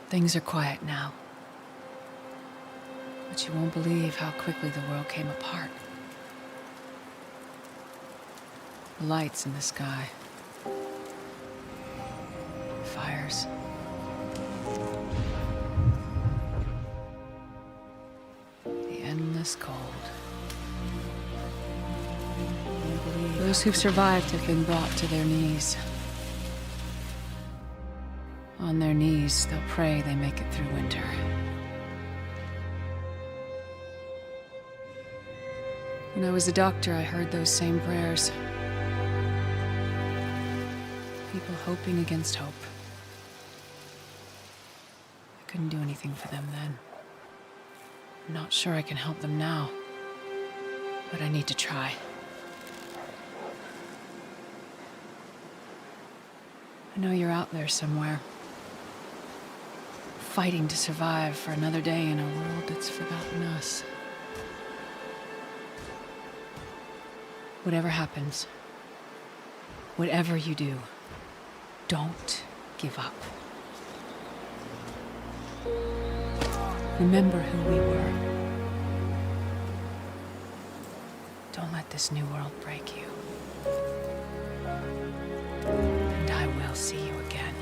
Things are quiet now. But you won't believe how quickly the world came apart. The lights in the sky. Fires. The endless cold. Those who've survived have been brought to their knees. On their knees, they'll pray they make it through winter. When I was a doctor, I heard those same prayers. People hoping against hope. I couldn't do anything for them then. I'm not sure I can help them now, but I need to try. I know you're out there somewhere, fighting to survive for another day in a world that's forgotten us. Whatever happens, whatever you do, don't give up. Remember who we were. Don't let this new world break you. And I will see you again.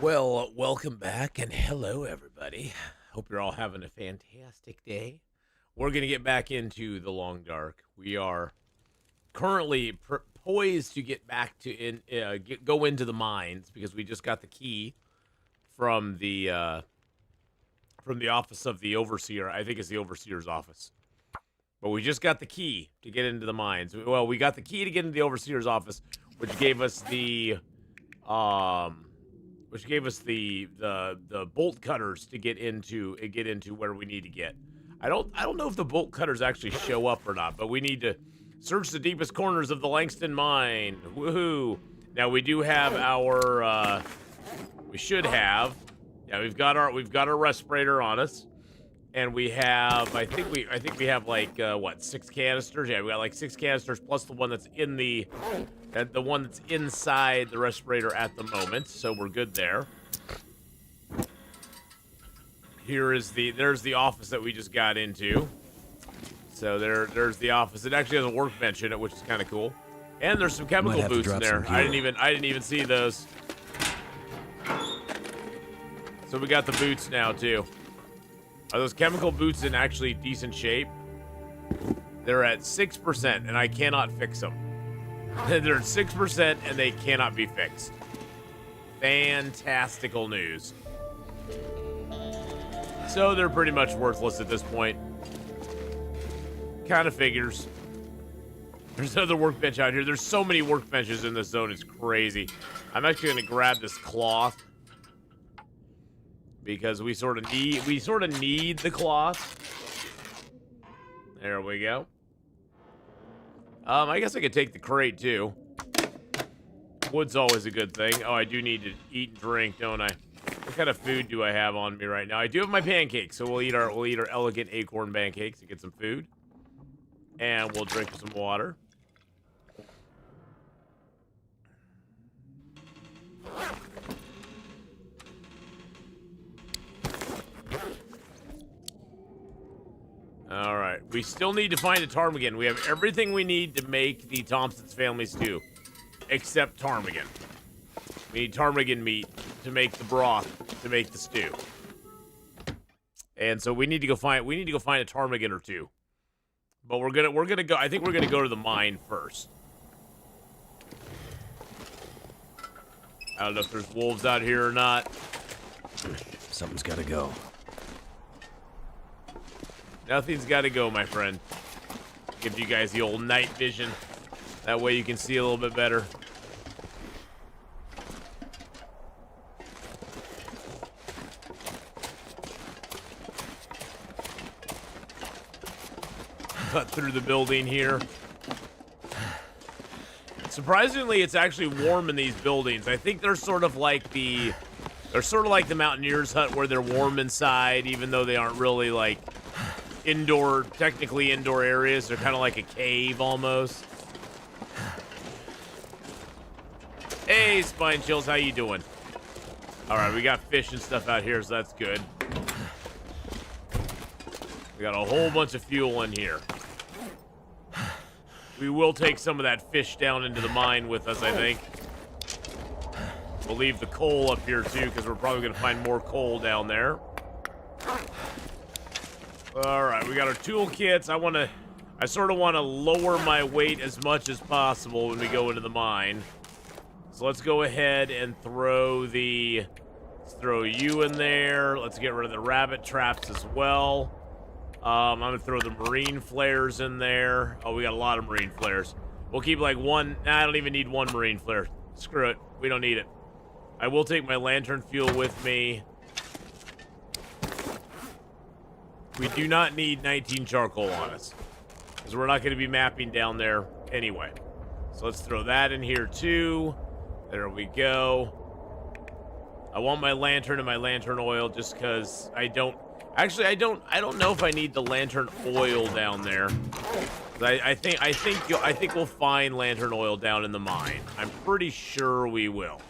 Well, welcome back, and hello, everybody. Hope you're all having a fantastic day. We're going to get back into the Long Dark. We are currently poised to get back to go into the mines because we just got the key from the office of the overseer. I think it's the overseer's office. But we just got the key to get into the mines. Well, we got the key to get into the overseer's office, which gave us the bolt cutters to get into where we need to get. I don't know if the bolt cutters actually show up or not, but we need to search the deepest corners of the Langston mine. Woohoo! Now we do have our we've got our respirator on us, and we have I think we have like 6 canisters. Yeah, we got like 6 canisters plus the one that's in the one that's inside the respirator at the moment, so we're good there. There's the office that we just got into. So there's the office. It actually has a workbench in it, which is kind of cool. And there's some chemical boots in there. I didn't even see those. So we got the boots now too. Are those chemical boots in actually decent shape? They're at 6%, and I cannot fix them. They're at 6%, and they cannot be fixed. Fantastical news. So they're pretty much worthless at this point. Kind of figures. There's another workbench out here. There's so many workbenches in this zone. It's crazy. I'm actually going to grab this cloth because we sort of need the cloth. There we go. I guess I could take the crate too. Wood's always a good thing. Oh, I do need to eat and drink, don't I? What kind of food do I have on me right now? I do have my pancakes, so we'll eat our elegant acorn pancakes and get some food. And we'll drink some water. All right. We still need to find a ptarmigan. We have everything we need to make the Thompson's family stew, except ptarmigan. We need ptarmigan meat to make the broth to make the stew. And so we need to go find a ptarmigan or two. But we're gonna go. I think we're gonna go to the mine first. I don't know if there's wolves out here or not. Something's gotta go. Nothing's gotta go, my friend. Give you guys the old night vision. That way you can see a little bit better. cut through the building here. Surprisingly, it's actually warm in these buildings. I think they're sort of like the Mountaineer's hut where they're warm inside, even though they aren't really like technically indoor areas. They're kind of like a cave almost. Hey, Spine Chills, how you doing? All right, we got fish and stuff out here, so that's good. We got a whole bunch of fuel in here. We will take some of that fish down into the mine with us, I think. We'll leave the coal up here, too, because we're probably going to find more coal down there. All right, we got our toolkits. I sort of want to lower my weight as much as possible when we go into the mine. So let's go ahead and throw you in there. Let's get rid of the rabbit traps as well. I'm going to throw the marine flares in there. Oh, we got a lot of marine flares. We'll keep like one. Nah, I don't even need one marine flare. Screw it. We don't need it. I will take my lantern fuel with me. We do not need 19 charcoal on us, because we're not going to be mapping down there anyway. So let's throw that in here too. There we go. I want my lantern and my lantern oil just because I don't know if I need the lantern oil down there. I think we'll find lantern oil down in the mine. I'm pretty sure we will.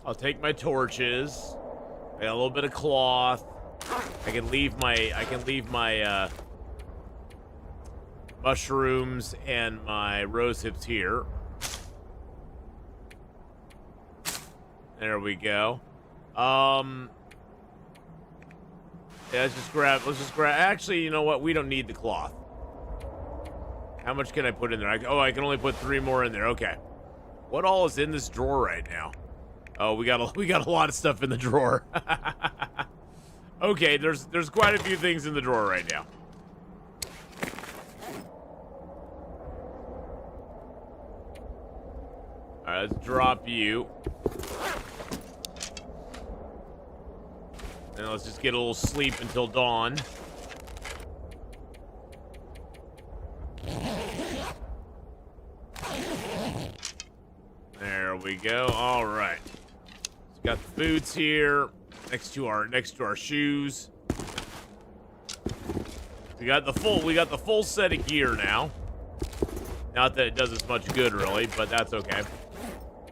I'll take my torches. I got a little bit of cloth. I can leave my mushrooms and my rose hips here. There we go. Yeah, let's just grab. Actually, you know what? We don't need the cloth. How much can I put in there? I can only put 3 more in there. Okay. What all is in this drawer right now? Oh, we got a lot of stuff in the drawer. Okay, there's quite a few things in the drawer right now. All right, let's drop you. And let's just get a little sleep until dawn. There we go. All right. So got the boots here next to our shoes. We got the full set of gear now. Not that it does us much good really, but that's okay.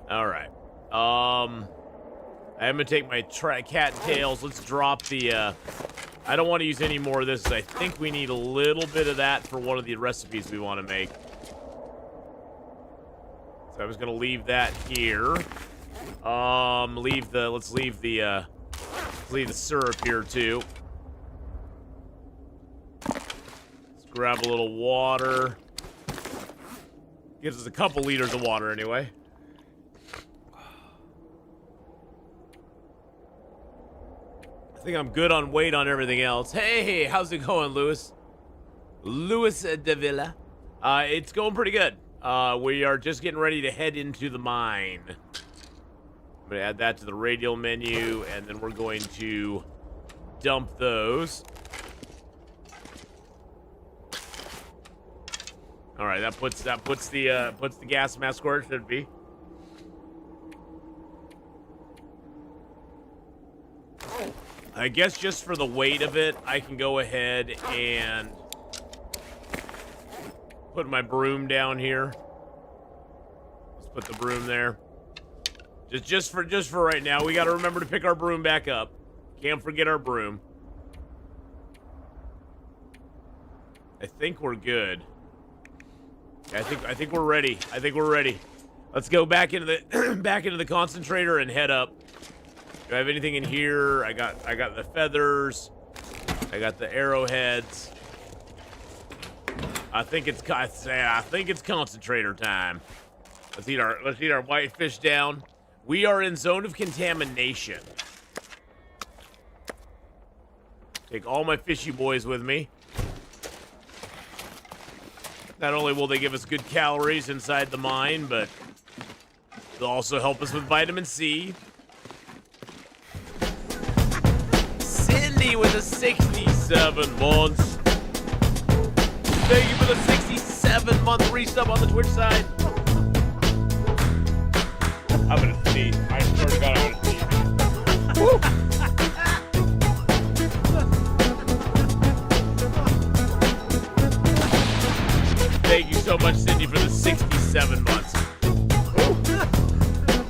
All right. I'm gonna take my cat tails. Let's drop the. I don't want to use any more of this. I think we need a little bit of that for one of the recipes we want to make. So I was gonna leave that here. Let's leave the syrup here too. Let's grab a little water. Gives us a couple liters of water anyway. I think I'm good on weight on everything else. Hey, how's it going, Louis? Louis de Villa. It's going pretty good. We are just getting ready to head into the mine. I'm going to add that to the radial menu, and then we're going to dump those. All right, that puts the gas mask where it should be. I guess just for the weight of it, I can go ahead and put my broom down here. Let's put the broom there. Just for right now, we got to remember to pick our broom back up. Can't forget our broom. I think we're good. I think we're ready. I think we're ready. Let's go back into the concentrator and head up. Do I have anything in here? I got the feathers. I got the arrowheads. I think it's concentrator time. Let's eat our white fish down. We are in zone of contamination. Take all my fishy boys with me. Not only will they give us good calories inside the mine, but they'll also help us with vitamin C. Cindy with a 60 67 months. Thank you for the 67-month resub on the Twitch side. I'm gonna sneeze. I swear to God, I'm gonna sneeze. Woo! Thank you so much, Cindy, for the 67 months. Woo!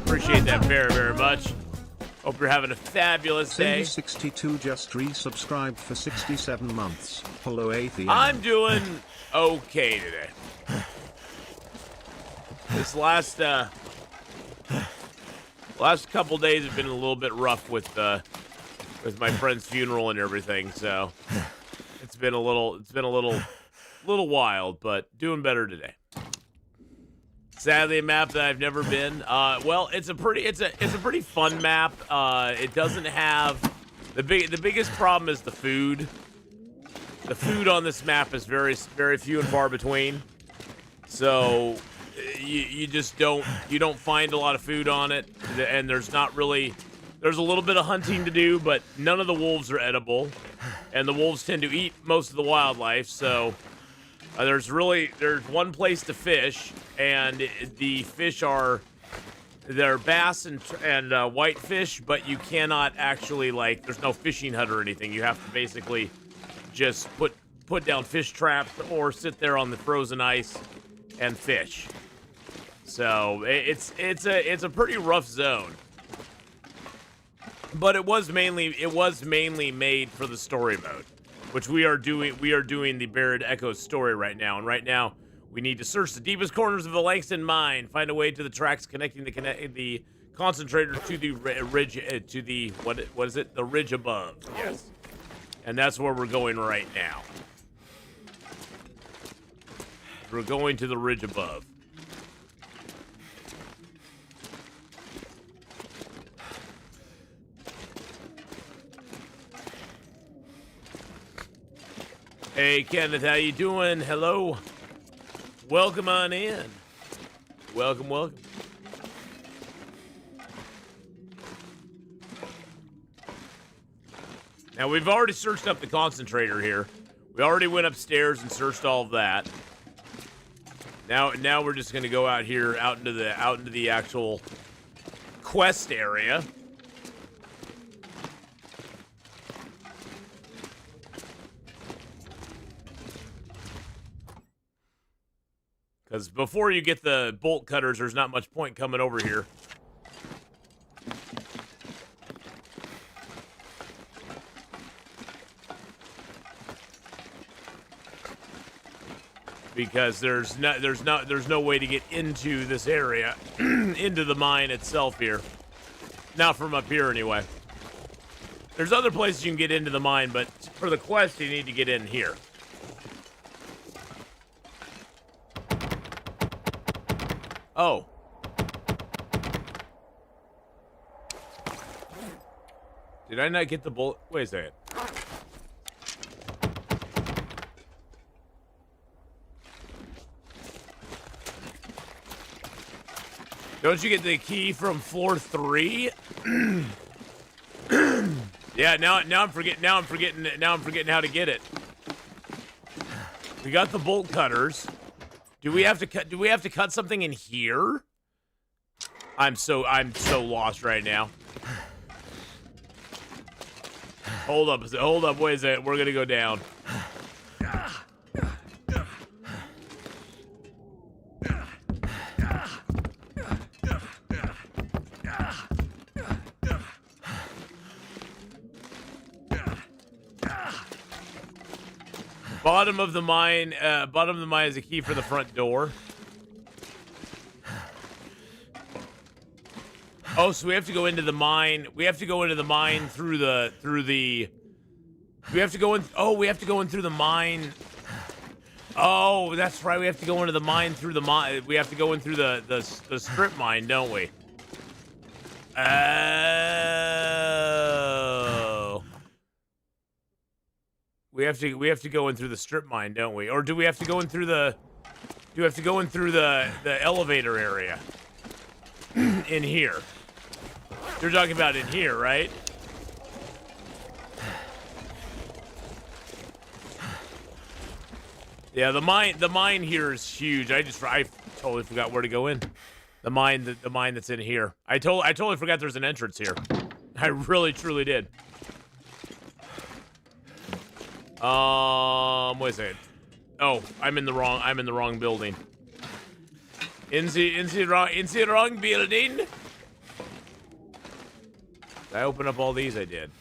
Appreciate that very, very much. Hope you're having a fabulous day. Cindy62 just resubscribed for 67 months. Hello, Atheenon. I'm doing okay today. This last couple days have been a little bit rough with my friend's funeral and everything, so it's been a little wild, but doing better today. Sadly, a map that I've never been. Well, it's a pretty fun map. It doesn't have the biggest problem is the food. The food on this map is very few and far between. So you just don't find a lot of food on it, and there's a little bit of hunting to do, but none of the wolves are edible, and the wolves tend to eat most of the wildlife. So there's one place to fish, and the fish they're bass and whitefish, but you cannot actually, like, there's no fishing hut or anything. You have to basically just put down fish traps or sit there on the frozen ice and fish. So it's a pretty rough zone. But it was mainly made for the story mode, which we are doing the Buried Echoes story right now. And right now we need to search the deepest corners of the Langston mine, find a way to the tracks connecting the concentrator to the ridge the ridge above. Yes. And that's where we're going right now. We're going to the ridge above. Hey, Kenneth, how you doing? Hello. Welcome on in. Welcome. Now, we've already searched up the concentrator here. We already went upstairs and searched all of that. Now we're just going to go out here, out into the actual quest area. Because before you get the bolt cutters, there's not much point coming over here. Because there's no way to get into this area, into the mine itself here. Not from up here anyway. There's other places you can get into the mine, but for the quest you need to get in here. Oh. Did I not get the bullet? Wait a second. Don't you get the key from floor 3? Yeah, now I'm forgetting how to get it. We got the bolt cutters. Do we have to cut something in here? I'm so lost right now. Hold up, wait a second. We're gonna go down. Bottom of the mine is a key for the front door. Oh, so we have to go into the mine. We have to go into the mine through the. We have to go in through the mine. Oh, that's right. We have to go into the mine through the mine. We have to go in through the strip mine, don't we? Oh. We have to go in through the strip mine, don't we? Or do we have to go in through the the elevator area? In here. You're talking about in here, right? Yeah, the mine here is huge. I totally forgot where to go in. The mine that's in here. I totally forgot there's an entrance here. I really truly did. Wait a second. Oh, I'm in the wrong building. In the wrong building. Did I open up all these? I did.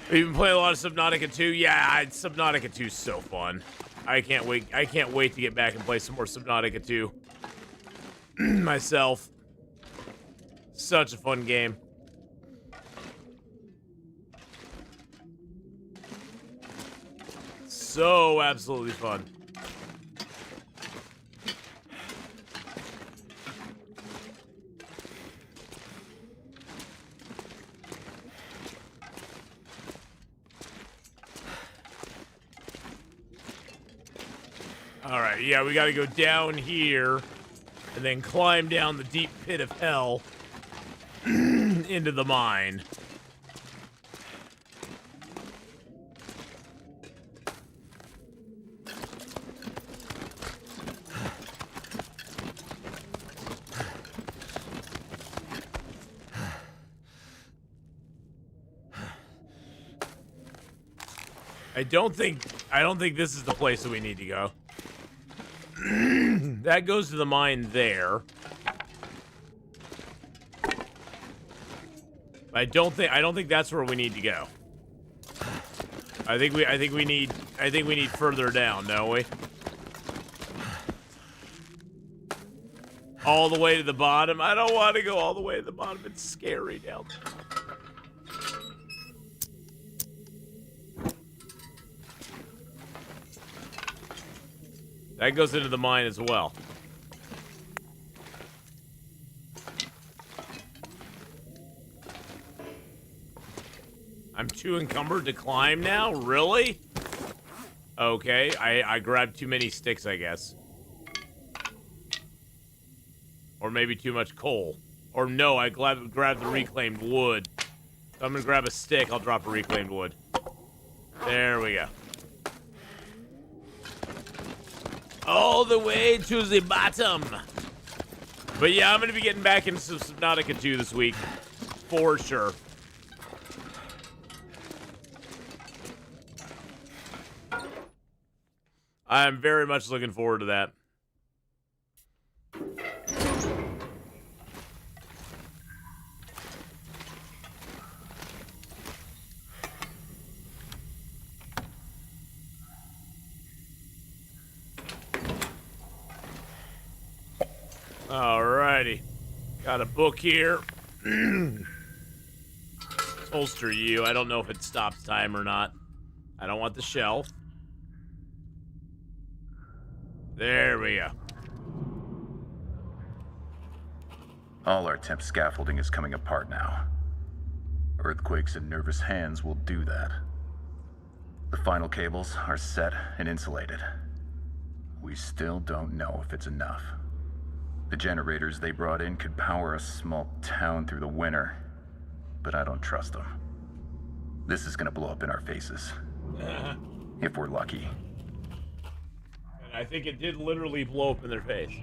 Have you been playing a lot of Subnautica 2? Yeah, Subnautica 2 is so fun. I can't wait to get back and play some more Subnautica 2 myself. Such a fun game. So absolutely fun. All right, yeah, we got to go down here and then climb down the deep pit of hell into the mine. I don't think this is the place that we need to go. That goes to the mine there. I don't think that's where we need to go. I think we need further down, don't we? All the way to the bottom. I don't want to go all the way to the bottom. It's scary down there. That goes into the mine as well. I'm too encumbered to climb now? Really? Okay, I grabbed too many sticks, I guess. Or maybe too much coal. Or no, I grabbed the reclaimed wood. So I'm gonna grab a stick, I'll drop a reclaimed wood. There we go. All the way to the bottom. But yeah, I'm gonna be getting back into Subnautica 2 this week. For sure. I'm very much looking forward to that. Alrighty. Got a book here. Holster you. I don't know if it stops time or not. I don't want the shelf. There we go. All our temp scaffolding is coming apart now. Earthquakes and nervous hands will do that. The final cables are set and insulated. We still don't know if it's enough. The generators they brought in could power a small town through the winter, but I don't trust them. This is gonna blow up in our faces. If we're lucky. And I think it did literally blow up in their face.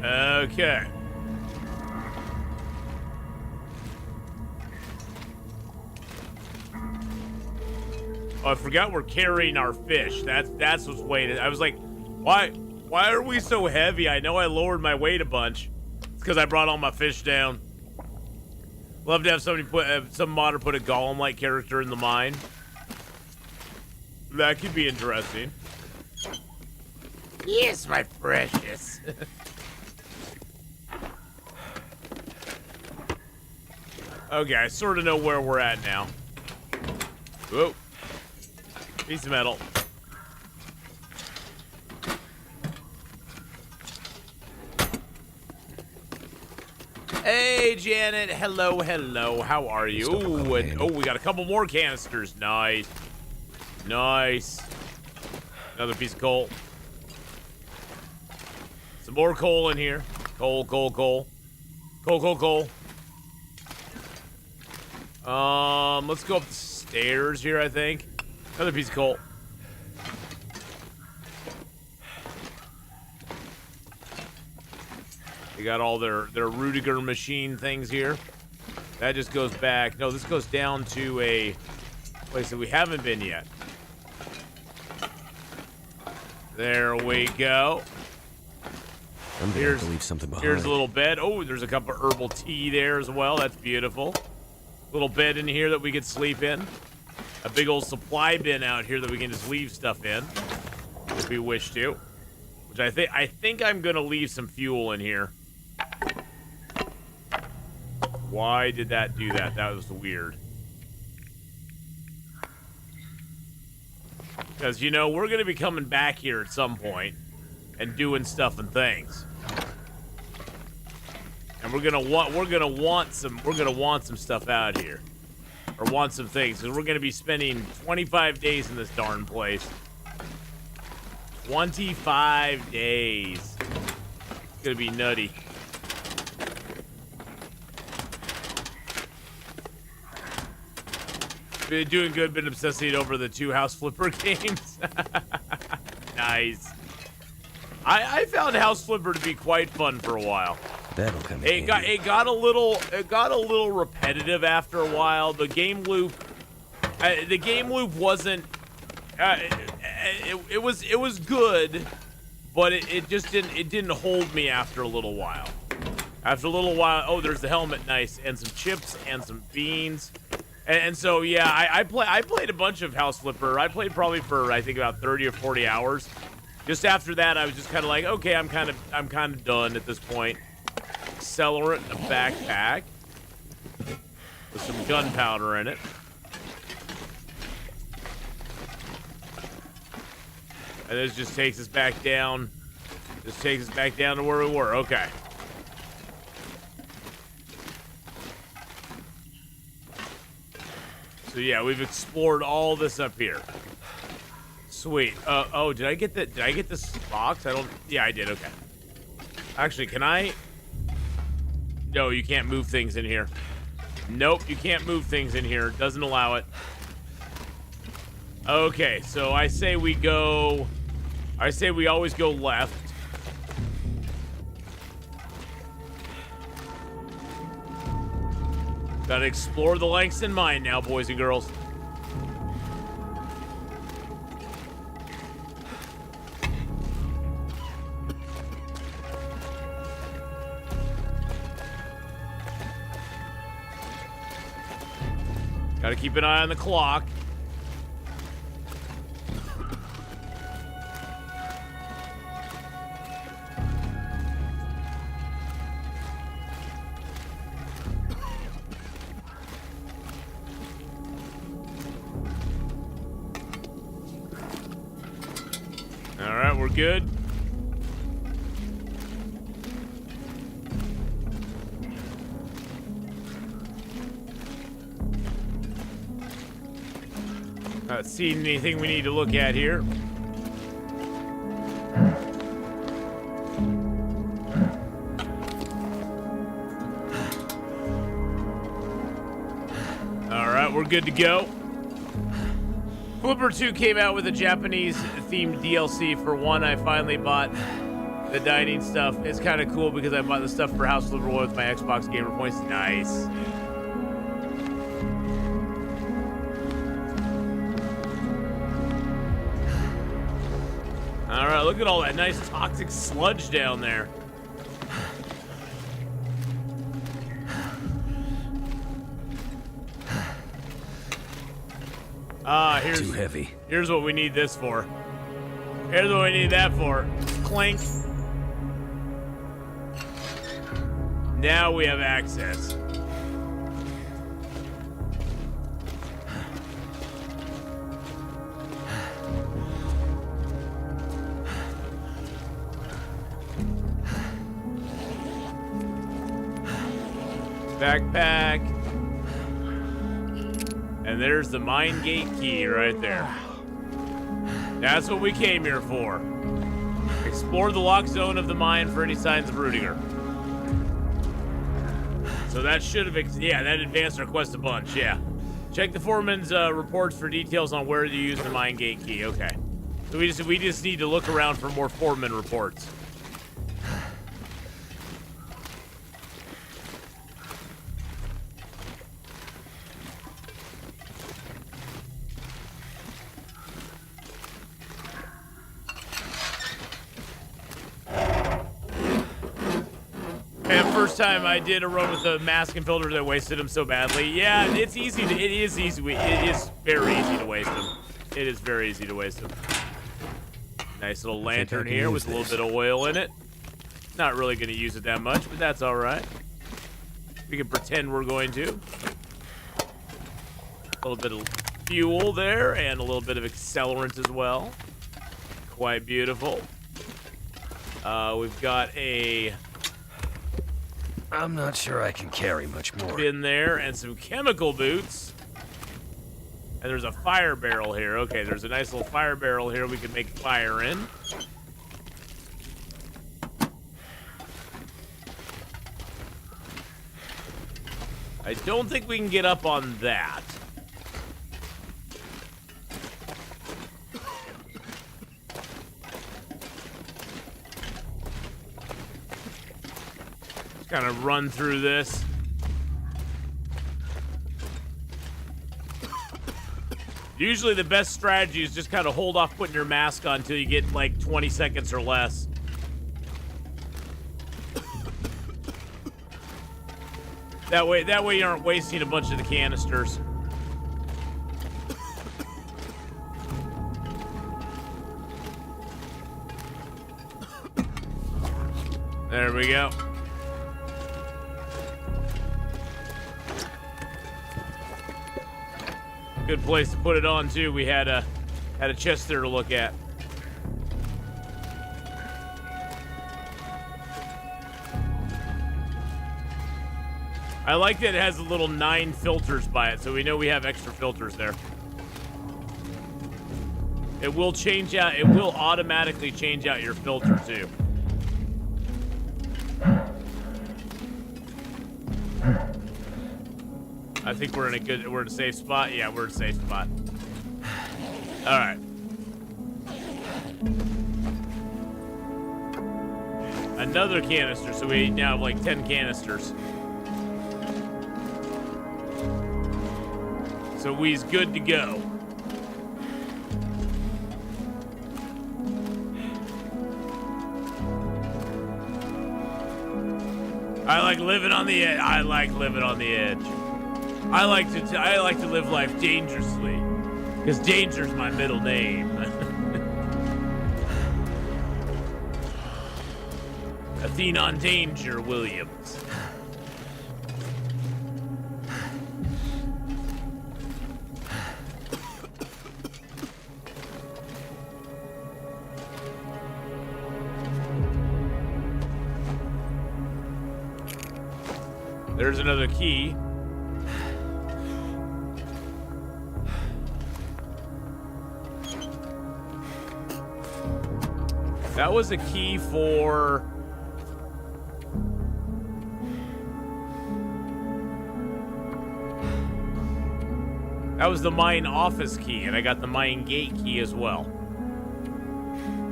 Okay. Oh, I forgot we're carrying our fish. That's what's weighted. I was like, why are we so heavy? I know I lowered my weight a bunch. It's because I brought all my fish down. Love to have somebody some modder put a golem-like character in the mine. That could be interesting. Yes, my precious. Okay, I sort of know where we're at now. Whoa. Piece of metal. Hey, Janet. Hello, hello. How are you? Ooh, and, oh, we got a couple more canisters. Nice. Nice. Another piece of coal. Some more coal in here. Coal, coal, coal. Coal, coal, coal. Let's go up the stairs here, I think. Another piece of coal. They got all their Rudiger machine things here. That just goes back. No, this goes down to a place that we haven't been yet. There we go. I'm gonna have to leave something behind. Here's a little bed. Oh, there's a cup of herbal tea there as well. That's beautiful. Little bed in here that we could sleep in. A big old supply bin out here that we can just leave stuff in if we wish to. Which I think I'm gonna leave some fuel in here. Why did that do that? That was weird. Because, you know, we're going to be coming back here at some point and doing stuff and things. And we're going to want some stuff out here. Or want some things. Because we're going to be spending 25 days in this darn place. 25 days. It's going to be nutty. Been doing good, been obsessing over the 2 House Flipper games. Nice. I found House Flipper to be quite fun for a while. That'll come in. It got a little repetitive after a while. The game loop wasn't it was good, but it just didn't hold me after a little while. After a little while, oh, there's the helmet, nice, and some chips and some beans. And so, yeah, I played a bunch of House Flipper. I played probably for, I think, about 30 or 40 hours. Just after that, I was just kind of like, okay, I'm kind of done at this point. Accelerant, a backpack with some gunpowder in it. And this just takes us back down. Just takes us back down to where we were. Okay. So yeah, we've explored all this up here. Sweet. Oh, did I get this box? Yeah, I did. Okay. Actually, can I? No, you can't move things in here. Nope, you can't move things in here. Doesn't allow it. Okay, so I say we always go left. Gotta explore the Langston mine now, boys and girls. Gotta keep an eye on the clock. Alright, we're good. Not seeing anything we need to look at here. Alright, we're good to go. Flipper 2 came out with a Japanese-themed DLC. For one, I finally bought the dining stuff. It's kind of cool because I bought the stuff for House Flipper 1 with my Xbox Gamer Points. Nice. Alright, look at all that nice toxic sludge down there. Here's too heavy. Here's what we need this for. Here's what we need that for. Clink. Now we have access. Backpack. And there's the mine gate key right there. That's what we came here for. Explore the lock zone of the mine for any signs of Rudiger. So that should have, yeah, that advanced our quest a bunch, yeah. Check the foreman's reports for details on where to use the mine gate key, okay. So we just need to look around for more foreman reports. First time I did a run with the mask and filter that wasted them so badly. Yeah, it's easy. It is very easy to waste them. It is very easy to waste them. Nice little lantern here with a little bit of oil in it. Not really going to use it that much, but that's all right. We can pretend we're going to. A little bit of fuel there and a little bit of accelerant as well. Quite beautiful. We've got a... I'm not sure I can carry much more. In there, and some chemical boots. And there's a fire barrel here. Okay, there's a nice little fire barrel here we can make fire in. I don't think we can get up on that. Kind of run through this. Usually the best strategy is just kind of hold off putting your mask on until you get like 20 seconds or less. That way you aren't wasting a bunch of the canisters. There we go. Good place to put it on too. We had a chest there to look at. I like that it has a little 9 filters by it, so we know we have extra filters there. It will change out. It will automatically change out your filter too. I think we're in a safe spot. Yeah, we're in a safe spot. All right. Another canister, so we now have like 10 canisters. So we's good to go. I like living on the edge. I like living on the edge. I like to live life dangerously, because danger's my middle name. Atheenon Danger Williams. There's another key. That was a key for... That was the mine office key, and I got the mine gate key as well.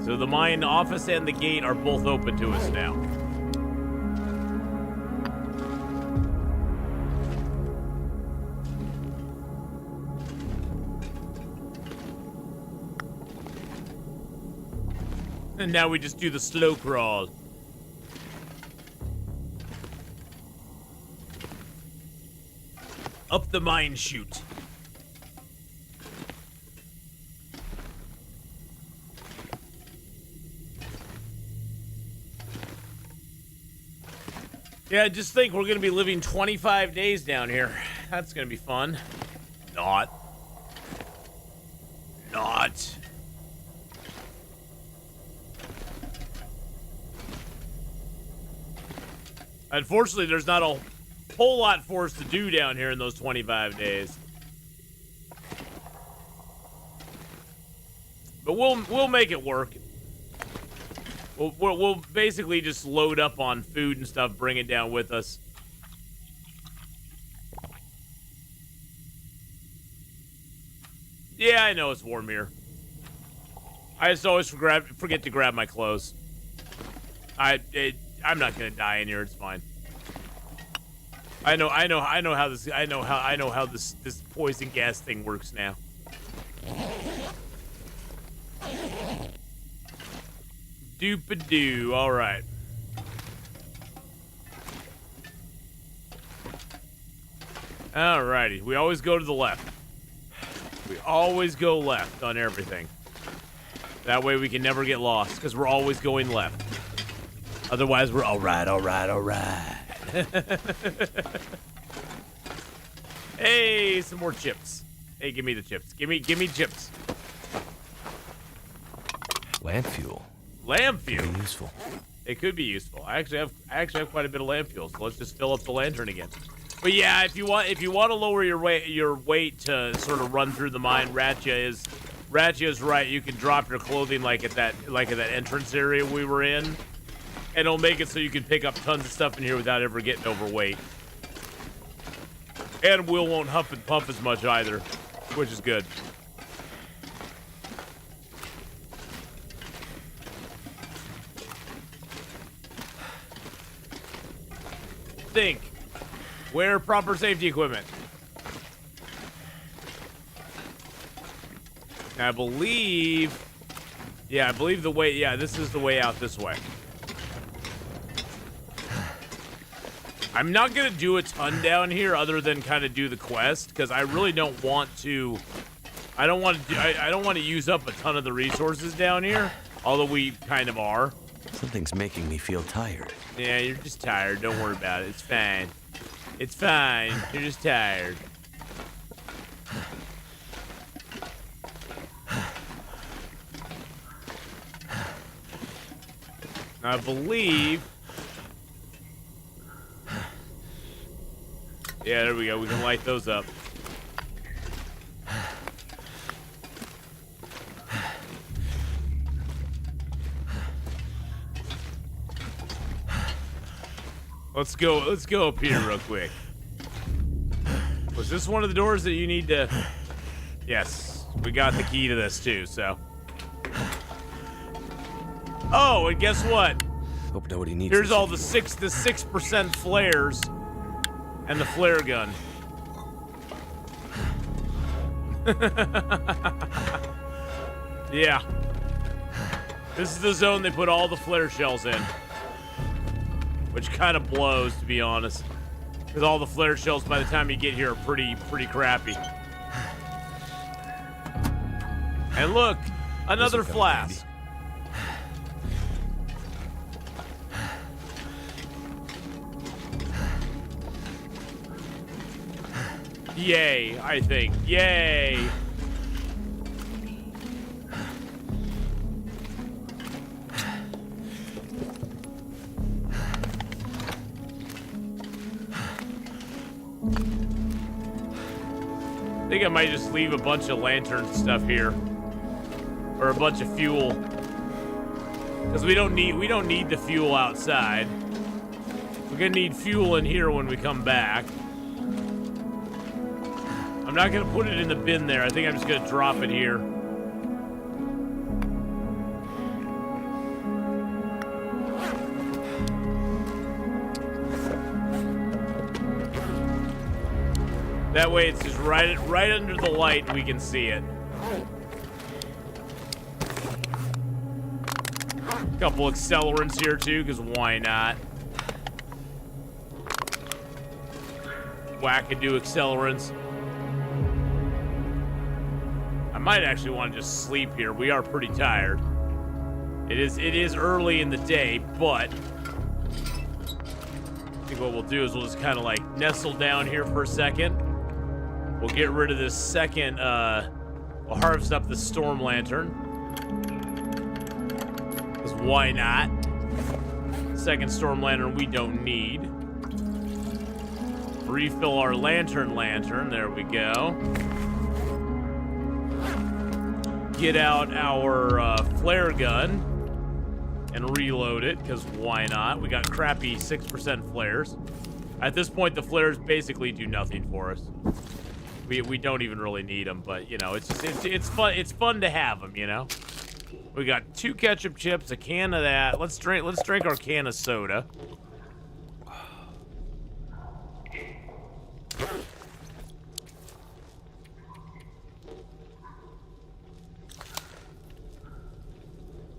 So the mine office and the gate are both open to us now. And now we just do the slow crawl. Up the mine chute. Yeah, just think we're gonna be living 25 days down here. That's gonna be fun. Not. Unfortunately, there's not a whole lot for us to do down here in those 25 days. But we'll make it work. We'll basically just load up on food and stuff, bring it down with us. Yeah, I know it's warm here. I just always forget to grab my clothes. I'm not gonna die in here. It's fine. I know how this poison gas thing works now. Doop-a-doo. All right. Alrighty. We always go to the left. We always go left on everything. That way we can never get lost, because we're always going left. Otherwise, we're all right. Hey, some more chips. Hey, give me the chips. Give me chips. Lamp fuel. Lamp fuel. Pretty useful. It could be useful. I actually have quite a bit of lamp fuel, so let's just fill up the lantern again. But yeah, if you want to lower your weight to sort of run through the mine, Ratcha is right. You can drop your clothing like at that entrance area we were in, and it'll make it so you can pick up tons of stuff in here without ever getting overweight. And Will won't huff and puff as much either, which is good. Think. Wear proper safety equipment. I believe the way, this is the way out this way. I'm not gonna do a ton down here other than kind of do the quest, because I really don't want to. I don't want to use up a ton of the resources down here, although we kind of are. Something's making me feel tired. Yeah, you're just tired. Don't worry about it. It's fine. It's fine. You're just tired. I believe. Yeah, there we go. We can light those up. Let's go up here real quick. Was this one of the doors that you need to? Yes, we got the key to this too, so. Oh, and guess what? Hope nobody needs. Here's all the 6% flares and the flare gun. Yeah. This is the zone they put all the flare shells in. Which kind of blows, to be honest. Because all the flare shells by the time you get here are pretty crappy. And look, another flask. Yay, I think. Yay. I think I might just leave a bunch of lantern stuff here, or a bunch of fuel, because we don't need the fuel outside. We're gonna need fuel in here when we come back. I'm not gonna put it in the bin there. I think I'm just gonna drop it here. That way it's just right under the light and we can see it. Couple accelerants here too, because why not? Wackadoo accelerants. I might actually want to just sleep here. We are pretty tired. It is early in the day, but I think what we'll do is we'll just kind of like nestle down here for a second. We'll get rid of this second, we'll harvest up the storm lantern. Because why not? Second storm lantern we don't need. Refill our lantern, there we go. get out our flare gun and reload it, because why not? We got crappy 6% flares. At this point, the flares basically do nothing for us. We don't even really need them, but you know, it's just it's fun. It's fun to have them, you know. We got 2 ketchup chips, a can of that. Let's drink our can of soda.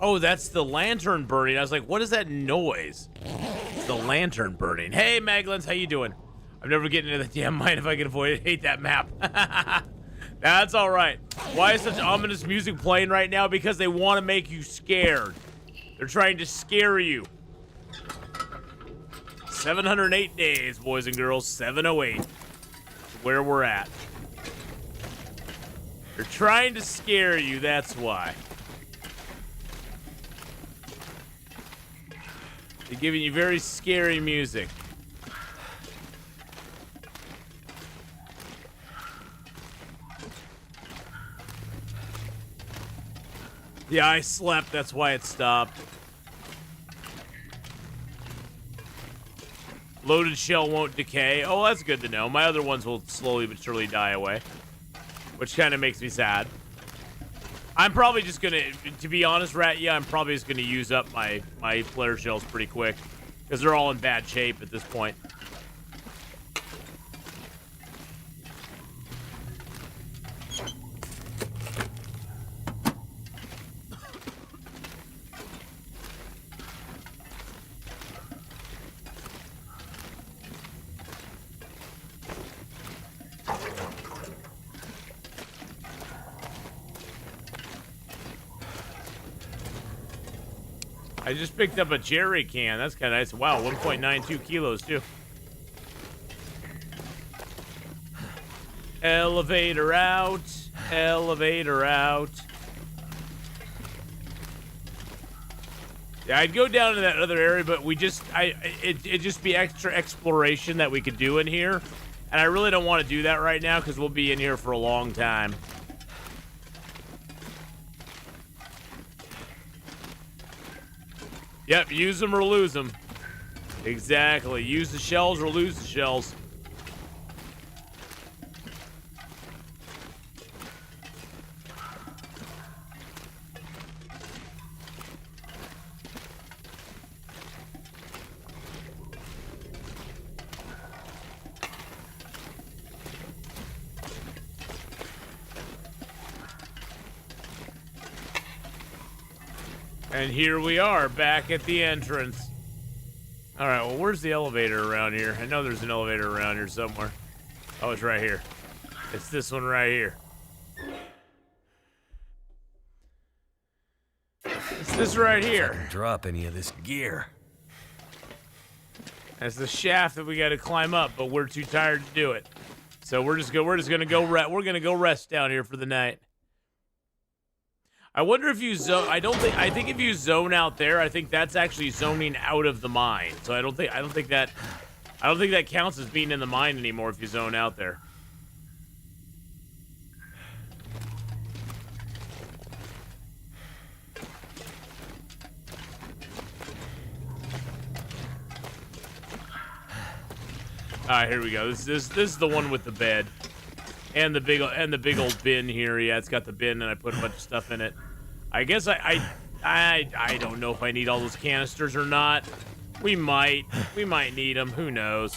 Oh, that's the lantern burning. I was like, what is that noise? It's the lantern burning. Hey, Maglins, how you doing? I'm never getting into the damn mine if I can avoid it. Hate that map. That's all right. Why is such ominous music playing right now? Because they want to make you scared. They're trying to scare you. 708 days, boys and girls. 708. Where we're at. They're trying to scare you, that's why. They're giving you very scary music. Yeah, I slept, that's why it stopped. Loaded shell won't decay. Oh, that's good to know. My other ones will slowly but surely die away, which kind of makes me sad. I'm probably just gonna, to be honest, Rat, yeah, I'm probably just gonna use up my flare shells pretty quick, because they're all in bad shape at this point. I just picked up a jerry can. That's kind of nice. Wow, 1.92 kilos, too. Elevator out. Elevator out. Yeah, I'd go down to that other area, but it'd just be extra exploration that we could do in here. And I really don't want to do that right now because we'll be in here for a long time. Yep, use them or lose them. Exactly. Use the shells or lose the shells. And here we are, back at the entrance. All right, well, where's the elevator around here? I know there's an elevator around here somewhere. Oh, it's right here. It's this one right here. It's this right here. Drop any of this gear. That's the shaft that we got to climb up, but we're too tired to do it. So we're just gonna go rest down here for the night. I wonder if you zone. I think if you zone out there, I think that's actually zoning out of the mine. So I don't think that counts as being in the mine anymore if you zone out there. All right, here we go. This is the one with the bed. And the big old bin here. Yeah, it's got the bin, and I put a bunch of stuff in it. I guess I don't know if I need all those canisters or not. We might need them. Who knows?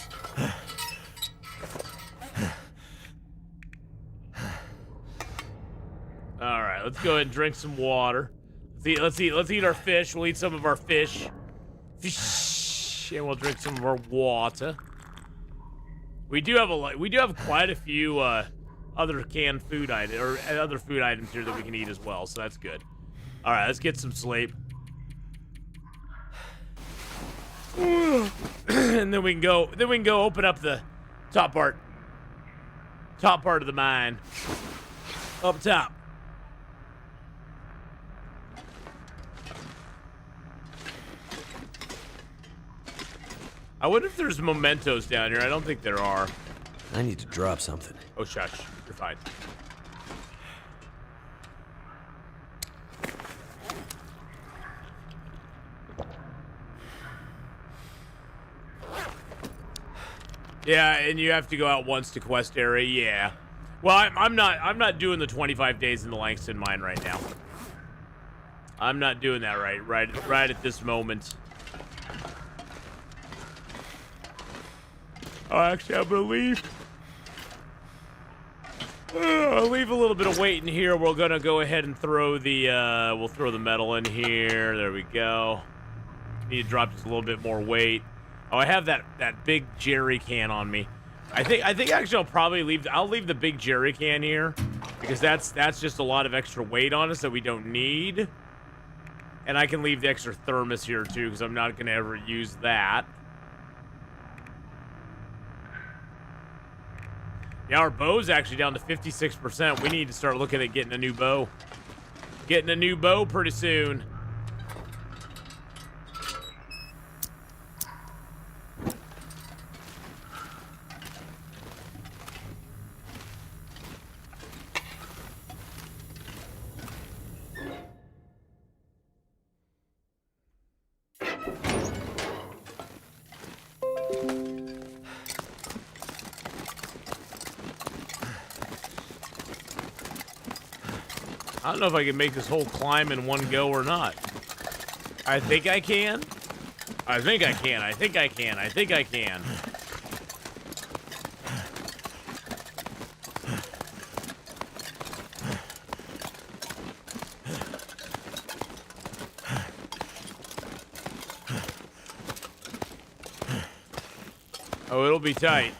All right, let's go ahead and drink some water. Let's eat our fish. We'll eat some of our fish, and we'll drink some of our water. We do have quite a few other canned food items or other food items here that we can eat as well, so that's good. All right, let's get some sleep, and then we can go. Open up the top part of the mine, up top. I wonder if there's mementos down here. I don't think there are. I need to drop something. Oh, shush. You're fine. Yeah, and you have to go out once to quest area. Yeah. Well, I'm not doing the 25 days in the Langston mine right now. I'm not doing that right at this moment. Oh, actually, I'm gonna leave. I'll leave a little bit of weight in here. We're gonna go ahead and throw the we'll throw the metal in here. There we go. Need to drop just a little bit more weight. Oh, I have that big jerry can on me. I think actually I'll leave the big jerry can here because that's just a lot of extra weight on us that we don't need. And I can leave the extra thermos here too because I'm not gonna ever use that. Yeah, our bow's actually down to 56%. We need to start looking at getting a new bow. Getting a new bow pretty soon. I don't know if I can make this whole climb in one go or not. I think I can. I think I can. I think I can. I think I can. Oh, it'll be tight.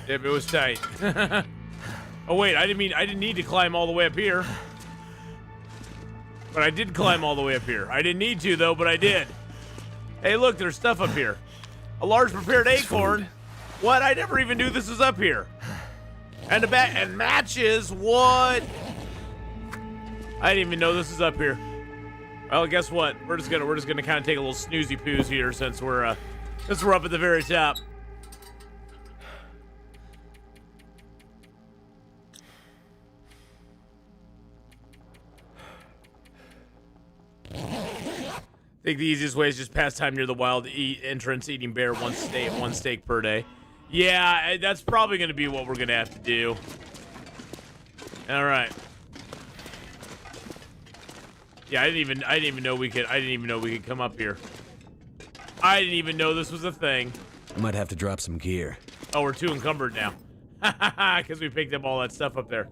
Yep, it was tight. Oh wait, I didn't need to climb all the way up here. But I did climb all the way up here. I didn't need to though, but I did. Hey, look, there's stuff up here. A large prepared acorn. What? I never even knew this was up here. And and matches. What? I didn't even know this was up here. Well, guess what? We're just gonna kind of take a little snoozy poos here since we're up at the very top. I think the easiest way is just pass time near the wild entrance, eating bear one steak per day. Yeah, that's probably going to be what we're going to have to do. All right. Yeah, I didn't even know we could come up here. I didn't even know this was a thing. I might have to drop some gear. Oh, we're too encumbered now. Because we picked up all that stuff up there.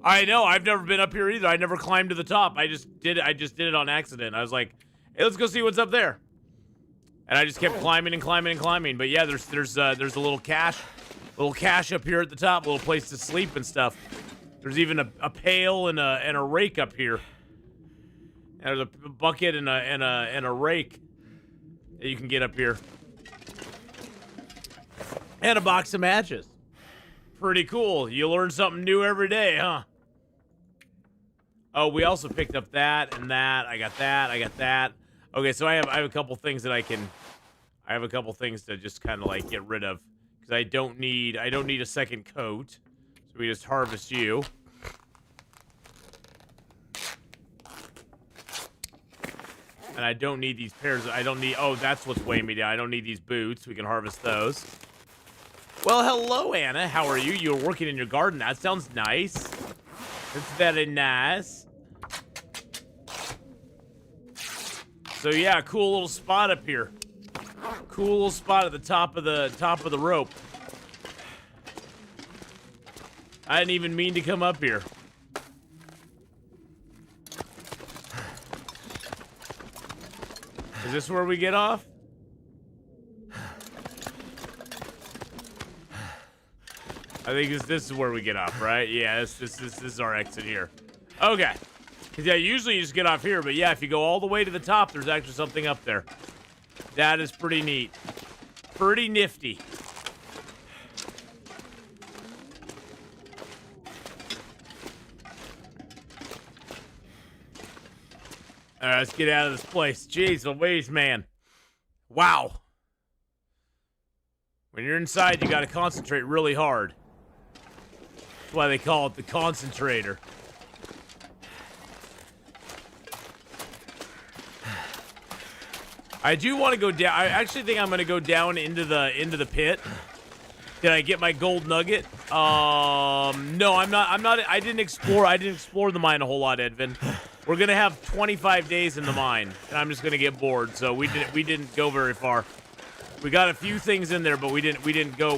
I know, I've never been up here either. I never climbed to the top. I just did it on accident. I was like, hey, let's go see what's up there. And I just kept climbing and climbing and climbing. But yeah, there's a little cache up here at the top, a little place to sleep and stuff. There's even a pail and a rake up here. And there's a bucket and a rake that you can get up here. And a box of matches. Pretty cool. You learn something new every day, huh? Oh, we also picked up that and that. I got that. I got that. Okay, so I have a couple things that I have a couple things to just kind of like get rid of because I don't need a second coat. So we just harvest you. And I don't need these pairs. Oh, that's what's weighing me down. I don't need these boots. We can harvest those. Well, hello, Anna. How are you? You're working in your garden. That sounds nice. It's very nice. So yeah, cool little spot up here. Cool little spot at the top of the rope. I didn't even mean to come up here. Is this where we get off? I think this is where we get off, right? Yeah, this is our exit here. Okay. Because, yeah, usually you just get off here, but yeah, if you go all the way to the top, there's actually something up there. That is pretty neat. Pretty nifty. All right, let's get out of this place. Jeez Louise, man. Wow. When you're inside, you gotta concentrate really hard. That's why they call it the concentrator. I do want to go down. I actually think I'm gonna go down into the pit. Did I get my gold nugget? No, I'm not. I didn't explore the mine a whole lot, Edvin. We're gonna have 25 days in the mine, and I'm just gonna get bored. So we didn't go very far. We got a few things in there, but we didn't go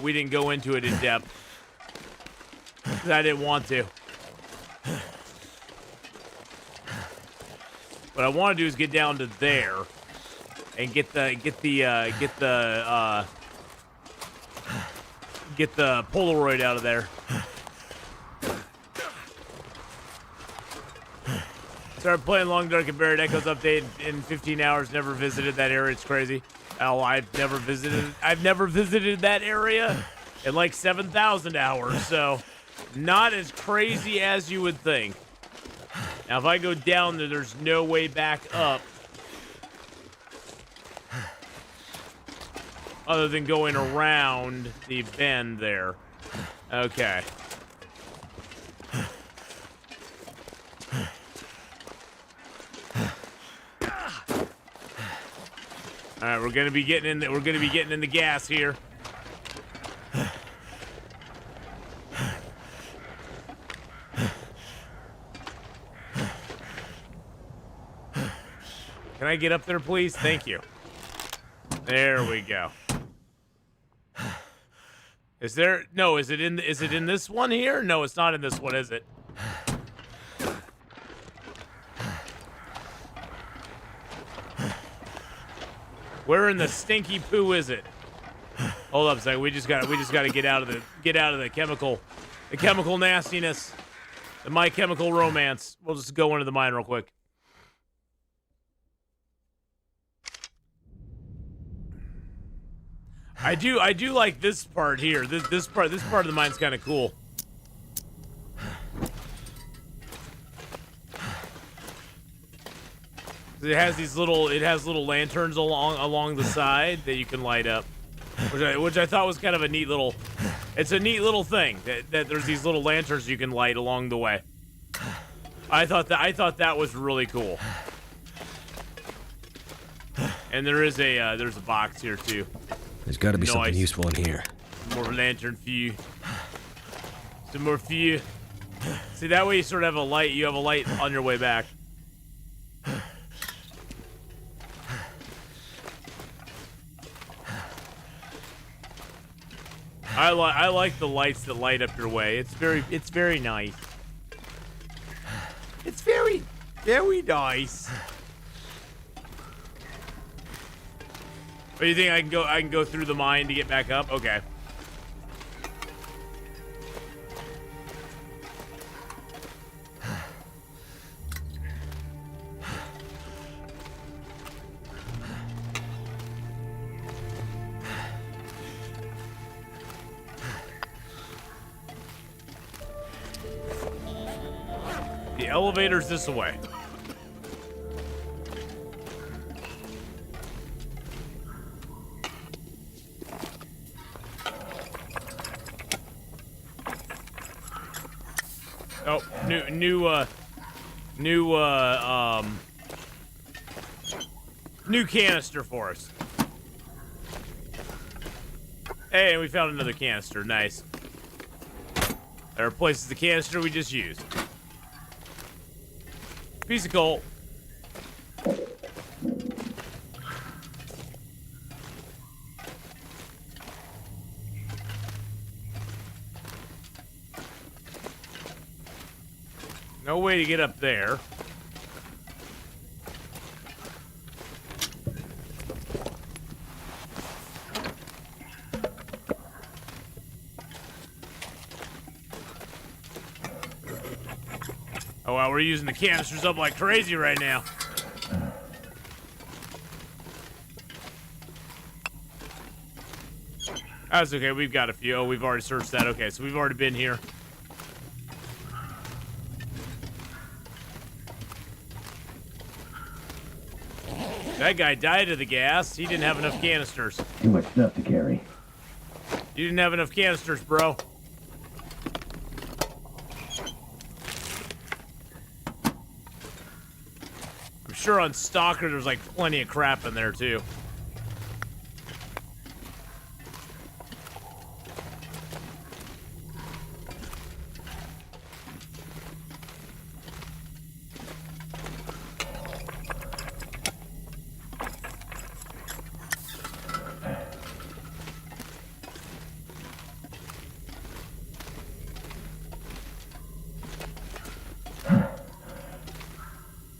into it in depth. 'Cause I didn't want to. What I want to do is get down to there and get the Polaroid out of there. Started playing Long Dark and Buried Echoes update in 15 hours. Never visited that area. It's crazy. Oh, I've never visited that area in like 7,000 hours. So not as crazy as you would think. Now, if I go down there, there's no way back up other than going around the bend there. Okay. All right, we're gonna be getting in. We're gonna be getting in the gas here. Can I get up there, please? Thank you. There we go. Is there? No. Is it in? Is it in this one here? No, it's not in this one, is it? Where in the stinky poo is it? Hold up a second. We just got to get out of the chemical nastiness, the My Chemical Romance. We'll just go into the mine real quick. I do like this part here. This part of the mine's kind of cool. It has little lanterns along the side that you can light up, which I thought was kind of a neat little. It's a neat little thing that there's these little lanterns you can light along the way. I thought that was really cool. And there's a box here too. There's got to be something useful in here. More lantern for you. Some more for you. See, that way you sort of have a light. You have a light on your way back. I like the lights that light up your way. It's very nice. It's very nice. What do you think? I can go through the mine to get back up? Okay. The elevator's this way. Oh, new canister for us. Hey, we found another canister. Nice. That replaces the canister we just used. Piece of coal. No way to get up there. Oh wow, we're using the canisters up like crazy right now. That's okay, we've got a few. Oh, we've already searched that. Okay, so we've already been here. That guy died of the gas. He didn't have enough canisters. Too much stuff to carry. You didn't have enough canisters, bro. I'm sure on Stalker there's like plenty of crap in there too.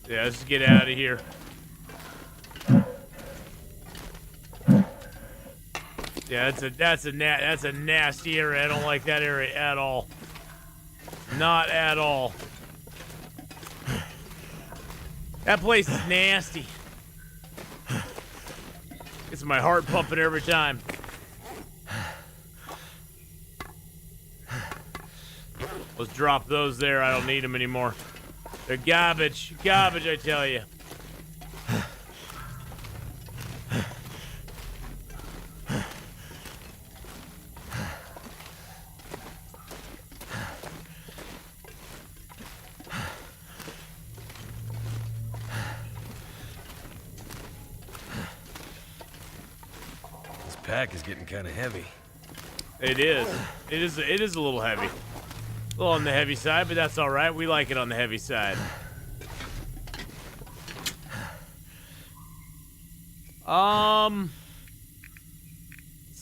Yeah, let's get out of here. Yeah, that's a nasty area. I don't like that area at all. Not at all. That place is nasty. Gets my heart pumping every time. Let's drop those there. I don't need them anymore. They're garbage. Garbage, I tell you. This pack is getting kind of heavy. It is. It is a little heavy. A little on the heavy side, but that's all right. We like it on the heavy side. Let's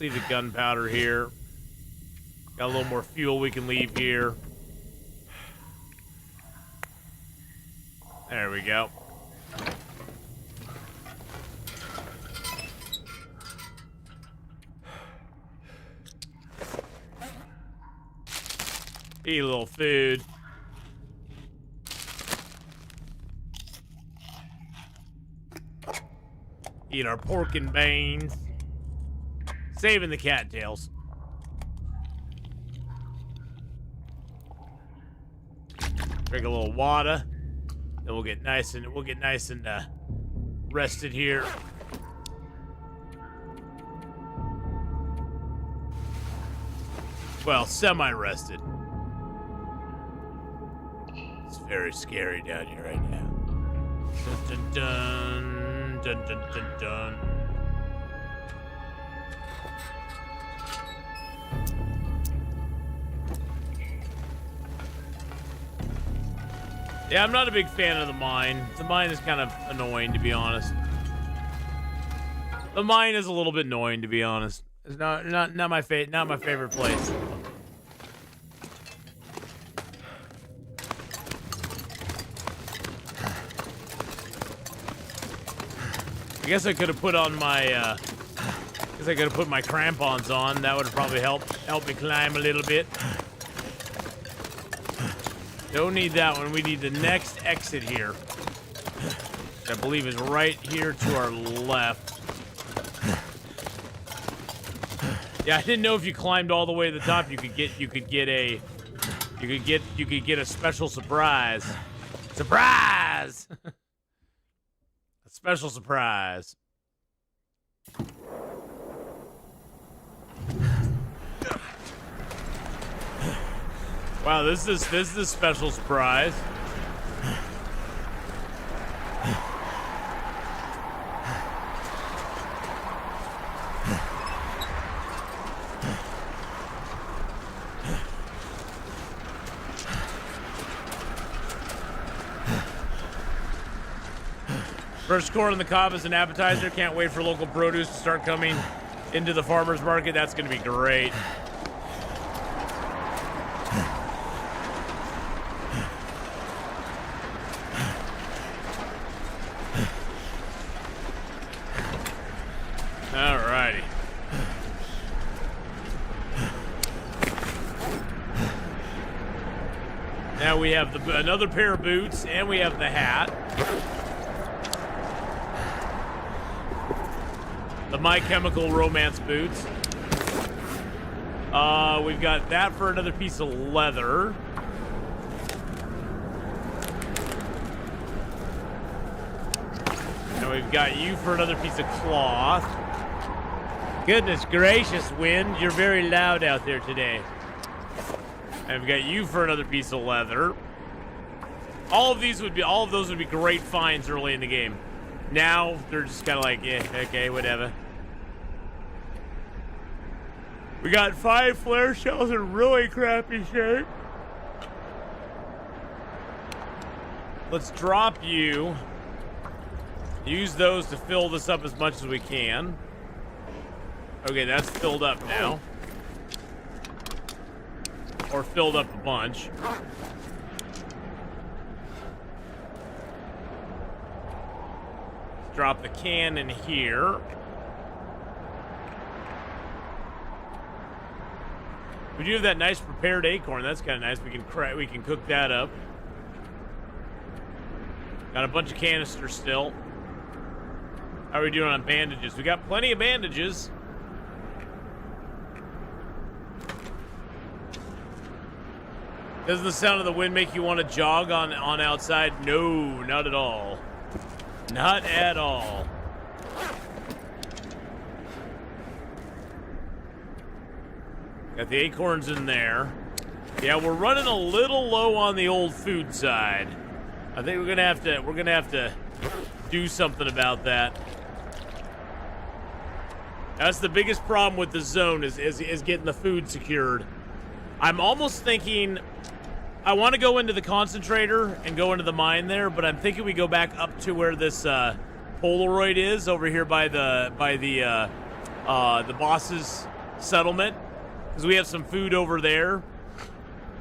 leave the gunpowder here. Got a little more fuel we can leave here. There we go. Eat a little food. Eat our pork and beans. Saving the cattails. Drink a little water. Then we'll get nice and rested here. Well, semi-rested. It's very scary down here right now. Dun dun dun dun dun dun dun. Yeah, I'm not a big fan of the mine. The mine is kind of annoying, to be honest. The mine is a little bit annoying, to be honest. It's not my favorite place. I guess I could have put on my my crampons on. That would have probably helped me climb a little bit. Don't need that one. We need the next exit here. I believe is right here to our left. Yeah, I didn't know if you climbed all the way to the top, you could get a special surprise. Surprise! A special surprise. Wow, this is a special surprise. First corn on the cob is an appetizer. Can't wait for local produce to start coming into the farmer's market. That's going to be great. Alrighty. Now we have another pair of boots, and we have the hat. The My Chemical Romance boots. We've got that for another piece of leather. And we've got you for another piece of cloth. Goodness gracious, Wind. You're very loud out there today. I've got you for another piece of leather. All of those would be great finds early in the game. Now, they're just kind of like, yeah, okay, whatever. We got 5 flare shells in really crappy shape. Let's drop you. Use those to fill this up as much as we can. Okay, that's filled up now. Or filled up a bunch. Drop the can in here. We do have that nice prepared acorn. That's kind of nice. We can cook that up. Got a bunch of canisters still. How are we doing on bandages? We got plenty of bandages. Doesn't the sound of the wind make you want to jog on outside? No, not at all. Not at all. Got the acorns in there. Yeah, we're running a little low on the old food side. I think we're gonna have to do something about that. That's the biggest problem with the zone is getting the food secured. I'm almost thinking I want to go into the concentrator and go into the mine there, but I'm thinking we go back up to where this Polaroid is over here by the boss's settlement, because we have some food over there,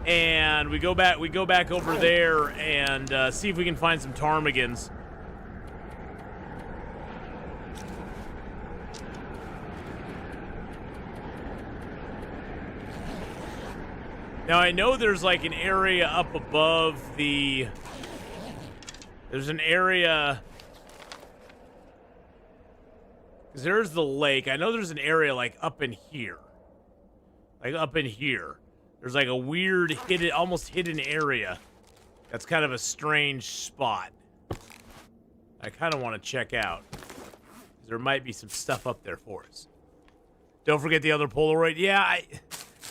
and we go back over there and see if we can find some ptarmigans. Now, I know there's like an area up above the... There's an area... Because there's the lake. I know there's an area like up in here. Like up in here. There's like a weird, hidden, almost hidden area. That's kind of a strange spot. I kind of want to check out. There might be some stuff up there for us. Don't forget the other Polaroid. Yeah,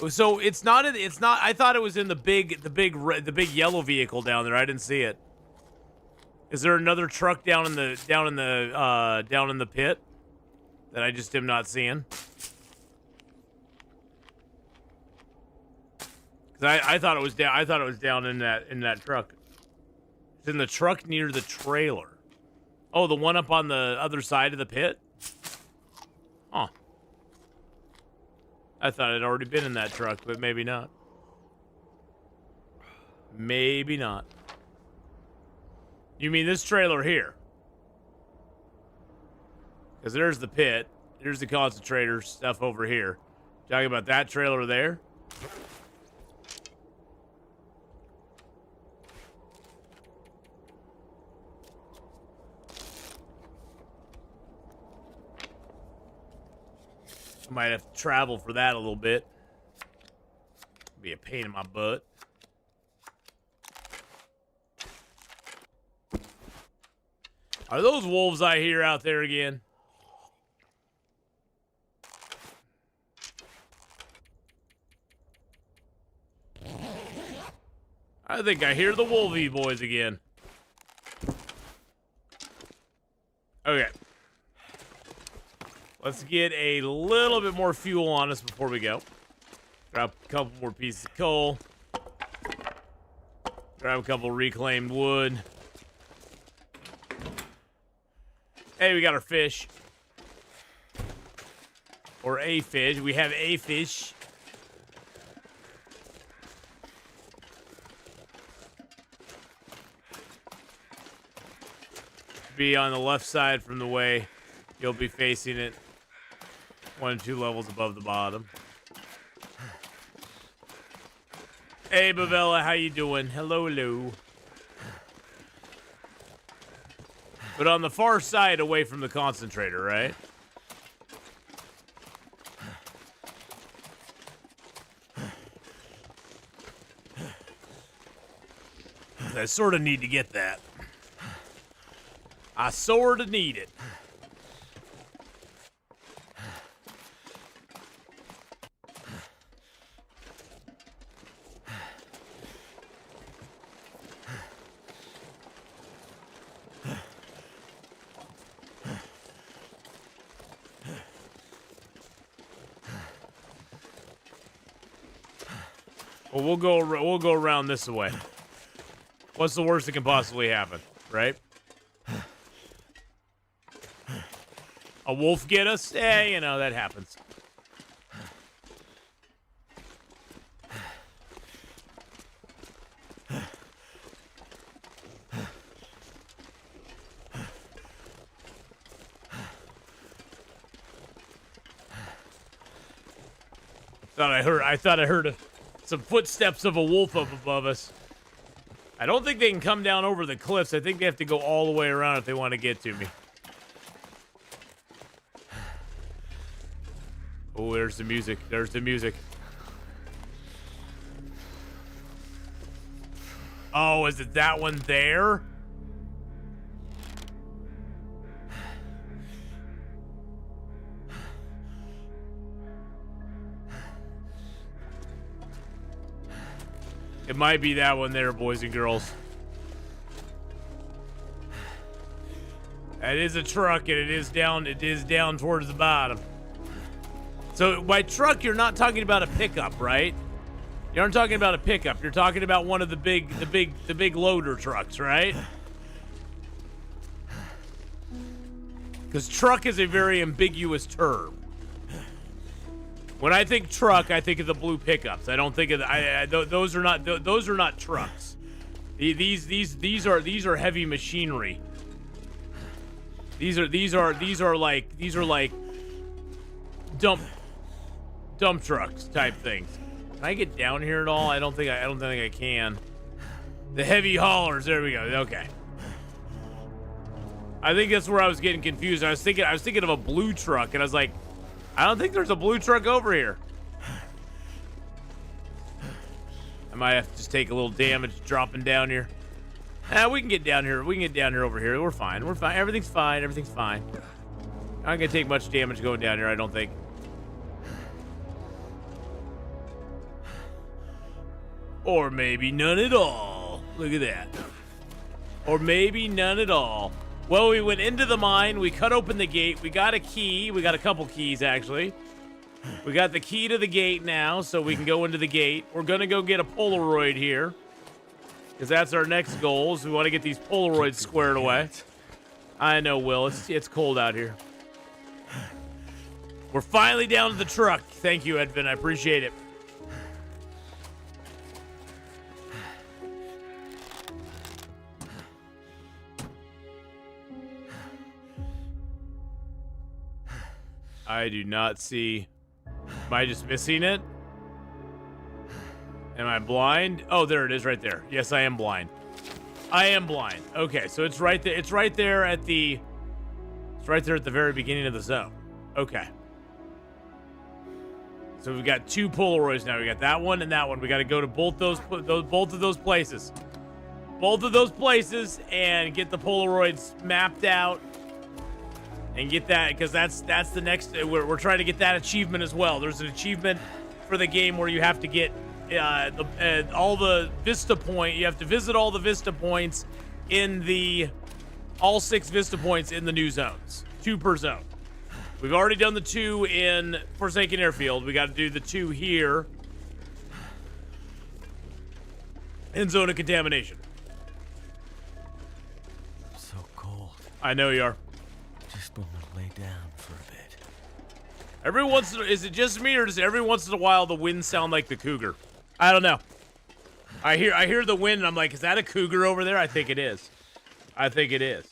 so it's not. I thought it was in the big yellow vehicle down there. I didn't see it. Is there another truck down in the pit that I just am not seeing? Because I thought it was down. I thought it was down in that truck. It's in the truck near the trailer. Oh, the one up on the other side of the pit. Huh. I thought I'd already been in that truck, but maybe not. Maybe not. You mean this trailer here? Because there's the pit. There's the concentrator stuff over here. Talking about that trailer there? I might have to travel for that a little bit. Be a pain in my butt. Are those wolves I hear out there again? I think I hear the Wolvie boys again. Okay. Let's get a little bit more fuel on us before we go. Grab a couple more pieces of coal. Grab a couple reclaimed wood. Hey, we got our fish. Or a fish. We have a fish. Be on the left side from the way you'll be facing it. 1 and 2 levels above the bottom. Hey, Bavella, how you doing? Hello, hello. But on the far side, away from the concentrator, right? I sort of need to get that. I sort of need it. Well, we'll go around this way. What's the worst that can possibly happen, right? A wolf get us? You know, that happens. I thought I heard some footsteps of a wolf up above us. I don't think they can come down over the cliffs. I think they have to go all the way around if they want to get to me. Oh, there's the music. There's the music. Oh, is it that one there? It might be that one there, boys and girls. That is a truck, and it is down towards the bottom. So by truck, you're not talking about a pickup, right? You aren't talking about a pickup. You're talking about one of the big loader trucks, right? Because truck is a very ambiguous term. When I think truck, I think of the blue pickups. I don't think of those are not trucks. These are heavy machinery. These are like dump trucks type things. Can I get down here at all? I don't think I can. The heavy haulers. There we go. Okay. I think that's where I was getting confused. I was thinking of a blue truck, and I was like, I don't think there's a blue truck over here. I might have to just take a little damage dropping down here. We can get down here. We can get down here over here. We're fine. We're fine. Everything's fine. Everything's fine. I'm not gonna take much damage going down here, I don't think. Or maybe none at all. Look at that. Or maybe none at all. Well, we went into the mine. We cut open the gate. We got a key. We got a couple keys, actually. We got the key to the gate now, so we can go into the gate. We're going to go get a Polaroid here, because that's our next goal, is we want to get these Polaroids squared away. I know, Will. It's cold out here. We're finally down to the truck. Thank you, Edvin. I appreciate it. I do not see. Am I just missing it? Am I blind? Oh, there it is right there. Yes, I am blind. I am blind. Okay, so it's right there. It's right there at the very beginning of the zone. Okay. So we've got two Polaroids now. We got that one and that one. We got to go to both of those places. Both of those places and get the Polaroids mapped out. And get that, because that's the next. We're trying to get that achievement as well. There's an achievement for the game where you have to get all the Vista point. You have to visit all the Vista points in all 6 Vista points in the new zones. 2 per zone. We've already done the 2 in Forsaken Airfield. We got to do the 2 here in Zone of Contamination. I'm so cold. I know you are. Just want to lay down for a bit. Every once in is it just me, or does every once in a while the wind sound like the cougar? I don't know. I hear the wind and I'm like, is that a cougar over there? I think it is. I think it is.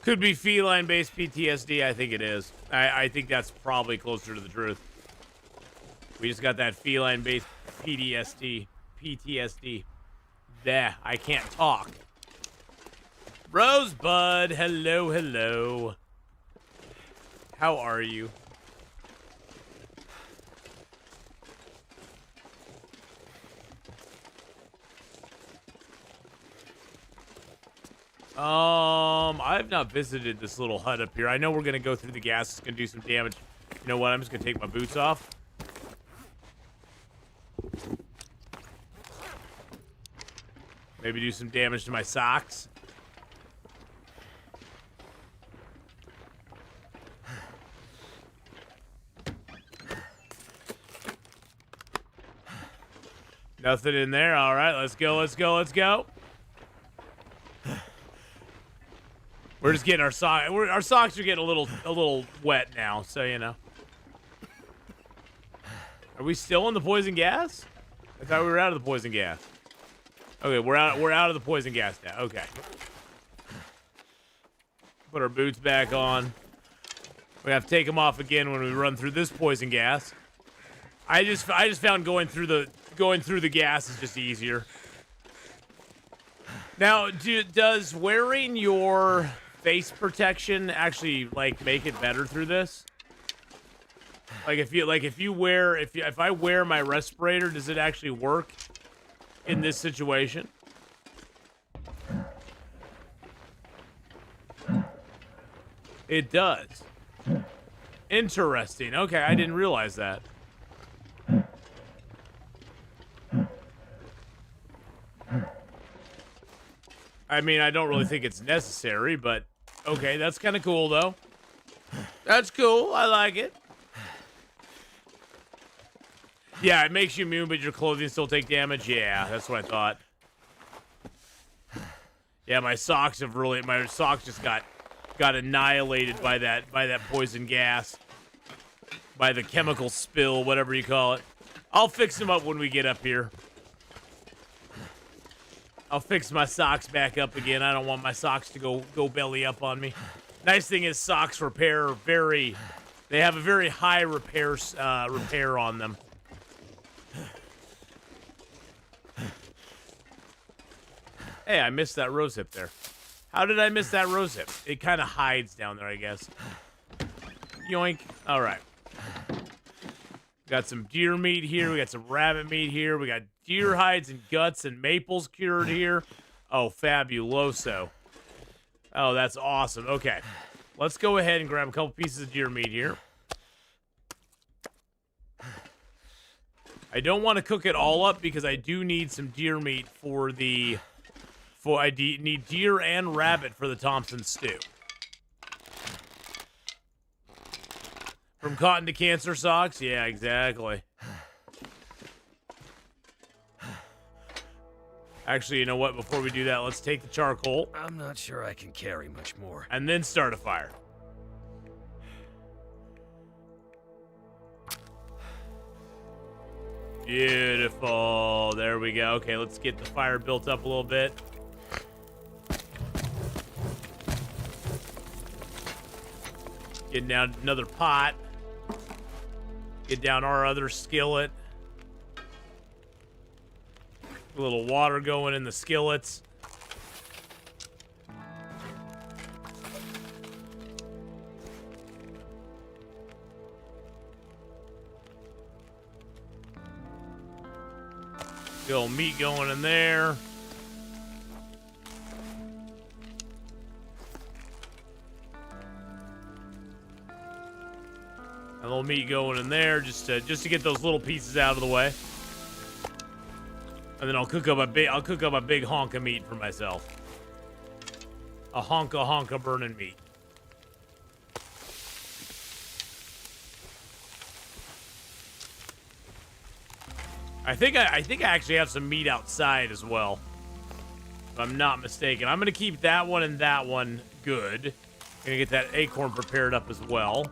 Could be feline-based PTSD. I think it is. I think that's probably closer to the truth. We just got that feline-based PTSD. There, I can't talk. Rosebud, hello, hello. How are you? I've not visited this little hut up here. I know we're gonna go through the gas. It's gonna do some damage. You know what? I'm just gonna take my boots off. Maybe do some damage to my socks. Nothing in there. All right, let's go, let's go, let's go. We're just getting our our socks are getting a little wet now, so you know. Are we still in the poison gas? I thought we were out of the poison gas. Okay, we're out of the poison gas now. Okay. Put our boots back on. We have to take them off again when we run through this poison gas. I just found going through the gas is just easier. Now, does wearing your face protection actually like make it better through this? Like if I wear my respirator, does it actually work in this situation? It does. Interesting. Okay, I didn't realize that. I mean, I don't really think it's necessary, but okay, that's kind of cool though. That's cool. I like it. Yeah, it makes you immune, but your clothing still take damage. Yeah, that's what I thought. Yeah, my socks just got annihilated by that poison gas, by the chemical spill, whatever you call it. I'll fix them up when we get up here. I'll fix my socks back up again. I don't want my socks to go belly up on me. Nice thing is socks repair they have a very high repair on them. Hey, I missed that rose hip there. How did I miss that rose hip? It kind of hides down there, I guess. Yoink. All right. Got some deer meat here. We got some rabbit meat here. We got deer hides and guts and maples cured here. Oh, fabuloso. Oh, that's awesome. Okay. Let's go ahead and grab a couple pieces of deer meat here. I don't want to cook it all up because I do need some deer meat for the... I need deer and rabbit for the Thompson stew. From cotton to cancer socks? Yeah, exactly. Actually, you know what? Before we do that, let's take the charcoal. I'm not sure I can carry much more. And then start a fire. Beautiful. There we go. Okay, let's get the fire built up a little bit. Getting down another pot. Get down our other skillet. A little water going in the skillets. Get a little meat going in there. A little meat going in there just to get those little pieces out of the way. And then I'll cook up a big honk of meat for myself. A honk of burning meat. I think I actually have some meat outside as well, if I'm not mistaken. I'm gonna keep that one and that one good. Gonna get that acorn prepared up as well.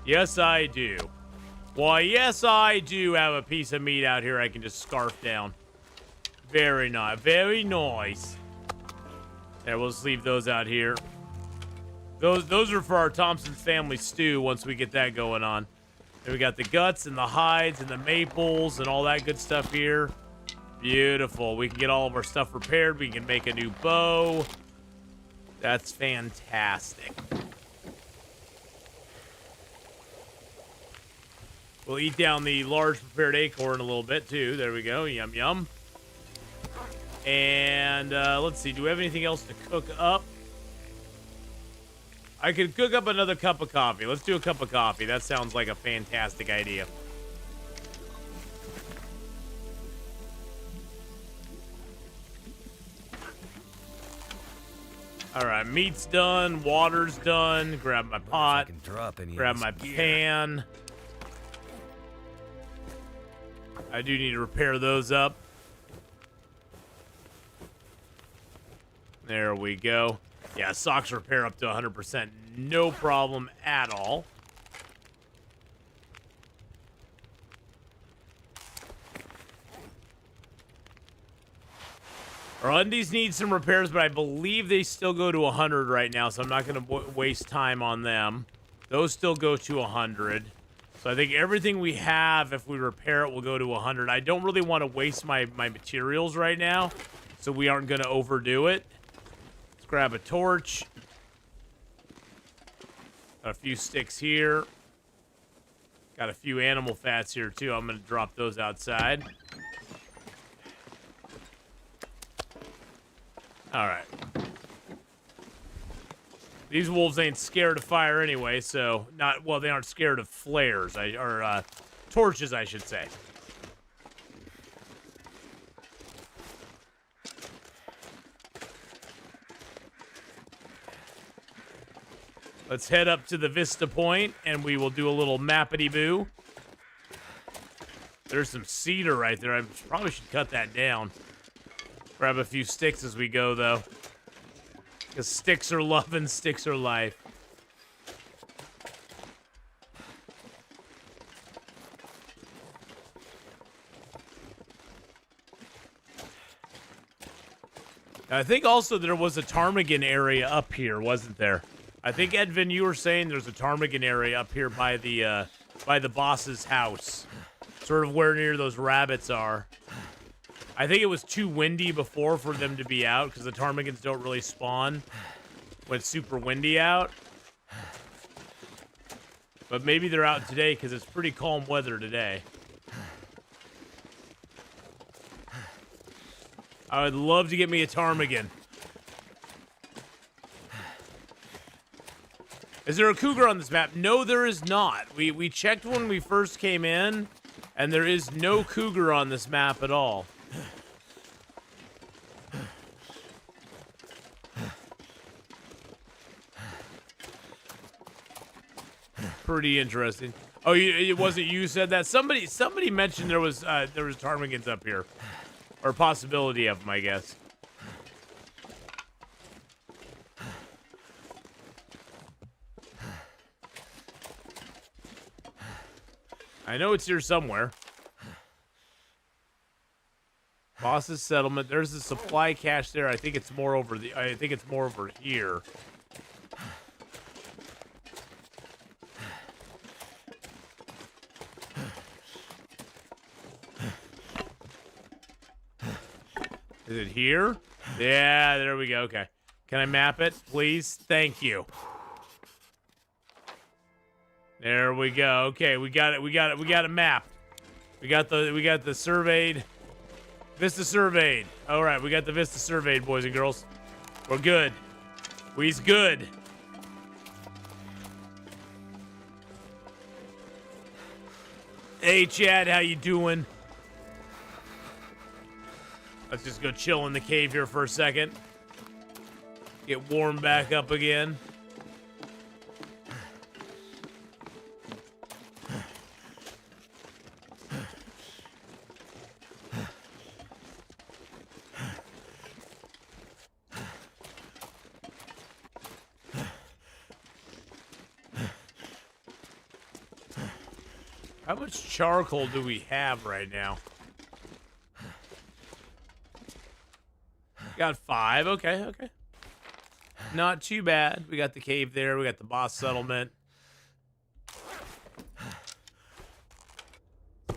Yes, I do. Why, yes, I do have a piece of meat out here I can just scarf down. Very nice. Very nice. There, we'll just leave those out here. Those are for our Thompson's family stew once we get that going on. Then we got the guts and the hides and the maples and all that good stuff here. Beautiful. We can get all of our stuff repaired. We can make a new bow. That's fantastic. We'll eat down the large prepared acorn a little bit, too. There we go. Yum, yum. And let's see. Do we have anything else to cook up? I could cook up another cup of coffee. Let's do a cup of coffee. That sounds like a fantastic idea. All right, meat's done, water's done. Grab my pot. Can drop any Grab of my this gear. pan. I do need to repair those up. There we go. Yeah, socks repair up to 100%. No problem at all. Our undies need some repairs, but I believe they still go to 100 right now, so I'm not going to waste time on them. Those still go to 100. So I think everything we have, if we repair it, will go to 100. I don't really want to waste my materials right now, so we aren't going to overdo it. Let's grab a torch. Got a few sticks here. Got a few animal fats here, too. I'm going to drop those outside. All right. These wolves ain't scared of fire anyway, so they aren't scared of flares, or torches, I should say. Let's head up to the Vista Point, and we will do a little mappity-boo. There's some cedar right there. I probably should cut that down. Grab a few sticks as we go, though. Because sticks are love and sticks are life. I think also there was a ptarmigan area up here, wasn't there? I think, Edvin, you were saying there's a ptarmigan area up here by the boss's house. Sort of where near those rabbits are. I think it was too windy before for them to be out, because the ptarmigans don't really spawn when it's super windy out. But maybe they're out today, because it's pretty calm weather today. I would love to get me a ptarmigan. Is there a cougar on this map? No, there is not. We checked when we first came in, and there is no cougar on this map at all. Pretty interesting. Oh, it wasn't you said that? Somebody mentioned there was ptarmigans up here, or a possibility of them, I guess. I know it's here somewhere. Boss's settlement. There's a supply cache there. I think it's more over here. Is it here? Yeah, there we go. Okay. Can I map it, please? Thank you. There we go. Okay, we got it. We got it mapped. We got the surveyed. Vista surveyed. All right, we got the Vista surveyed, boys and girls. We're good. We's good. Hey, Chad, how you doing? Let's just go chill in the cave here for a second. Get warmed back up again. How much charcoal do we have right now? Got 5. Okay. Not too bad. We got the cave there. We got the boss settlement.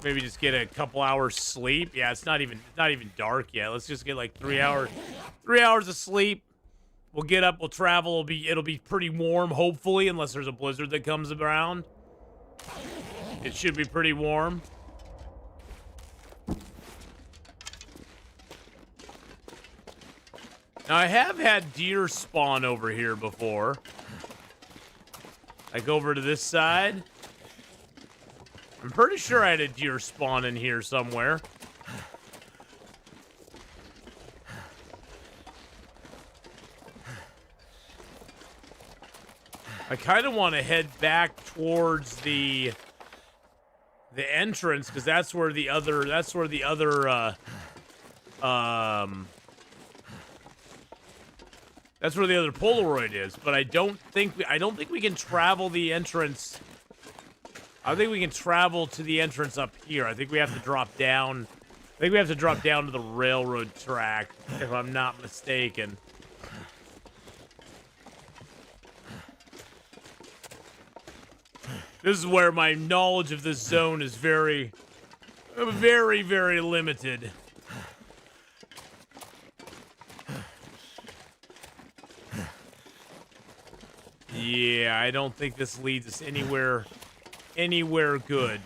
Maybe just get a couple hours sleep. Yeah, it's not even dark yet. Let's just get like 3 hours. 3 hours of sleep. We'll get up. We'll travel. It'll be pretty warm, hopefully, unless there's a blizzard that comes around. It should be pretty warm. Now, I have had deer spawn over here before. Like over to this side. I'm pretty sure I had a deer spawn in here somewhere. I kind of want to head back towards the entrance because that's where the other Polaroid is. But I don't think we can travel the entrance. I think we can travel to the entrance up here. I think we have to drop down. I think we have to drop down to the railroad track, if I'm not mistaken. This is where my knowledge of this zone is very, very, very limited. Yeah, I don't think this leads us anywhere good.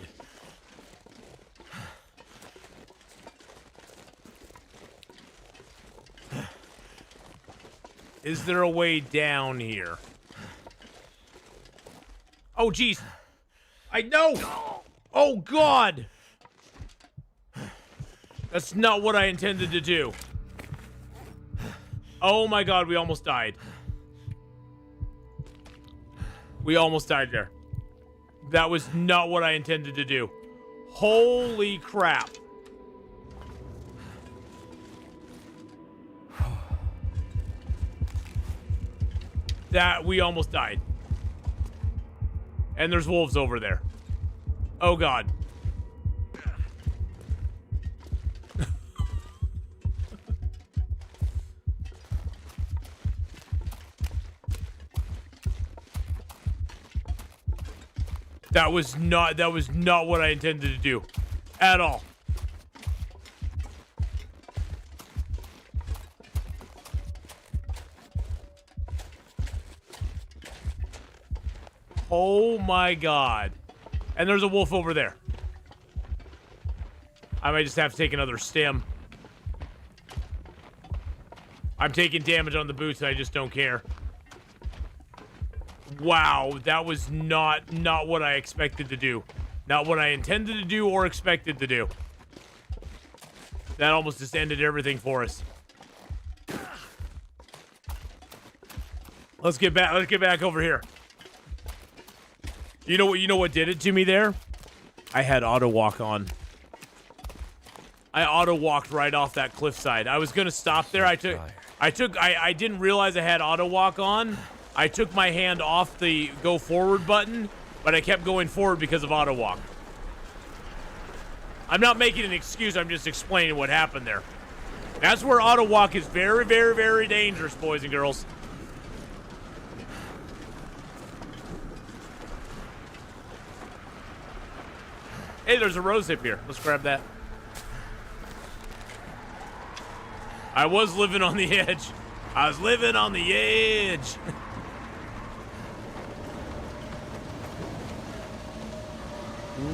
Is there a way down here? Oh, jeez. I know. Oh, God. That's not what I intended to do. Oh, my God. We almost died. We almost died there. That was not what I intended to do. Holy crap. That we almost died. And there's wolves over there. Oh, God. That was not what I intended to do. At all. Oh my God. And there's a wolf over there. I might just have to take another stim. I'm taking damage on the boots and I just don't care. Wow, that was not what I expected to do. Not what I intended to do or expected to do. That almost just ended everything for us. Let's get back over here. You know what did it to me there? I had auto walk on. I auto walked right off that cliffside. I was gonna stop there. I didn't realize I had auto walk on. I took my hand off the go forward button, but I kept going forward because of auto walk. I'm not making an excuse. I'm just explaining what happened there. That's where auto walk is very, very, very dangerous, boys and girls. Hey, there's a rose hip here. Let's grab that. I was living on the edge. I was living on the edge.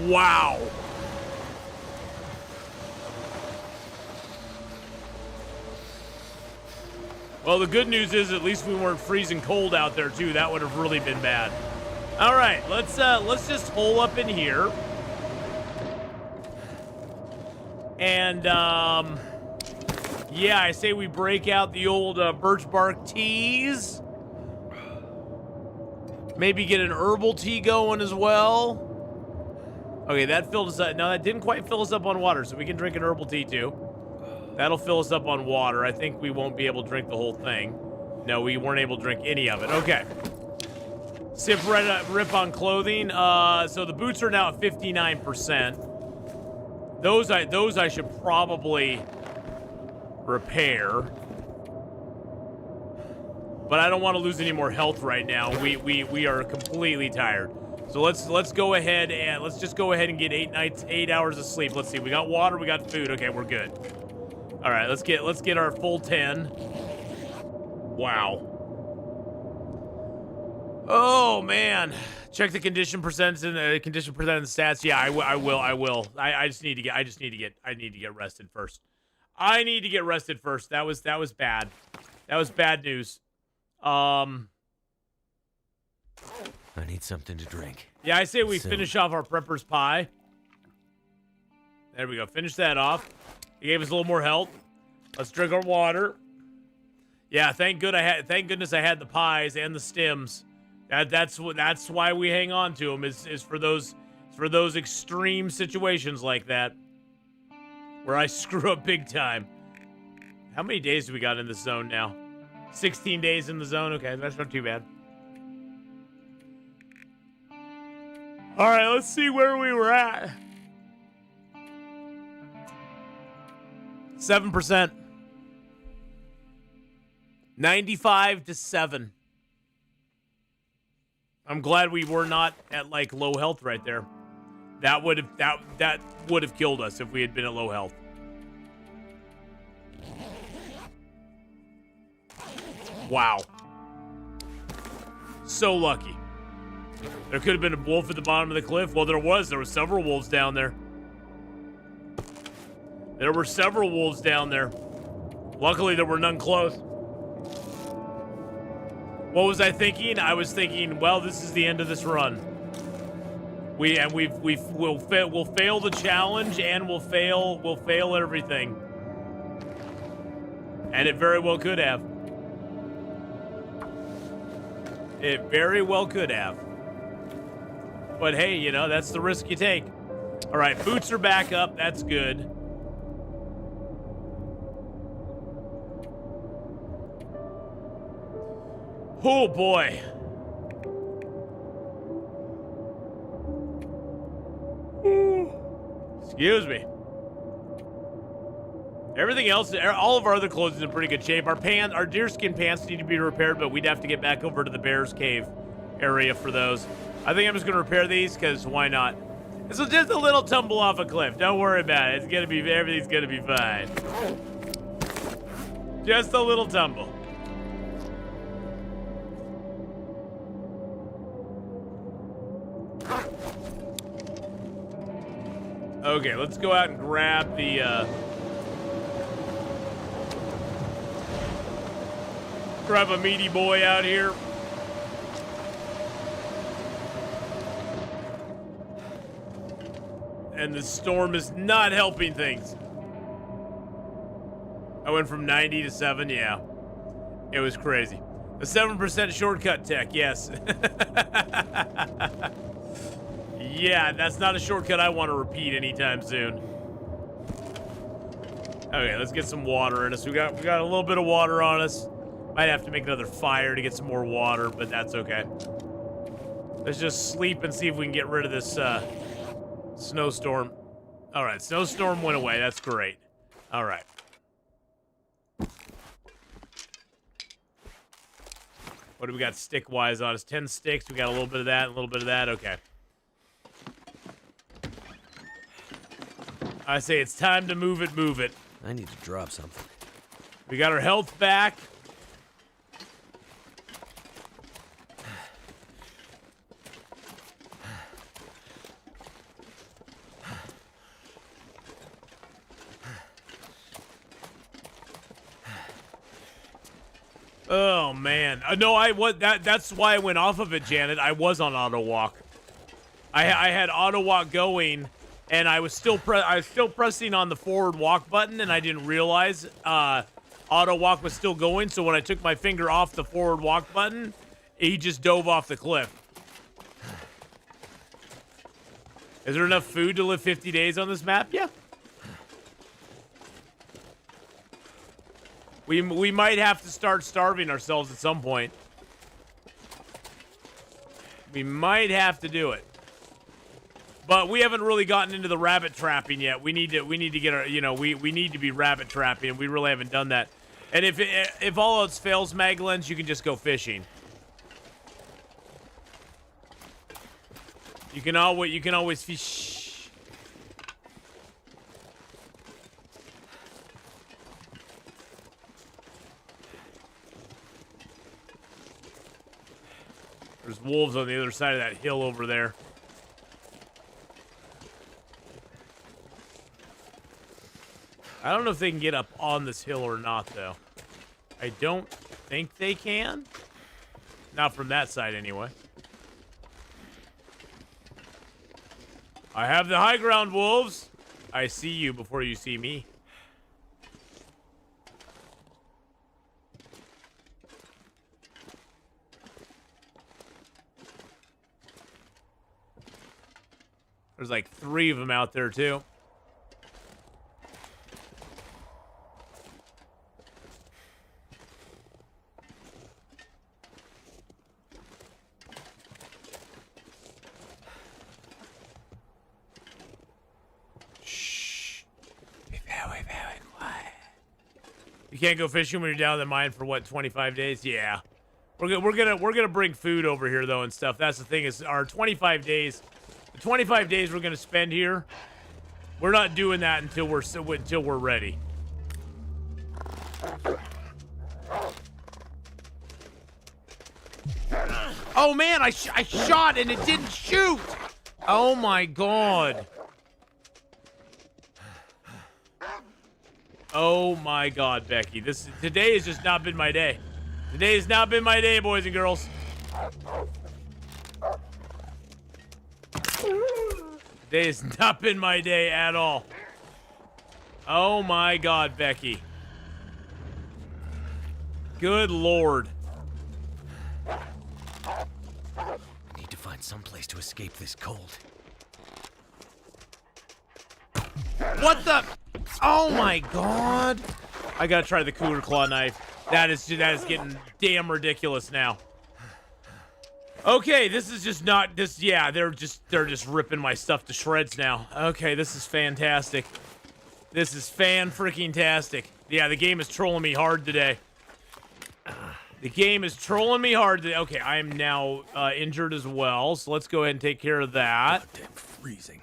Wow. Well, the good news is at least we weren't freezing cold out there too. That would have really been bad. All right, let's just hole up in here. And yeah, I say we break out the old birch bark teas. Maybe get an herbal tea going as well. Okay, that filled us up. No, that didn't quite fill us up on water, so we can drink an herbal tea too. That'll fill us up on water. I think we won't be able to drink the whole thing. No, we weren't able to drink any of it. Okay. Sip rip on clothing. So the boots are now at 59%. Those I should probably repair. But I don't want to lose any more health right now. We are completely tired. So let's go ahead and let's just go ahead and get 8 hours of sleep. Let's see. We got water, we got food. Okay, we're good. All right, let's get our full 10. Wow. Oh man. Check the condition percent and the condition percent and stats. Yeah, I will. I need to get rested first. I need to get rested first. That was bad. That was bad news. I need something to drink. Yeah, I say we finish off our prepper's pie. There we go. Finish that off. He gave us a little more health. Let's drink our water. Yeah, thank goodness I had the pies and the stems. That's why we hang on to them is for those extreme situations like that where I screw up big time. How many days do we got in the zone now? 16 days in the zone. Okay, that's not too bad. All right, let's see where we were at. 7%. 95 to 7. I'm glad we were not at like low health right there. That would have killed us if we had been at low health. Wow. So lucky. There could have been a wolf at the bottom of the cliff. Well, there were several wolves down there. There were several wolves down there. Luckily, there were none close. What was I thinking? I was thinking, well, this is the end of this run. We'll fail the challenge and we'll fail everything. And it very well could have. It very well could have. But hey, you know, that's the risk you take. All right, boots are back up. That's good. Oh boy. Excuse me. Everything else, all of our other clothes is in pretty good shape. Our deerskin pants need to be repaired, but we'd have to get back over to the bear's cave area for those. I think I'm just gonna repair these because why not? This was just a little tumble off a cliff. Don't worry about it. Everything's gonna be fine. Just a little tumble. Okay, let's go out and grab the, grab a meaty boy out here. And the storm is not helping things. I went from 90 to 7, yeah. It was crazy. The 7% shortcut tech, yes. Yeah, that's not a shortcut I want to repeat anytime soon. Okay, let's get some water in us. We got a little bit of water on us. Might have to make another fire to get some more water, but that's okay. Let's just sleep and see if we can get rid of this snowstorm. All right, snowstorm went away. That's great. All right. What do we got stick-wise on us? 10 sticks. We got a little bit of that, a little bit of that. Okay. I say it's time to move it, move it. I need to drop something. We got our health back. Oh man, no, that's why I went off of it, Janet. I was on auto walk. I had auto walk going, and I was still pressing on the forward walk button, and I didn't realize auto walk was still going. So when I took my finger off the forward walk button, he just dove off the cliff. Is there enough food to live 50 days on this map? Yeah. We might have to start starving ourselves at some point. We might have to do it. But we haven't really gotten into the rabbit trapping yet. We need to get our, we need to be rabbit trapping. We really haven't done that. And if all else fails, Maglens, you can just go fishing. You can always fish. There's wolves on the other side of that hill over there. I don't know if they can get up on this hill or not, though. I don't think they can. Not from that side, anyway. I have the high ground, wolves. I see you before you see me. There's like 3 of them out there, too. You can't go fishing when you're down in the mine for what, 25 days? Yeah. We're gonna bring food over here though and stuff. That's the thing, is our 25 days, the 25 days we're gonna spend here, we're not doing that until we're ready. Oh man, I shot and it didn't shoot. Oh my god. Oh my god, Becky. Today has just not been my day. Today has not been my day, boys and girls. Today has not been my day at all. Oh my god, Becky. Good lord. I need to find some place to escape this cold. What the? Oh my god. I gotta try the Cougar Claw knife. That is getting damn ridiculous now. Okay, this is just not this. Yeah, they're just ripping my stuff to shreds now. Okay, this is fantastic. This is fan-freaking-tastic. Yeah, the game is trolling me hard today. The game is trolling me hard today. Okay, I am now injured as well, so let's go ahead and take care of that. Damn freezing.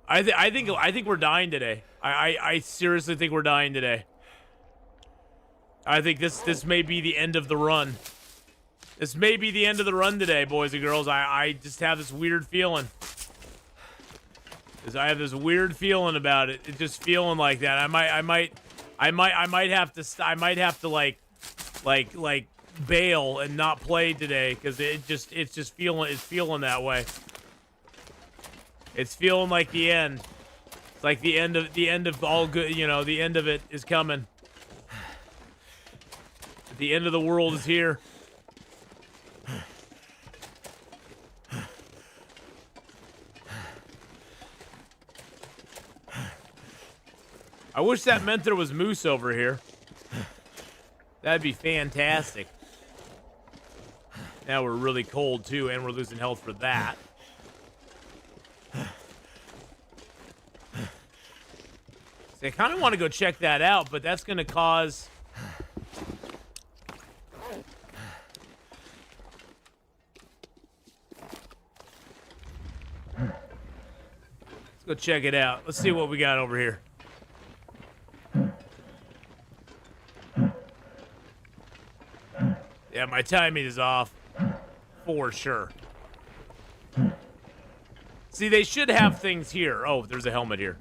I think we're dying today. I seriously think we're dying today. I think this may be the end of the run. This may be the end of the run today, boys and girls. I just have this weird feeling. I have this weird feeling about it. It's just feeling like that. I might have to like bail and not play today because it's feeling that way. It's feeling like the end. It's like the end of all good, you know, the end of it is coming. The end of the world is here. I wish that meant there was moose over here. That'd be fantastic. Now we're really cold too, and we're losing health for that. See, I kind of want to go check that out, but that's going to cause... Let's go check it out. Let's see what we got over here. Yeah, my timing is off. For sure. See, they should have things here. Oh, there's a helmet here.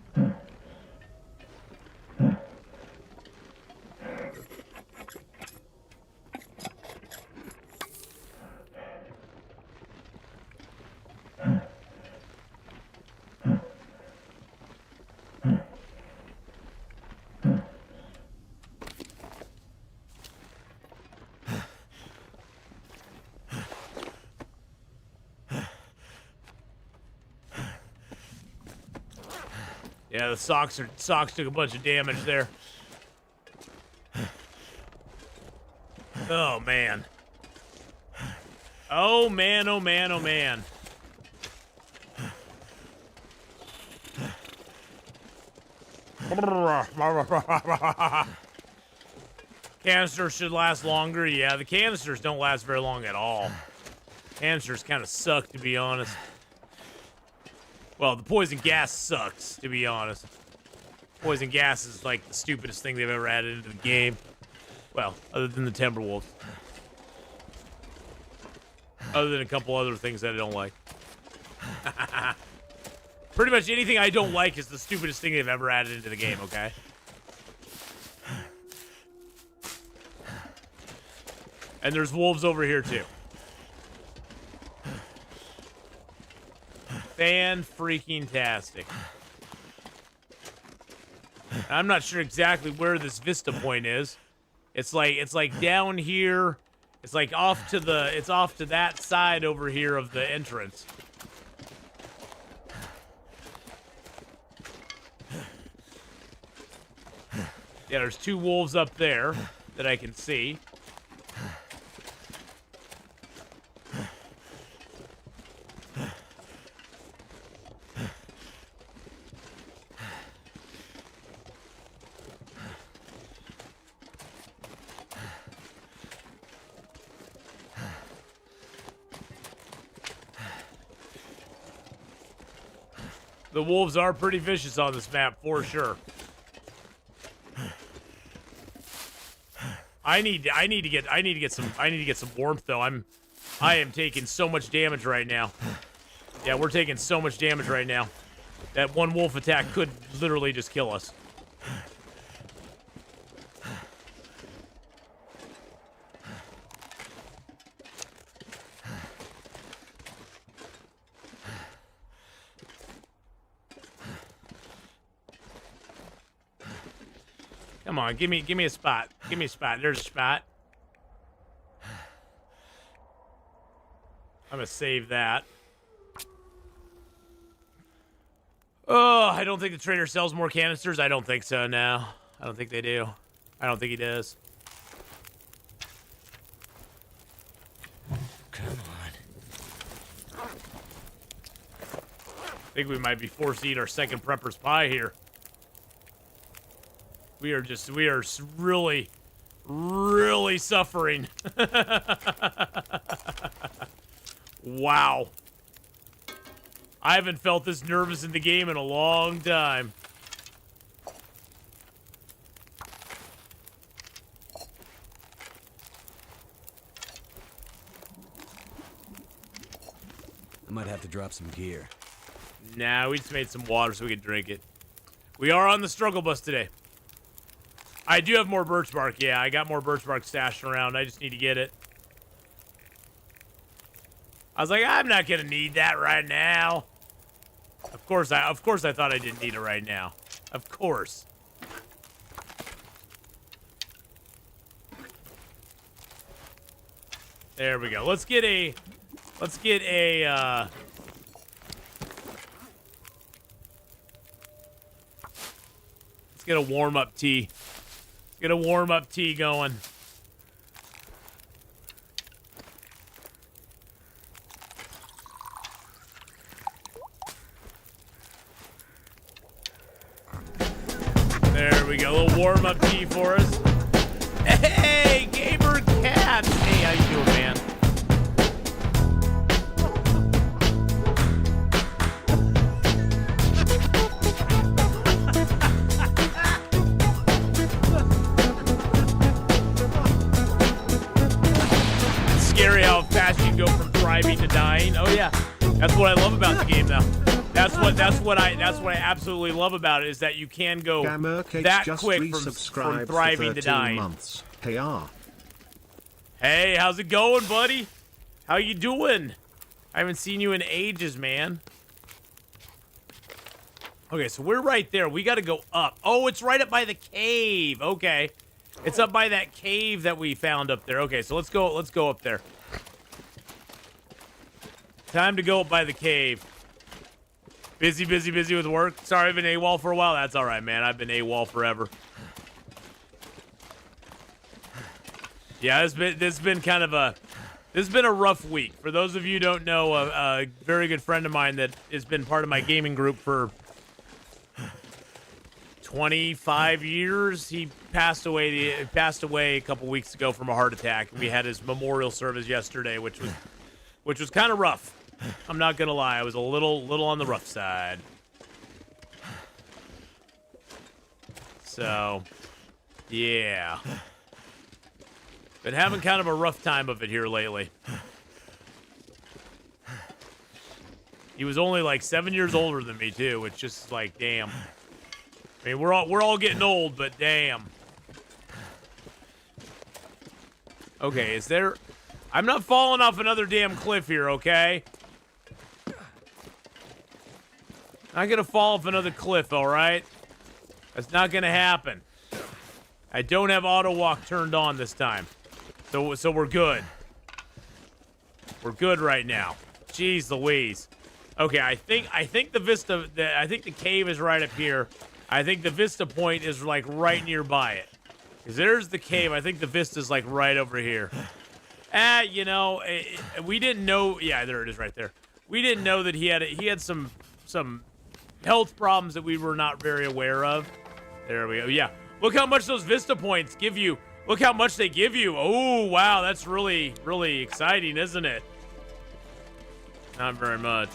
Yeah, the socks took a bunch of damage there. Oh man. Oh man, oh man, oh man. Canisters should last longer. Yeah, the canisters don't last very long at all. Canisters kind of suck, to be honest. Well, the poison gas sucks, to be honest. Poison gas is like the stupidest thing they've ever added into the game. Well, other than the Timberwolves. Other than a couple other things that I don't like. Pretty much anything I don't like is the stupidest thing they've ever added into the game, okay? And there's wolves over here, too. Fan-freaking-tastic. I'm not sure exactly where this vista point is. It's like down here. It's like off to that side over here of the entrance. Yeah, there's 2 wolves up there that I can see. The wolves are pretty vicious on this map, for sure. I need to get some warmth though. I am taking so much damage right now. Yeah, we're taking so much damage right now. That one wolf attack could literally just kill us. Come on, give me a spot. Give me a spot. There's a spot. I'm gonna save that. Oh, I don't think the trader sells more canisters. I don't think so, no. I don't think they do. I don't think he does. Come on. I think we might be forcing our second prepper's pie here. We are really, really suffering. Wow. I haven't felt this nervous in the game in a long time. I might have to drop some gear. Nah, we just made some water so we could drink it. We are on the struggle bus today. I do have more birch bark. Yeah, I got more birch bark stashed around. I just need to get it. I was like, I'm not gonna need that right now. Of course I thought I didn't need it right now. Of course. There we go. Let's get a warm-up tea. Get a warm-up tea going. There we go. A little warm-up tea for us. Hey, Gamer Cat. Hey, how you doing, man? Scary how fast you go from thriving to dying. Oh yeah, that's what I love about the game, though. That's what I absolutely love about it, is that you can go that quick from thriving to dying. Months. Hey, how's it going, buddy? How you doing? I haven't seen you in ages, man. Okay, so we're right there. We got to go up. Oh, it's right up by the cave. Okay. It's up by that cave that we found up there. Okay, so let's go up there. Time to go up by the cave. Busy with work. Sorry, I've been AWOL for a while. That's all right, man. I've been AWOL forever. Yeah, this has been a rough week. For those of you who don't know, a very good friend of mine that has been part of my gaming group for 25 years. He passed away a couple weeks ago from a heart attack. We had his memorial service yesterday, which was kind of rough. I'm not gonna lie, I was a little on the rough side. So, yeah. Been having kind of a rough time of it here lately. He was only like 7 years older than me too, which just like, damn. I mean, we're all getting old, but damn. Okay, is there... I'm not falling off another damn cliff here, okay? Not gonna fall off another cliff, alright? That's not gonna happen. I don't have auto walk turned on this time. So we're good. We're good right now. Jeez Louise. Okay, I think the vista, I think the cave is right up here. I think the Vista Point is like right nearby it. Because there's the cave. I think the Vista's like right over here. You know, we didn't know. Yeah, there it is right there. We didn't know that he had some health problems that we were not very aware of. There we go. Yeah. Look how much those Vista Points give you. Look how much they give you. Oh, wow. That's really, really exciting, isn't it? Not very much.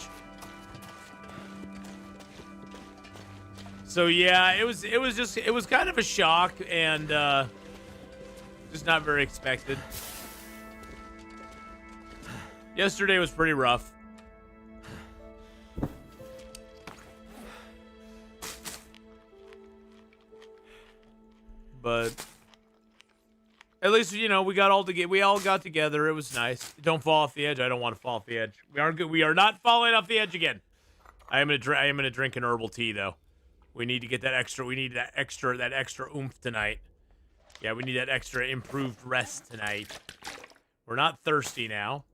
So yeah, it was kind of a shock and just not very expected. Yesterday was pretty rough. But at least, you know, we all got together. It was nice. Don't fall off the edge. I don't want to fall off the edge. We are not falling off the edge again. I am gonna drink an herbal tea though. We need to get that extra. We need that extra oomph tonight. Yeah, we need that extra improved rest tonight. We're not thirsty now.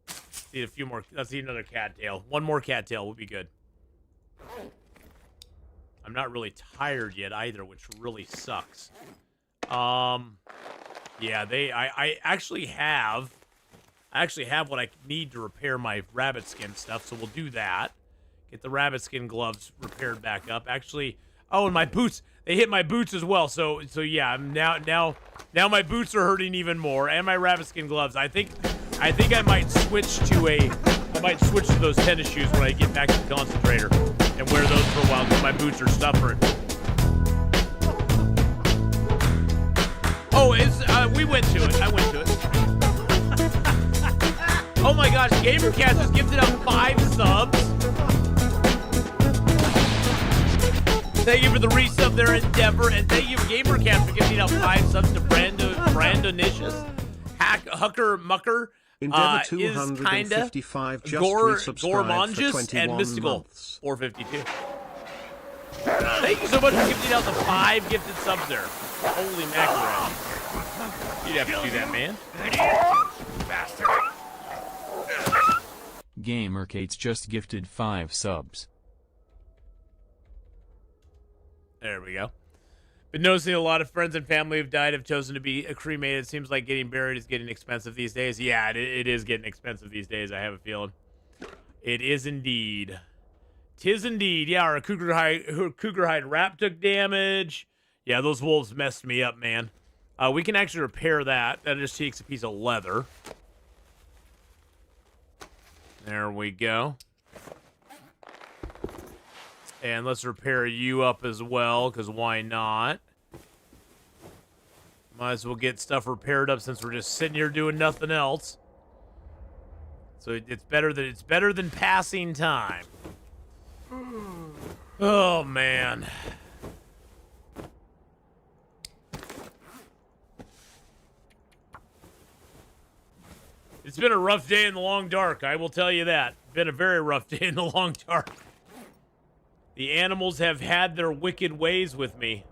Need a few more. Let's eat another cattail. One more cattail will be good. I'm not really tired yet either, which really sucks. Yeah, I actually have what I need to repair my rabbit skin stuff, so we'll do that. Get the rabbit skin gloves repaired back up. Actually, oh, and my boots, they hit my boots as well. So yeah, now my boots are hurting even more, and my rabbit skin gloves. I think I might switch to those tennis shoes when I get back to the concentrator and wear those for a while because my boots are suffering. Oh, we went to it. I went to it. Oh my gosh, GamerCats has gifted out 5 subs. Thank you for the resub there, Endeavor, and thank you, GamerCats, for giving out 5 subs to Brandonicious, Hucker Mucker, Endeavor is 255 just Gore resubscribed for Gormongus, 21 and Mystical months. 452. Thank you so much for gifting out the 5 gifted subs there. Holy mackerel. You'd have to do that, man. GamerCates just gifted 5 subs. There we go. Been noticing a lot of friends and family who've died have chosen to be cremated. It seems like getting buried is getting expensive these days. Yeah, it is getting expensive these days, I have a feeling. It is indeed. 'Tis indeed. Yeah, our cougar hide wrap took damage. Yeah, those wolves messed me up, man. We can actually repair that. That just takes a piece of leather. There we go. And let's repair you up as well, because why not? Might as well get stuff repaired up since we're just sitting here doing nothing else. So it's better than passing time. Oh man. It's been a rough day in the long dark, I will tell you that. Been a very rough day in the long dark. The animals have had their wicked ways with me.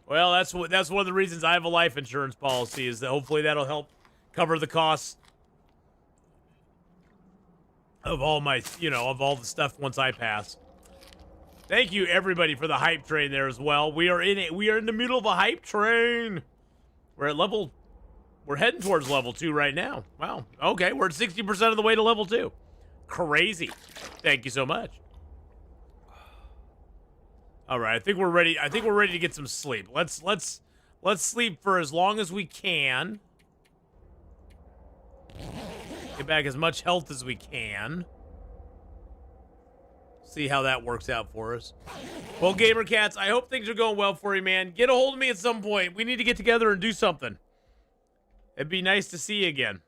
Well, that's one of the reasons I have a life insurance policy, is that hopefully that'll help cover the costs of all my, of all the stuff once I pass. Thank you everybody for the hype train there as well. We are in the middle of a hype train. We're heading towards level 2 right now. Wow. Okay, we're at 60% of the way to level 2. Crazy. Thank you so much. All right, I think we're ready. I think we're ready to get some sleep. Let's sleep for as long as we can. Get back as much health as we can. See how that works out for us. Well, GamerCats, I hope things are going well for you, man. Get a hold of me at some point. We need to get together and do something. It'd be nice to see you again.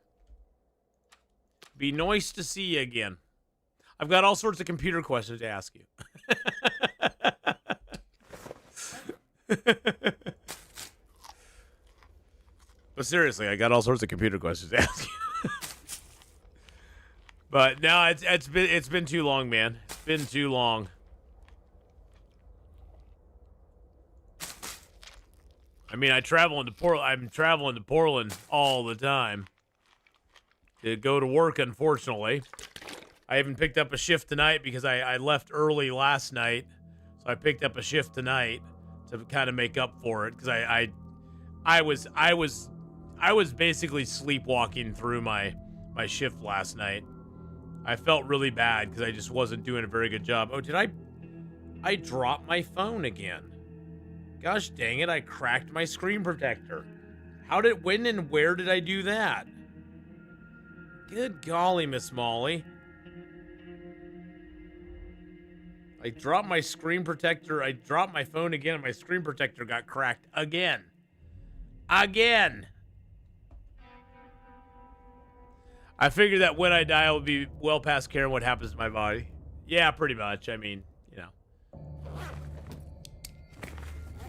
Be nice to see you again. I've got all sorts of computer questions to ask you. But seriously, I got all sorts of computer questions to ask you. But no, it's been too long, man. It's been too long. I mean, I'm traveling to Portland all the time. to go to work, unfortunately. I haven't picked up a shift tonight because I left early last night. So I picked up a shift tonight to kind of make up for it because I was basically sleepwalking through my shift last night. I felt really bad because I just wasn't doing a very good job. Oh, did I dropped my phone again. Gosh dang it, I cracked my screen protector. When and where did I do that? Good golly, Miss Molly. I dropped my screen protector. I dropped my phone again and my screen protector got cracked again. Again. I figured that when I die, I will be well past caring what happens to my body. Yeah, pretty much. I mean, you know.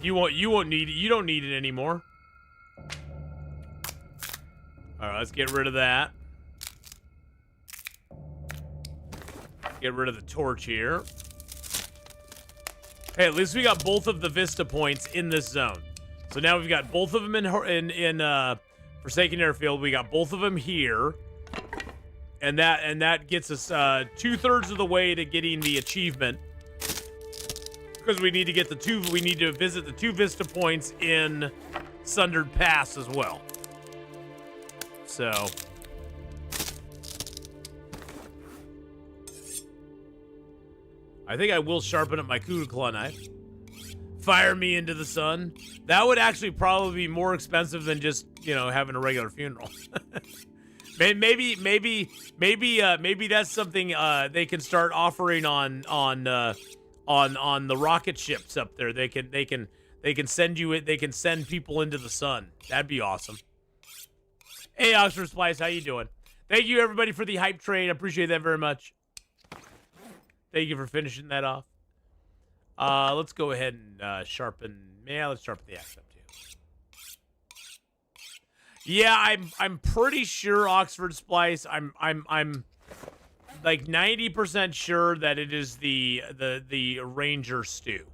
You won't need it. You don't need it anymore. All right, let's get rid of that. Get rid of the torch here. Hey, at least we got both of the Vista points in this zone. So now we've got both of them in Forsaken Airfield. We got both of them here. And that gets us 2/3 of the way to getting the achievement. Because we need to get we need to visit the 2 Vista points in Sundered Pass as well. So I think I will sharpen up my Kudu Claw knife. Fire me into the sun. That would actually probably be more expensive than just, you know, having a regular funeral. maybe that's something they can start offering on the rocket ships up there. They can send you it. They can send people into the sun. That'd be awesome. Hey, Oxford Splice, how you doing? Thank you everybody for the hype train. I appreciate that very much. Thank you for finishing that off. Let's go ahead and sharpen. Yeah, let's sharpen the axe up too. Yeah, I'm pretty sure Oxford Splice. I'm like 90% sure that it is the Ranger stew.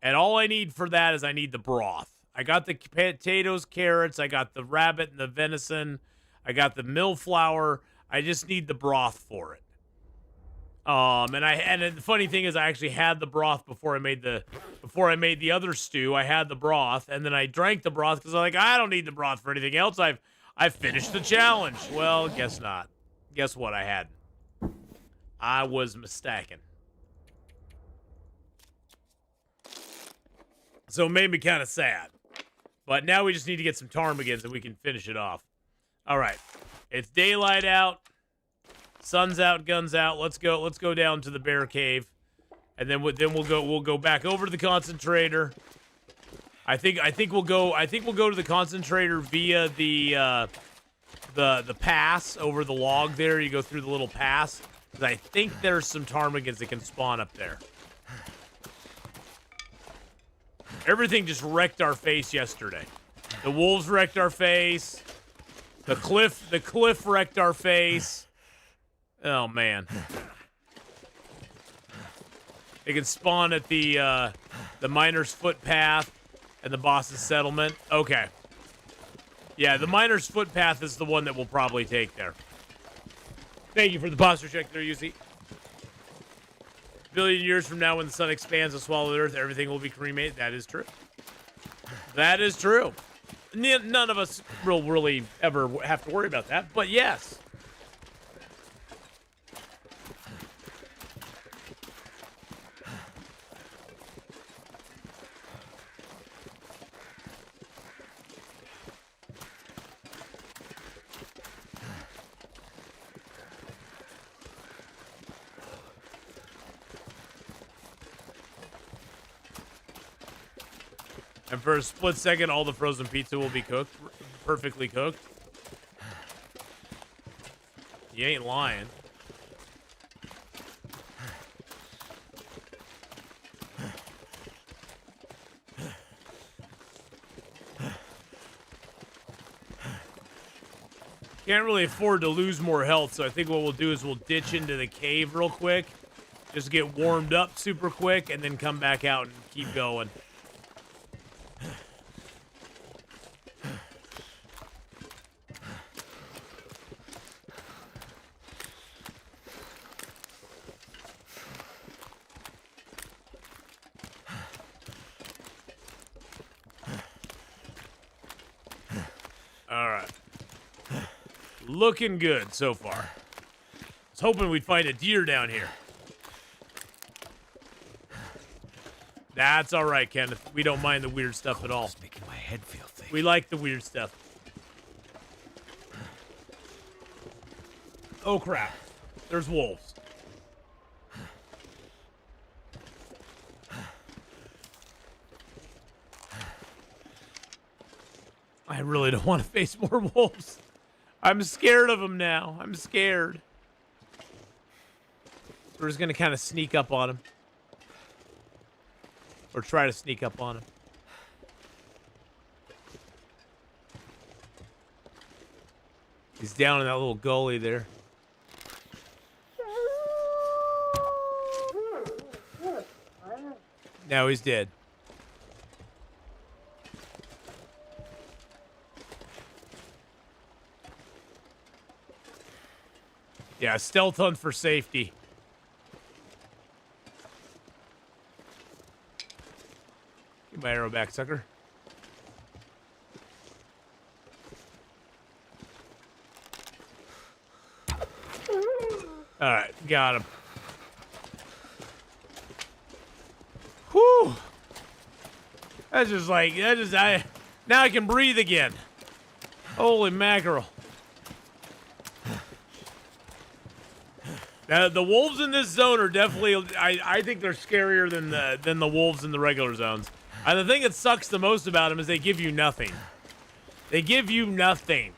And all I need for that is I need the broth. I got the potatoes, carrots, I got the rabbit and the venison, I got the millflower. I just need the broth for it. And the funny thing is I actually had the broth before I made the other stew. I had the broth and then I drank the broth because I'm like, I don't need the broth for anything else. I've finished the challenge. Well, guess not. Guess what? I hadn't. I was mistaken. So it made me kind of sad. But now we just need to get some ptarmigans and we can finish it off. All right. It's daylight out. Sun's out, guns out. Let's go down to the bear cave. And then we'll go back over to the concentrator. I think we'll go to the concentrator via the pass over the log there. You go through the little pass. Because I think there's some ptarmigans that can spawn up there. Everything just wrecked our face yesterday. The wolves wrecked our face. The cliff wrecked our face. Oh man. They can spawn at the Miner's Footpath and the boss's settlement. Okay. Yeah, the Miner's Footpath is the one that we'll probably take there. Thank you for the posture check there, UC. Billion years from now, when the sun expands to swallow the earth, everything will be cremated. That is true. That is true. None of us will really ever have to worry about that, but yes. And for a split second, all the frozen pizza will be cooked, perfectly cooked. You ain't lying. Can't really afford to lose more health, so I think what we'll do is we'll ditch into the cave real quick. Just get warmed up super quick, and then come back out and keep going. All right. Looking good so far. I was hoping we'd find a deer down here. That's all right, Kenneth. We don't mind the weird stuff at all. It's making my head feel thick. We like the weird stuff. Oh, crap. There's wolves. I really don't want to face more wolves. I'm scared of them now. I'm scared. We're just going to kind of sneak up on him. Or try to sneak up on him. He's down in that little gully there. Now he's dead. Yeah, stealth hunt for safety. Get my arrow back, sucker. All right, got him. Whew. That's just like, now I can breathe again. Holy mackerel. The wolves in this zone are definitely, I think they're scarier than the wolves in the regular zones. And the thing that sucks the most about them is they give you nothing. They give you nothing.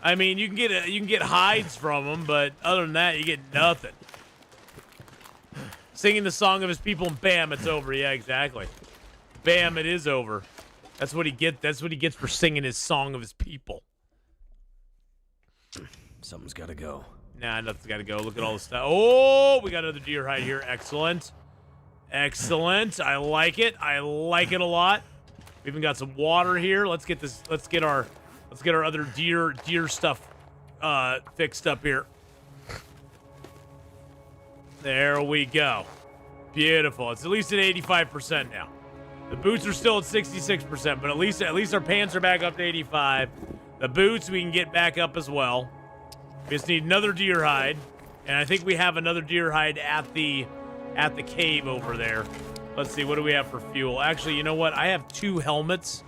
I mean, you can get hides from them, but other than that, you get nothing. Singing the song of his people, and bam, it's over. Yeah, exactly. Bam, it is over. That's what he gets for singing his song of his people. Something's got to go. Nah, nothing's got to go. Look at all the stuff. Oh, we got another deer hide here. Excellent. Excellent. I like it. I like it a lot. We even got some water here. Let's get this. Let's get our other deer stuff fixed up here. There we go. Beautiful. It's at least at 85% now. The boots are still at 66%, but at least our pants are back up to 85. The boots we can get back up as well. We just need another deer hide, and I think we have another deer hide at the cave over there. Let's see, what do we have for fuel? Actually, you know what? I have 2 helmets.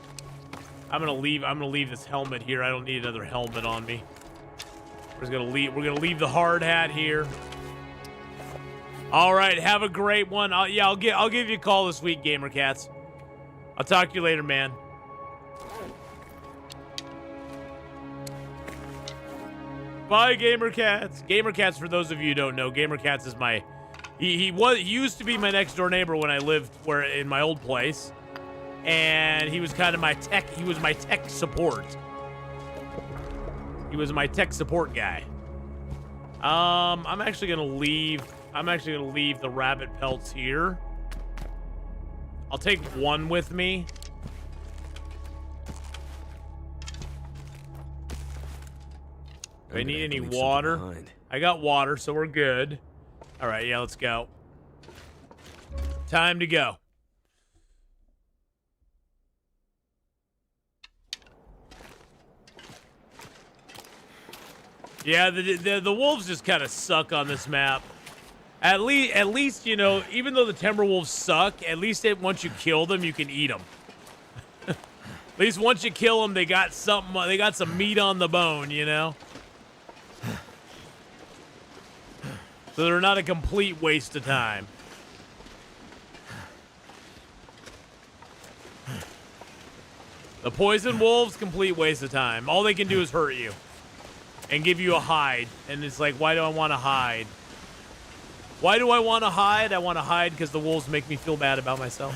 I'm gonna leave this helmet here. I don't need another helmet on me. We're gonna leave the hard hat here. All right, have a great one. I'll give you a call this week, Gamer Cats. I'll talk to you later, man. Bye, Gamer Cats. Gamer Cats, for those of you who don't know, Gamer Cats is my he used to be my next door neighbor when I lived in my old place. And he was kind of my tech support. He was my tech support guy. I'm actually gonna leave the rabbit pelts here. I'll take 1 with me. Do I need any water? I got water, so we're good. All right, yeah, let's go. Time to go. Yeah, the wolves just kind of suck on this map. At least, you know, even though the Timberwolves suck, at least once you kill them, you can eat them. At least once you kill them, they got something. They got some meat on the bone, you know. So they're not a complete waste of time. The poison wolves, complete waste of time. All they can do is hurt you and give you a hide. And it's like, why do I want to hide? Why do I want to hide? I want to hide because the wolves make me feel bad about myself.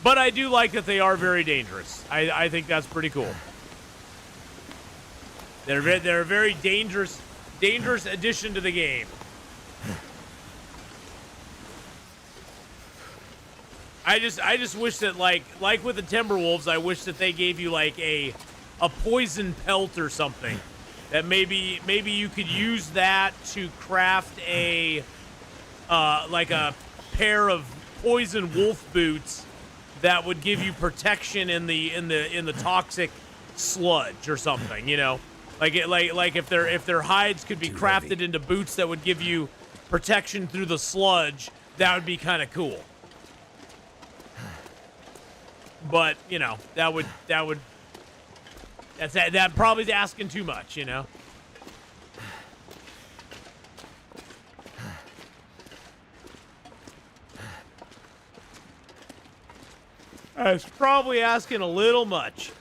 But I do like that they are very dangerous. I think that's pretty cool. They're a very dangerous addition to the game. I just wish that like with the Timberwolves, I wish that they gave you like a poison pelt or something. That maybe you could use that to craft like a pair of poison wolf boots that would give you protection in the toxic sludge or something, you know? Like if their hides could be crafted into boots that would give you protection through the sludge, that would be kind of cool. But, you know, that probably is asking too much, you know? It's probably asking a little much.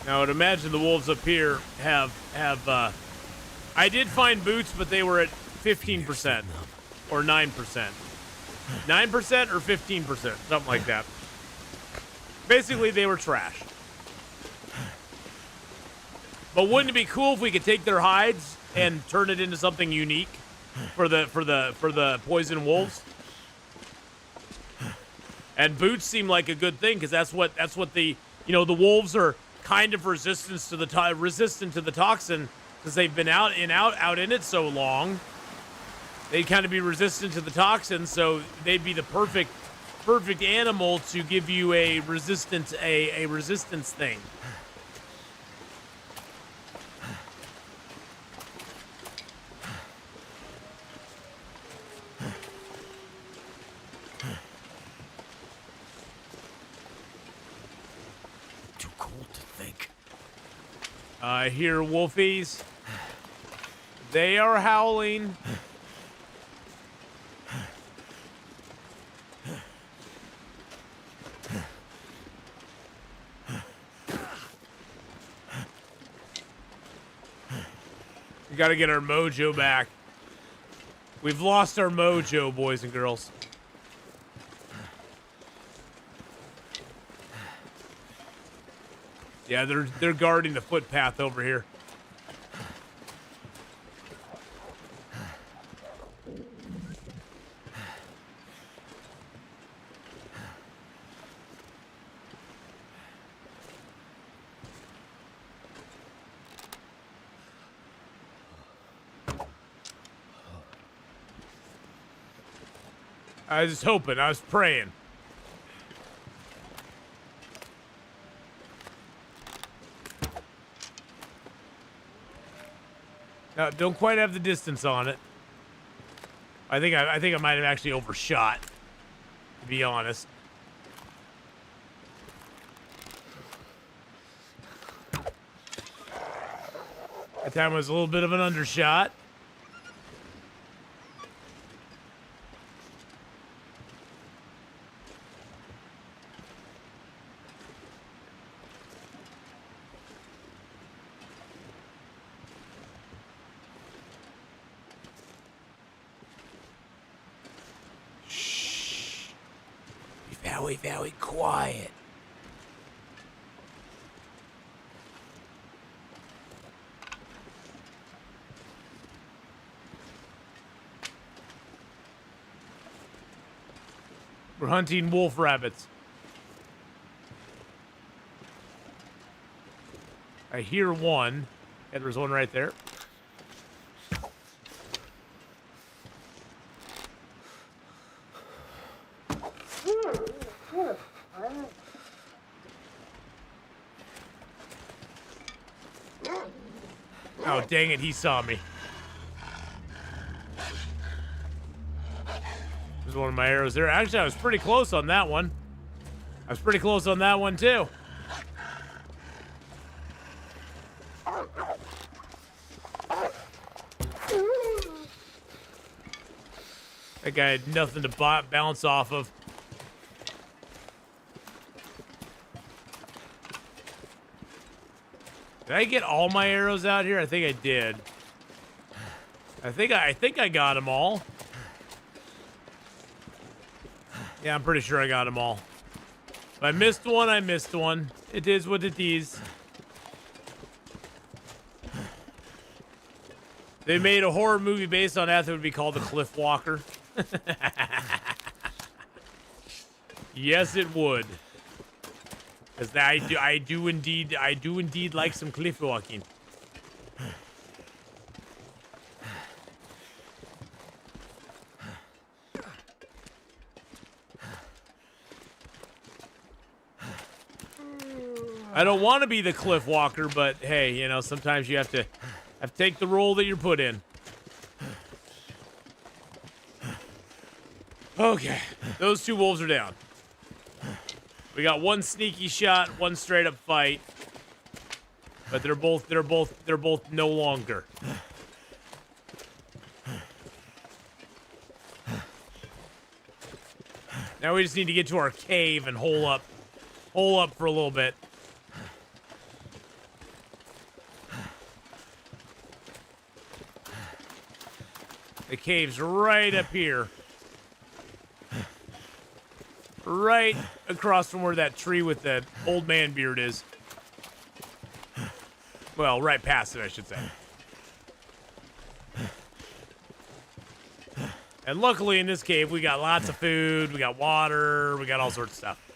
Now, I would imagine the wolves up here have I did find boots, but they were at 15% or 9%. 9% or 15%, something like that. Basically, they were trash. But wouldn't it be cool if we could take their hides and turn it into something unique for the poison wolves? And boots seem like a good thing because that's what the the wolves are kind of resistant to the toxin because they've been out in it so long. They'd kind of be resistant to the toxin, so they'd be the perfect animal to give you a resistance thing. I hear wolfies. They are howling. We gotta get our mojo back. We've lost our mojo, boys and girls. Yeah, they're guarding the footpath over here. I was hoping, I was praying. Don't quite have the distance on it. I think I might have actually overshot, to be honest. That time was a little bit of an undershot. Very quiet. We're hunting wolf rabbits. I hear one. Yeah, there's one right there. Oh, dang it, he saw me. There's one of my arrows there. Actually, I was pretty close on that one. I was pretty close on that one, too. That guy had nothing to bounce off of. Did I get all my arrows out here? I think I did. I think I got them all. Yeah, I'm pretty sure I got them all. If I missed one, I missed one. It is what it is. They made a horror movie based on that. It would be called The Cliff Walker. Yes, it would. Because I do indeed like some cliff walking. I don't want to be the cliff walker, but hey, you know, sometimes you have to take the role that you're put in. Okay, those two wolves are down. We got one sneaky shot, one straight up fight, but they're both no longer. Now we just need to get to our cave and hole up for a little bit. The cave's right up here. Right across from where that tree with the old man beard is. Well, right past it, I should say. And luckily in this cave, we got lots of food, we got water, we got all sorts of stuff.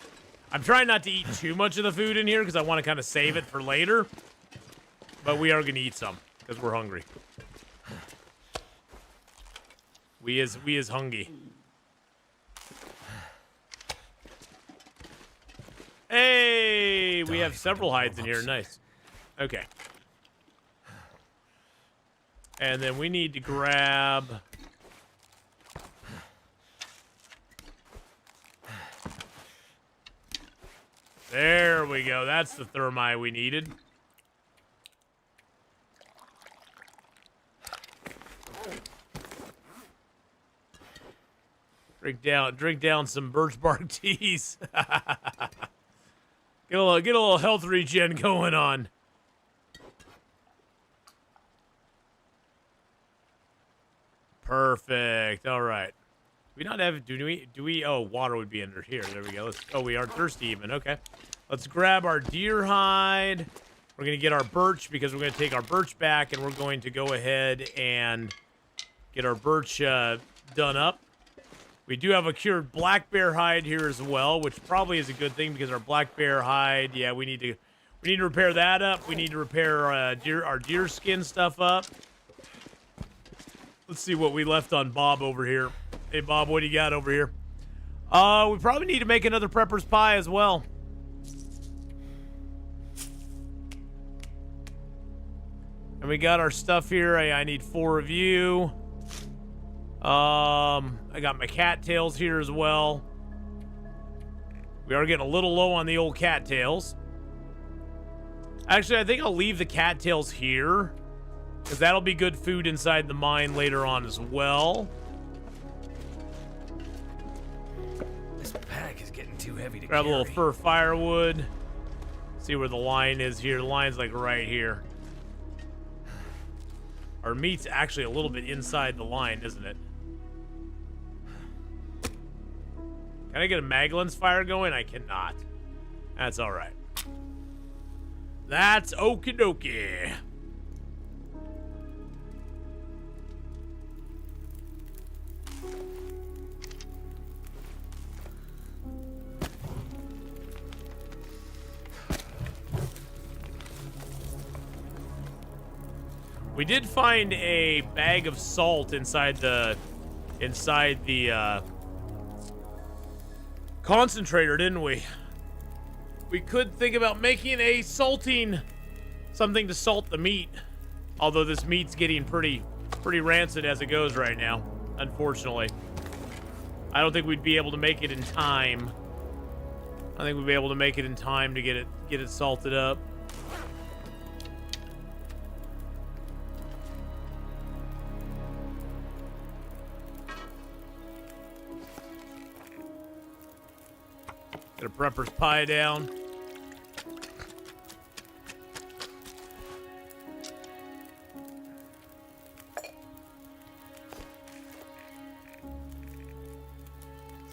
I'm trying not to eat too much of the food in here because I want to kind of save it for later. But we are going to eat some because we're hungry. We is hungry. Hey, we have several hides in here. Nice. Okay. And then we need to grab... There we go. That's the thermite we needed. Drink down some birch bark teas. Get a little health regen going on. Perfect. All right. We not have do we oh, water would be under here. There we go. We aren't thirsty even. Okay. Let's grab our deer hide. We're going to get our birch because we're going to take our birch back and we're going to go ahead and get our birch done up. We do have a cured black bear hide here as well, which probably is a good thing because our black bear hide, yeah, we need to repair that up. We need to repair our deer skin stuff up. Let's see what we left on Bob over here. Hey Bob, what do you got over here? We probably need to make another prepper's pie as well. And we got our stuff here. I need 4 of you. I got my cattails here as well. We are getting a little low on the old cattails. Actually, I think I'll leave the cattails here, because that'll be good food inside the mine later on as well. This pack is getting too heavy to Grab carry. a little fir firewood. See where the line is here. The line's like right here. Our meat's actually a little bit inside the line, isn't it? Can I get a Magellan's fire going? I cannot. That's all right. That's okie dokie. We did find a bag of salt inside the concentrator, didn't we? We could think about making a something to salt the meat. Although this meat's getting pretty rancid as it goes right now, unfortunately. I don't think we'd be able to make it in time. I think we'd be able to make it in time to get it salted up. Get a prepper's pie down.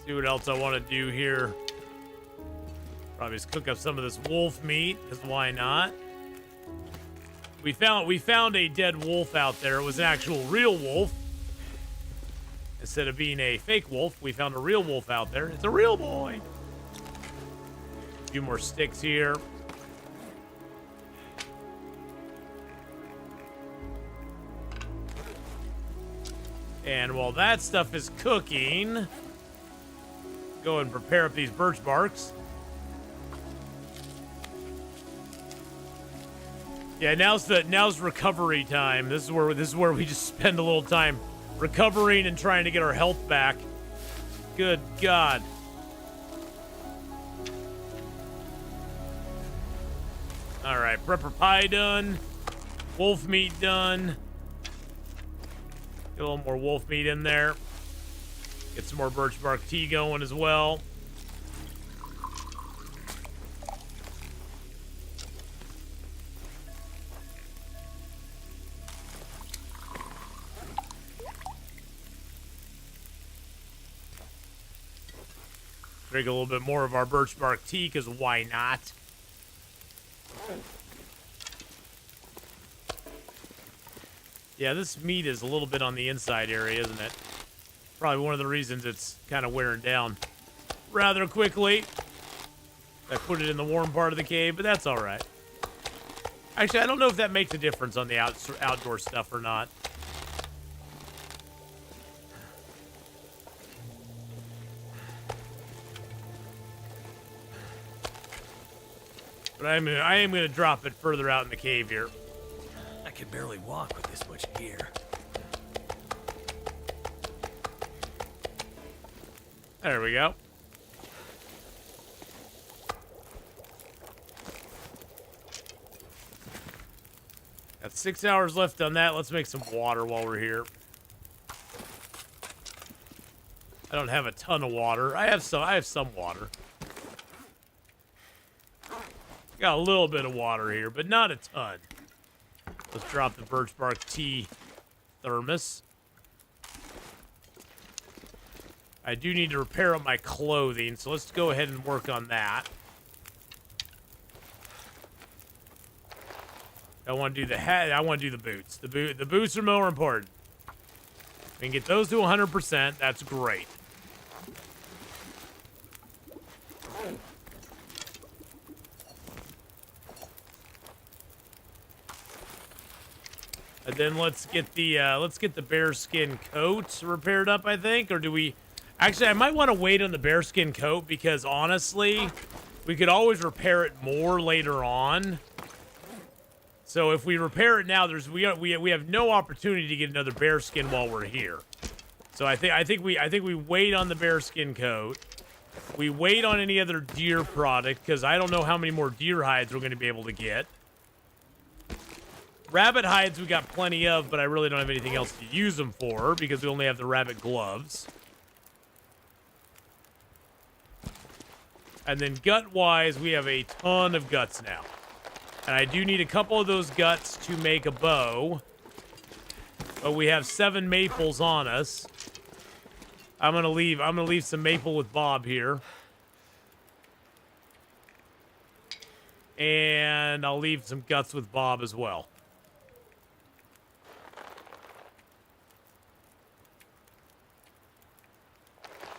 See what else I want to do here. Probably just cook up some of this wolf meat, because why not? We found a dead wolf out there. It was an actual real wolf. Instead of being a fake wolf, we found a real wolf out there. It's a real boy. A few more sticks here. And while that stuff is cooking, go and prepare up these birch barks. Yeah, now's recovery time. This is where we just spend a little time recovering and trying to get our health back. Good God. All right, prepper pie done. Wolf meat done. Get a little more wolf meat in there. Get some more birch bark tea going as well. Drink a little bit more of our birch bark tea, because why not? Yeah, this meat is a little bit on the inside area, isn't it? Probably one of the reasons it's kind of wearing down rather quickly. I put it in the warm part of the cave, but that's all right. Actually, I don't know if that makes a difference on the outdoor stuff or not. But I am going to drop it further out in the cave here. I can barely walk with this much gear. There we go. Got 6 hours left on that. Let's make some water while we're here. I don't have a ton of water. I have some water. Got a little bit of water here, but not a ton. Let's drop the birch bark tea thermos. I do need to repair up my clothing, so let's go ahead and work on that. I want to do the hat. I want to do the boots. The boots are more important. We can get those to 100%. That's great. And then let's get the bearskin coat repaired up, I think, or do we? Actually, I might want to wait on the bearskin coat because honestly, we could always repair it more later on. So if we repair it now, we have no opportunity to get another bearskin while we're here. So I think we wait on the bearskin coat. We wait on any other deer product because I don't know how many more deer hides we're going to be able to get. Rabbit hides we got plenty of, but I really don't have anything else to use them for because we only have the rabbit gloves. And then gut-wise, we have a ton of guts now. And I do need a couple of those guts to make a bow. But we have 7 maples on us. I'm gonna leave some maple with Bob here. And I'll leave some guts with Bob as well.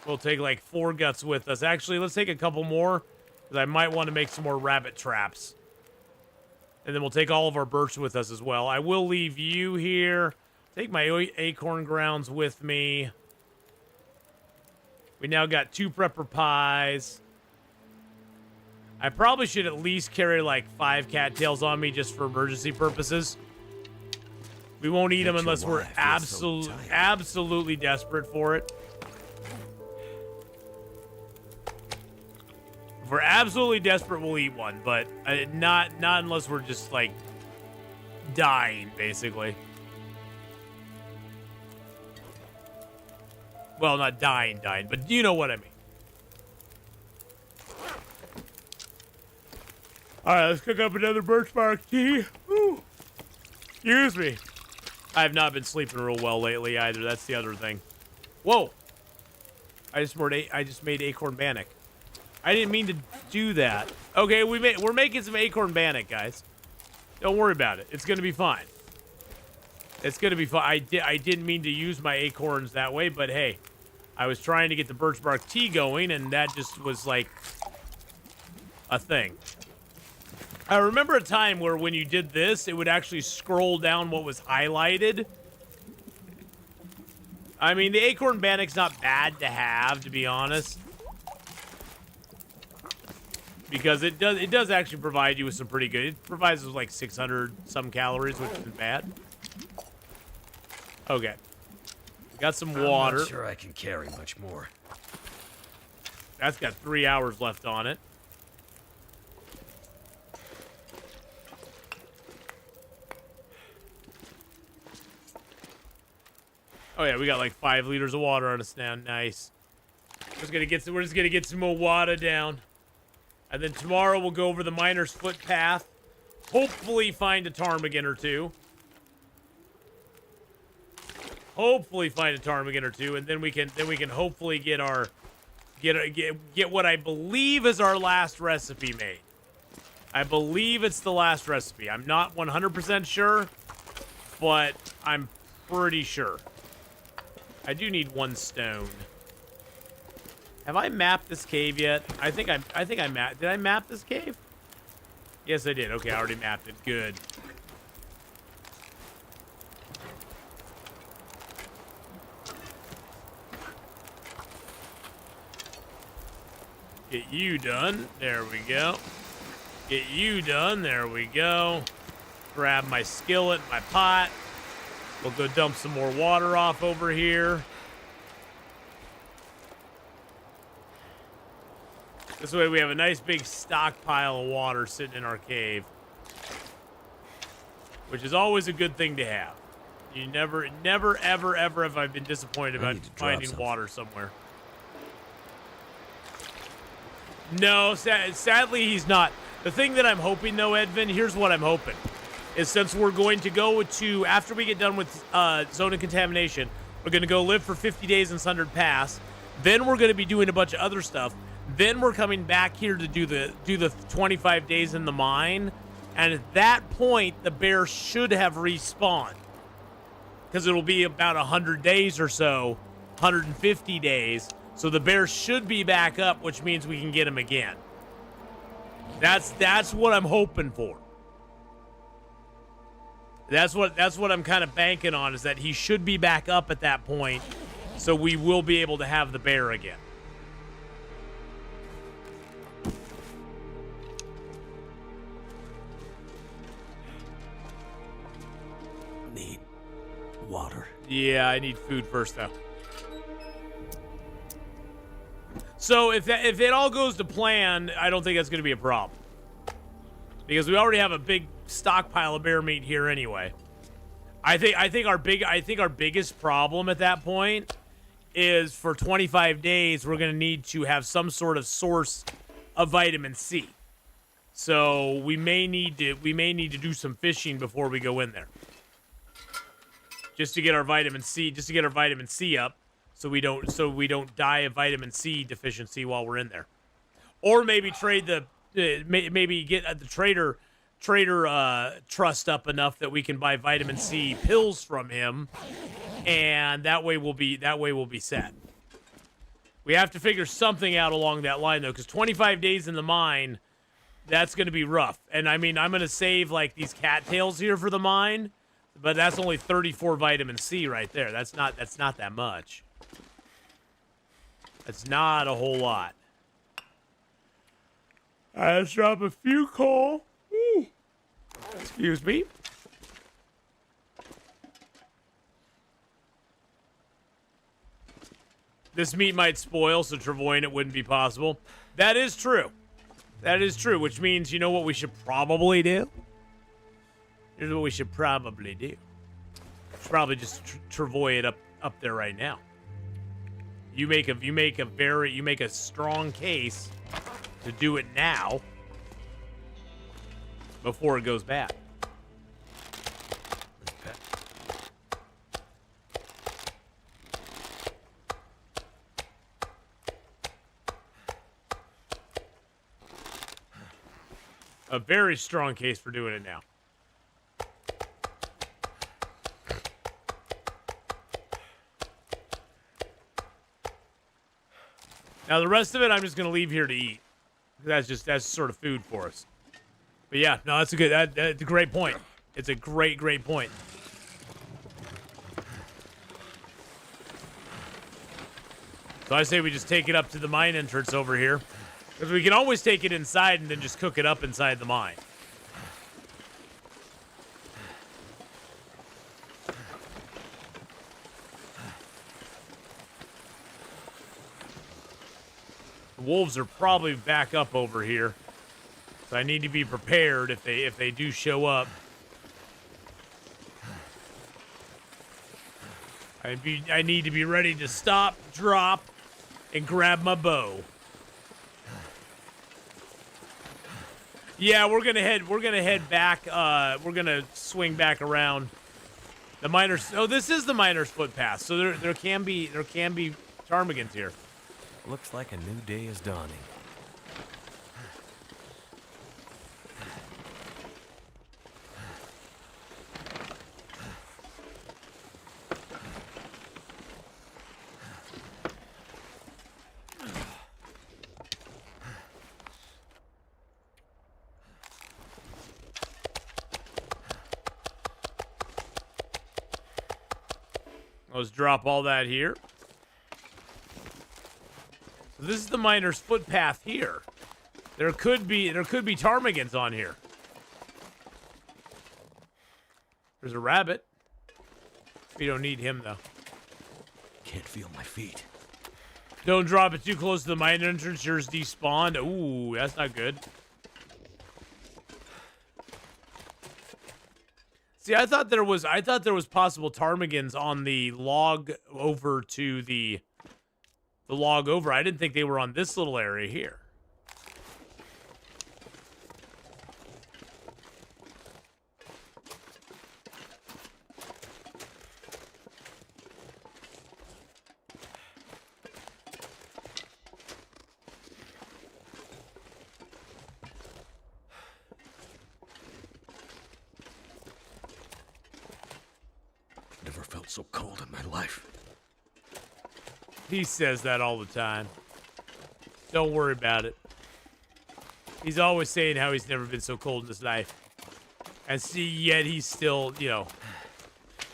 We'll take like 4 guts with us. Actually, let's take a couple more, because I might want to make some more rabbit traps. And then we'll take all of our birch with us as well. I will leave you here. Take my acorn grounds with me. We now got 2 prepper pies. I probably should at least carry like 5 cattails on me just for emergency purposes. We won't eat them unless we're absolutely desperate for it. If we're absolutely desperate, we'll eat one, but not unless we're just like dying, basically. Well, not dying, but you know what I mean. All right, let's cook up another birch bark tea. Whew. Excuse me. I have not been sleeping real well lately either. That's the other thing. Whoa! I just made acorn bannock. I didn't mean to do that. Okay, we're making some acorn bannock, guys. Don't worry about it. It's gonna be fine. It's gonna be fine. I didn't mean to use my acorns that way, but hey, I was trying to get the birch bark tea going, and that just was like a thing. I remember a time where when you did this, it would actually scroll down what was highlighted. I mean, the acorn bannock's not bad to have, to be honest. because it does actually provide you with some pretty good. It provides us with like 600 some calories, which isn't bad. Okay, we got some water. I'm not sure I can carry much more. That's got 3 hours left on it. Oh yeah, we got like 5 liters of water on us now. Nice. We're just gonna get some more water down, and then tomorrow we'll go over the Miner's Footpath. Hopefully find a ptarmigan or two. Hopefully find a ptarmigan or two, and then we can hopefully get what I believe is our last recipe made. I believe it's the last recipe. I'm not 100% sure, but I'm pretty sure. I do need 1 stone. Have I mapped this cave yet? I think I mapped. Did I map this cave? Yes, I did. Okay, I already mapped it. Good. Get you done. There we go. Get you done. There we go. Grab my skillet, my pot. We'll go dump some more water off over here. This way we have a nice big stockpile of water sitting in our cave, which is always a good thing to have. You never, ever have I been disappointed about finding water somewhere. No, sadly he's not. The thing that I'm hoping, though, Edvin, here's what I'm hoping, is since we're going to go to, after we get done with zone of contamination, we're going to go live for 50 days in Sundered Pass. Then we're going to be doing a bunch of other stuff. Then we're coming back here to do the 25 days in the mine. And at that point, the bear should have respawned. Because it'll be about 100 days or so, 150 days. So the bear should be back up, which means we can get him again. That's what I'm hoping for. That's what I'm kind of banking on, is that he should be back up at that point, so we will be able to have the bear again. Need water. Yeah, I need food first, though. So if it all goes to plan, I don't think that's going to be a problem, because we already have a big stockpile of bear meat here anyway. I think our biggest problem at that point is for 25 days we're going to need to have some sort of source of vitamin C. So we may need to do some fishing before we go in there, just to get our vitamin C up. So we don't die of vitamin C deficiency while we're in there, or maybe trade maybe get the trader trust up enough that we can buy vitamin C pills from him, and that way we'll be set. We have to figure something out along that line, though, because 25 days in the mine, that's going to be rough. And I mean, I'm going to save like these cattails here for the mine, but that's only 34 vitamin C right there. That's not that much. That's not a whole lot. All right, let's drop a few coal. Ooh. Excuse me. This meat might spoil, so travoying it wouldn't be possible. That is true. That is true, which means, you know what we should probably do? Here's what we should probably do. Should probably just travoy it up there right now. You make a strong case to do it now before it goes bad. A very strong case for doing it now. Now the rest of it, I'm just gonna leave here to eat. That's sort of food for us. But yeah, no, that's a great point. It's a great point. So I say we just take it up to the mine entrance over here. Because we can always take it inside and then just cook it up inside the mine. The wolves are probably back up over here. So I need to be prepared if they do show up. I need to be ready to stop, drop, and grab my bow. Yeah, we're gonna head back. We're gonna swing back around the miners. Oh, this is the miners' footpath. So there can be ptarmigans here. Looks like a new day is dawning. Let's drop all that here. So this is the miner's footpath here. There could be ptarmigans on here. There's a rabbit. We don't need him though. Can't feel my feet. Don't drop it too close to the mine entrance. Yours despawned. Ooh, that's not good. See, I thought there was possible ptarmigans on the log over to the log over. I didn't think they were on this little area here. Never felt so cold in my life. He says that all the time. Don't worry about it. He's always saying how he's never been so cold in his life. And see, yet he's still,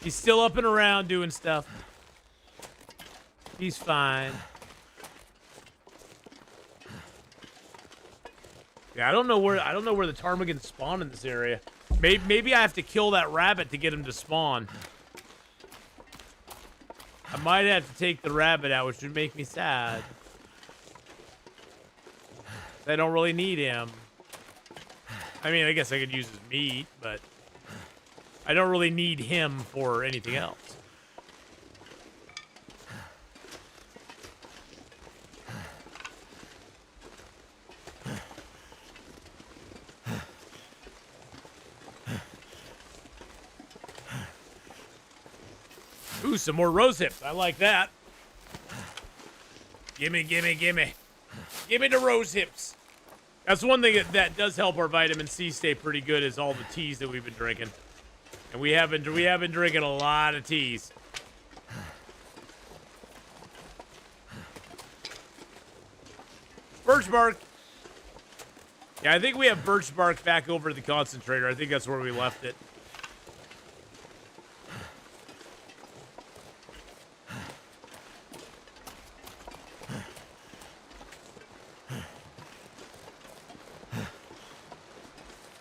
he's still up and around doing stuff. He's fine. Yeah, I don't know where the ptarmigans spawn in this area. Maybe I have to kill that rabbit to get him to spawn. I might have to take the rabbit out, which would make me sad. I don't really need him. I mean, I guess I could use his meat, but I don't really need him for anything else. Ooh, some more rose hips. I like that. Gimme, gimme, gimme. Gimme the rose hips. That's one thing that does help our vitamin C stay pretty good is all the teas that we've been drinking. And we have been drinking a lot of teas. Birch bark. Yeah, I think we have birch bark back over at the concentrator. I think that's where we left it.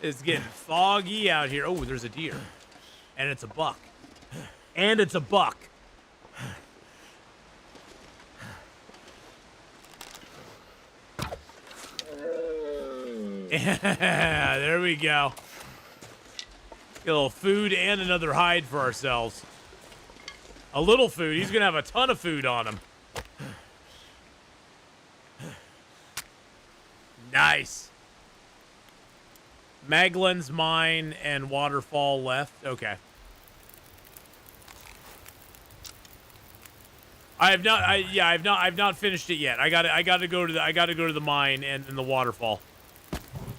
It's getting foggy out here. Oh, there's a deer. And it's a buck. And it's a buck. Yeah, there we go. Get a little food and another hide for ourselves. A little food. He's going to have a ton of food on him. Nice. Maglin's mine and waterfall left. Okay. I've not finished it yet. I got to go to the mine and then the waterfall.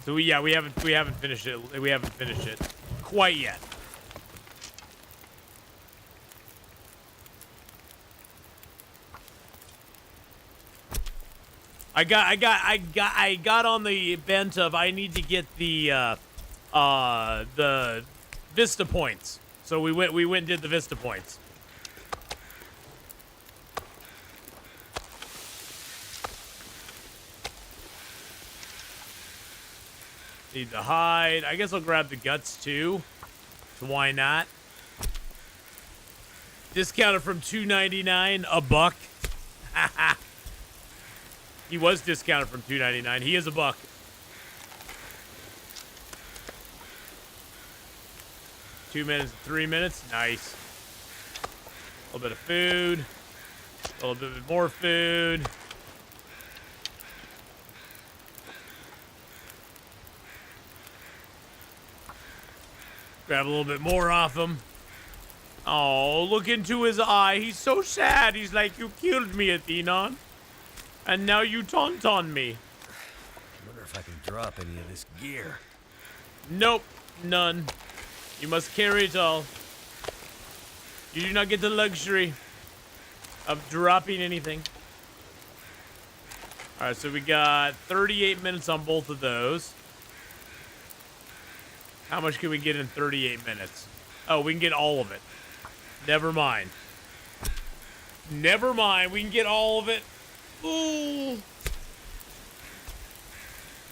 So we haven't finished it. We haven't finished it quite yet. I got on the bent of I need to get the Vista points. So we went and did the Vista points. Need the hide. I guess I'll grab the guts too. So why not? Discounted from $2.99 a buck. He was discounted from $2.99. He is a buck. Two minutes, 3 minutes. Nice. A little bit of food. A little bit more food. Grab a little bit more off him. Oh, look into his eye. He's so sad. He's like, you killed me, Atheenon. And now you taunt on me. I wonder if I can drop any of this gear. Nope, none. You must carry it all. You do not get the luxury of dropping anything. Alright, so we got 38 minutes on both of those. How much can we get in 38 minutes? Oh, we can get all of it. Never mind. Never mind, we can get all of it. Ooh.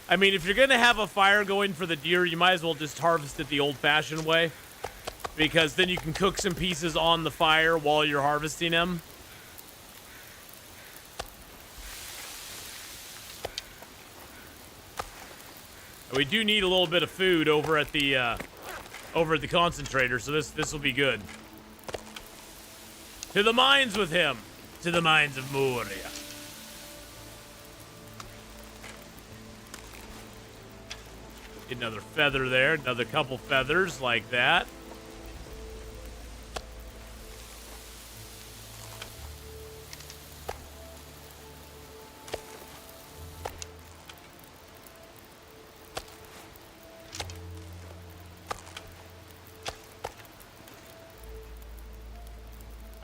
I mean, if you're going to have a fire going for the deer, you might as well just harvest it the old-fashioned way. Because then you can cook some pieces on the fire while you're harvesting them. We do need a little bit of food over at the concentrator, so this will be good. To the mines with him. To the mines of Moria. Get another feather there. Another couple feathers like that.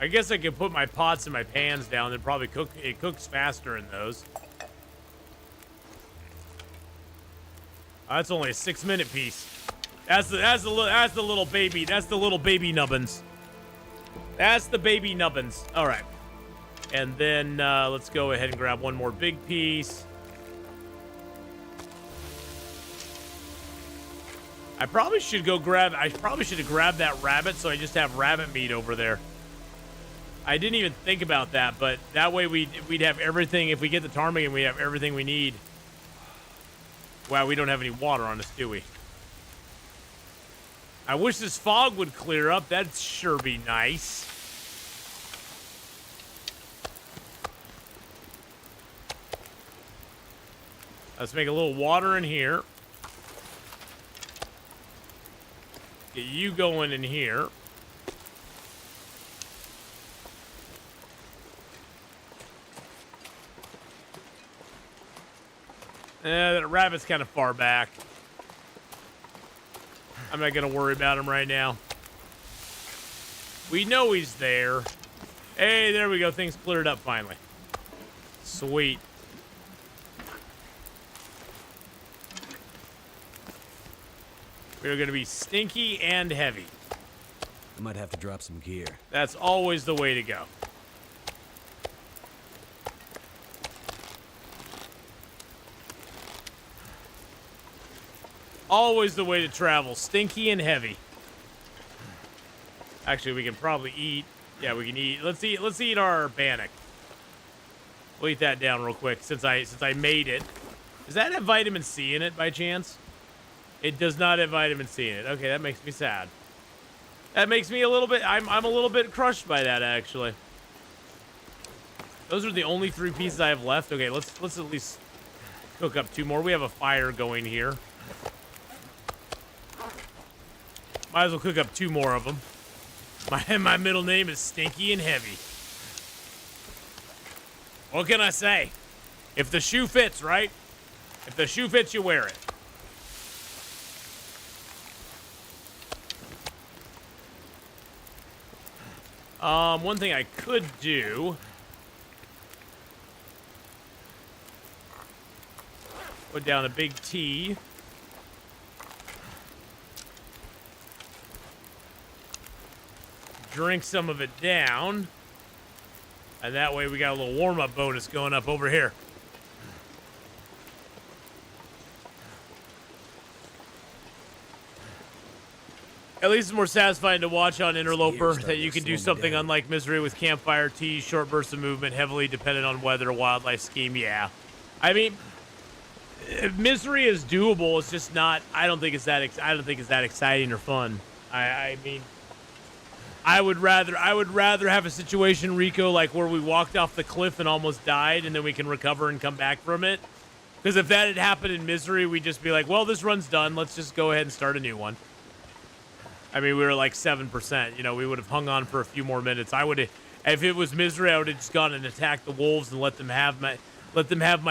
I guess I could put my pots and my pans down and probably cook. It cooks faster in those. That's only a 6-minute piece. That's the little baby. That's the little baby nubbins. That's the baby nubbins. All right. And then let's go ahead and grab one more big piece. I probably should have grabbed that rabbit so I just have rabbit meat over there. I didn't even think about that, but that way we'd have everything. If we get the ptarmigan, we have everything we need. Wow, we don't have any water on us, do we? I wish this fog would clear up. That'd sure be nice. Let's make a little water in here. Get you going in here. That rabbit's kind of far back. I'm not going to worry about him right now. We know he's there. Hey, there we go. Things cleared up finally. Sweet. We're going to be stinky and heavy. I might have to drop some gear. That's always the way to go. Always the way to travel. Stinky and heavy. Actually, we can probably eat. Yeah, we can eat. Let's eat our bannock. We'll eat that down real quick since I made it. Does that have vitamin C in it by chance? It does not have vitamin C in it. Okay, that makes me sad. That makes me a little bit. I'm a little bit crushed by that actually. Those are the only 3 pieces I have left. Okay, let's at least cook up 2 more. We have a fire going here. Might as well cook up 2 more of them. My middle name is Stinky and Heavy. What can I say? If the shoe fits, right? If the shoe fits, you wear it. One thing I could do. Put down a big tea. Drink some of it down. And that way we got a little warm-up bonus going up over here. At least it's more satisfying to watch on Interloper that you can do something unlike Misery with campfire, tea, short bursts of movement, heavily dependent on weather, wildlife scheme. Yeah, I mean, Misery is doable. It's just not. I don't think it's that. I don't think it's that exciting or fun. I mean, I would rather have a situation, Rico, like where we walked off the cliff and almost died, and then we can recover and come back from it. Because if that had happened in Misery, we'd just be like, well, this run's done. Let's just go ahead and start a new one. I mean, we were like 7%. You know, we would have hung on for a few more minutes. I would have, if it was Misery, I would have just gone and attacked the wolves and let them have my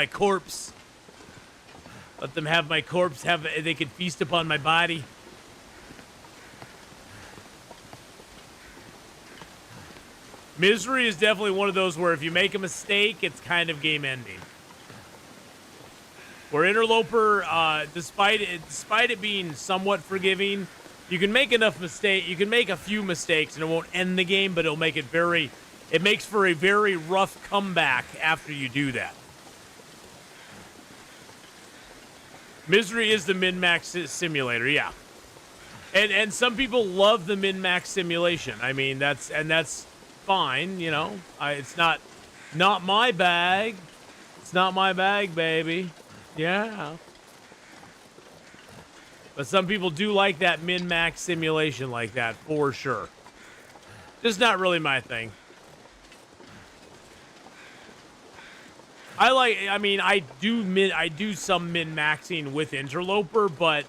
corpse. Let them have my corpse. They could feast upon my body. Misery is definitely one of those where if you make a mistake, it's kind of game ending. Where Interloper, despite it being somewhat forgiving, you can make enough mistake. You can make a few mistakes and it won't end the game, but it'll make it very. It makes for a very rough comeback after you do that. Misery is the min-max simulator, yeah. And some people love the min-max simulation. I mean, that's fine, you know. It's not my bag. It's not my bag, baby. Yeah. But some people do like that min-max simulation like that, for sure. Just not really my thing. I do some min-maxing with Interloper, but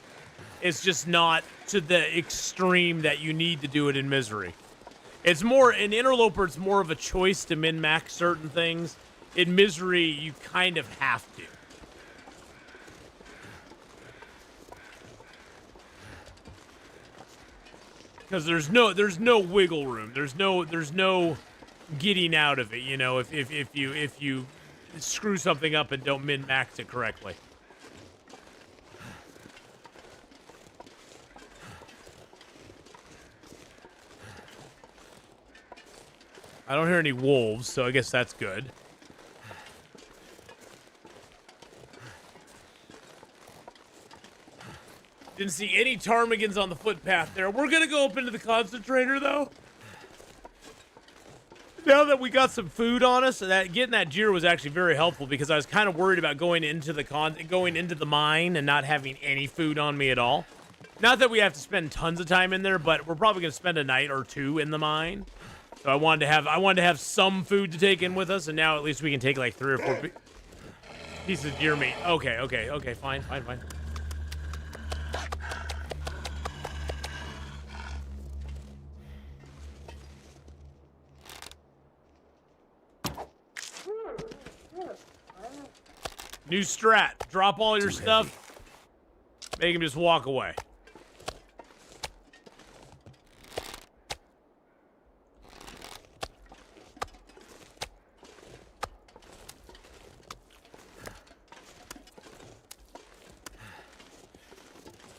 it's just not to the extreme that you need to do it in Misery. It's more, in Interloper, it's more of a choice to min-max certain things. In Misery, you kind of have to. Because there's no wiggle room. There's no getting out of it, you know, if you screw something up and don't min-max it correctly. I don't hear any wolves, so I guess that's good. Didn't see any ptarmigans on the footpath there. We're gonna go up into the concentrator, though. Now that we got some food on us, getting that gear was actually very helpful because I was kind of worried about going into the mine and not having any food on me at all. Not that we have to spend tons of time in there, but we're probably gonna spend a night or two in the mine. So I wanted to have some food to take in with us, and now at least we can take like 3 or 4 pieces of deer meat. Okay, fine. New strat. Drop all your stuff. Make him just walk away.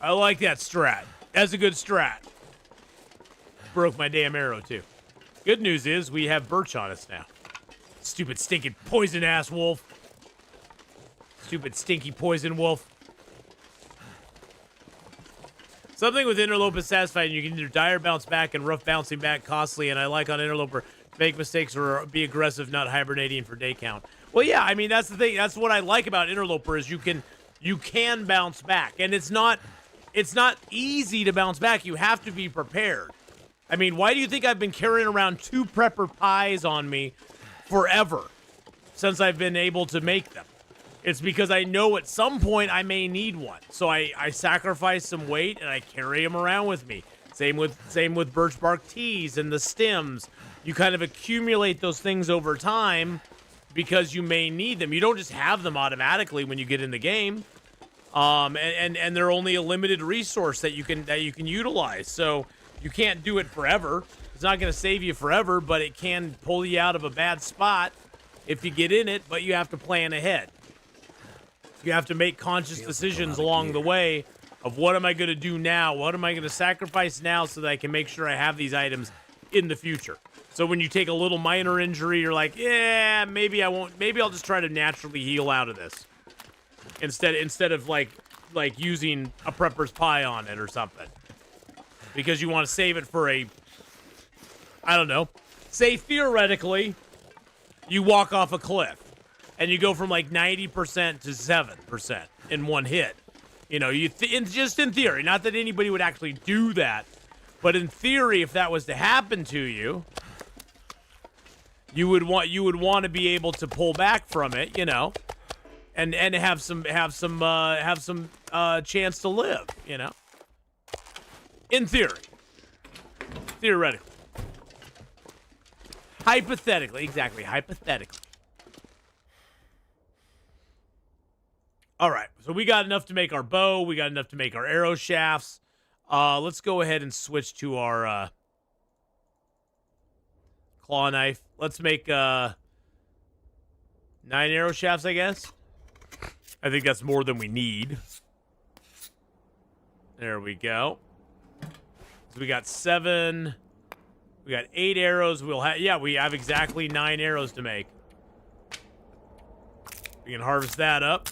I like that strat. That's a good strat. Broke my damn arrow, too. Good news is we have Birch on us now. Stupid, stinking, poison-ass wolf. Stupid, stinky poison wolf. Something with Interloper is satisfying. You can either die or bounce back, and rough bouncing back costly. And I like on Interloper, make mistakes or be aggressive, not hibernating for day count. Well, yeah, I mean, that's the thing. That's what I like about Interloper is you can bounce back. And it's not easy to bounce back. You have to be prepared. I mean, why do you think I've been carrying around 2 prepper pies on me forever since I've been able to make them? It's because I know at some point I may need one. So I sacrifice some weight and I carry them around with me. Same with birch bark teas and the stems. You kind of accumulate those things over time because you may need them. You don't just have them automatically when you get in the game. And they're only a limited resource that you can utilize. So you can't do it forever. It's not going to save you forever, but it can pull you out of a bad spot if you get in it, but you have to plan ahead. You have to make conscious decisions along the way of what am I going to do now? What am I going to sacrifice now so that I can make sure I have these items in the future? So when you take a little minor injury, you're like, yeah, maybe I won't. Maybe I'll just try to naturally heal out of this instead of like using a prepper's pie on it or something. because you want to save it for a, I don't know, say theoretically, you walk off a cliff and you go from like 90% to 7% in one hit. You know, just in theory, not that anybody would actually do that, but in theory, if that was to happen to you, you would want to be able to pull back from it, you know, and have some chance to live, you know. In theory, theoretically, hypothetically, exactly, hypothetically. All right, so we got enough to make our bow. We got enough to make our arrow shafts. Let's go ahead and switch to our claw knife. Let's make 9 arrow shafts, I guess. I think that's more than we need. There we go. So we got 7. We got 8 arrows. We have exactly 9 arrows to make. We can harvest that up.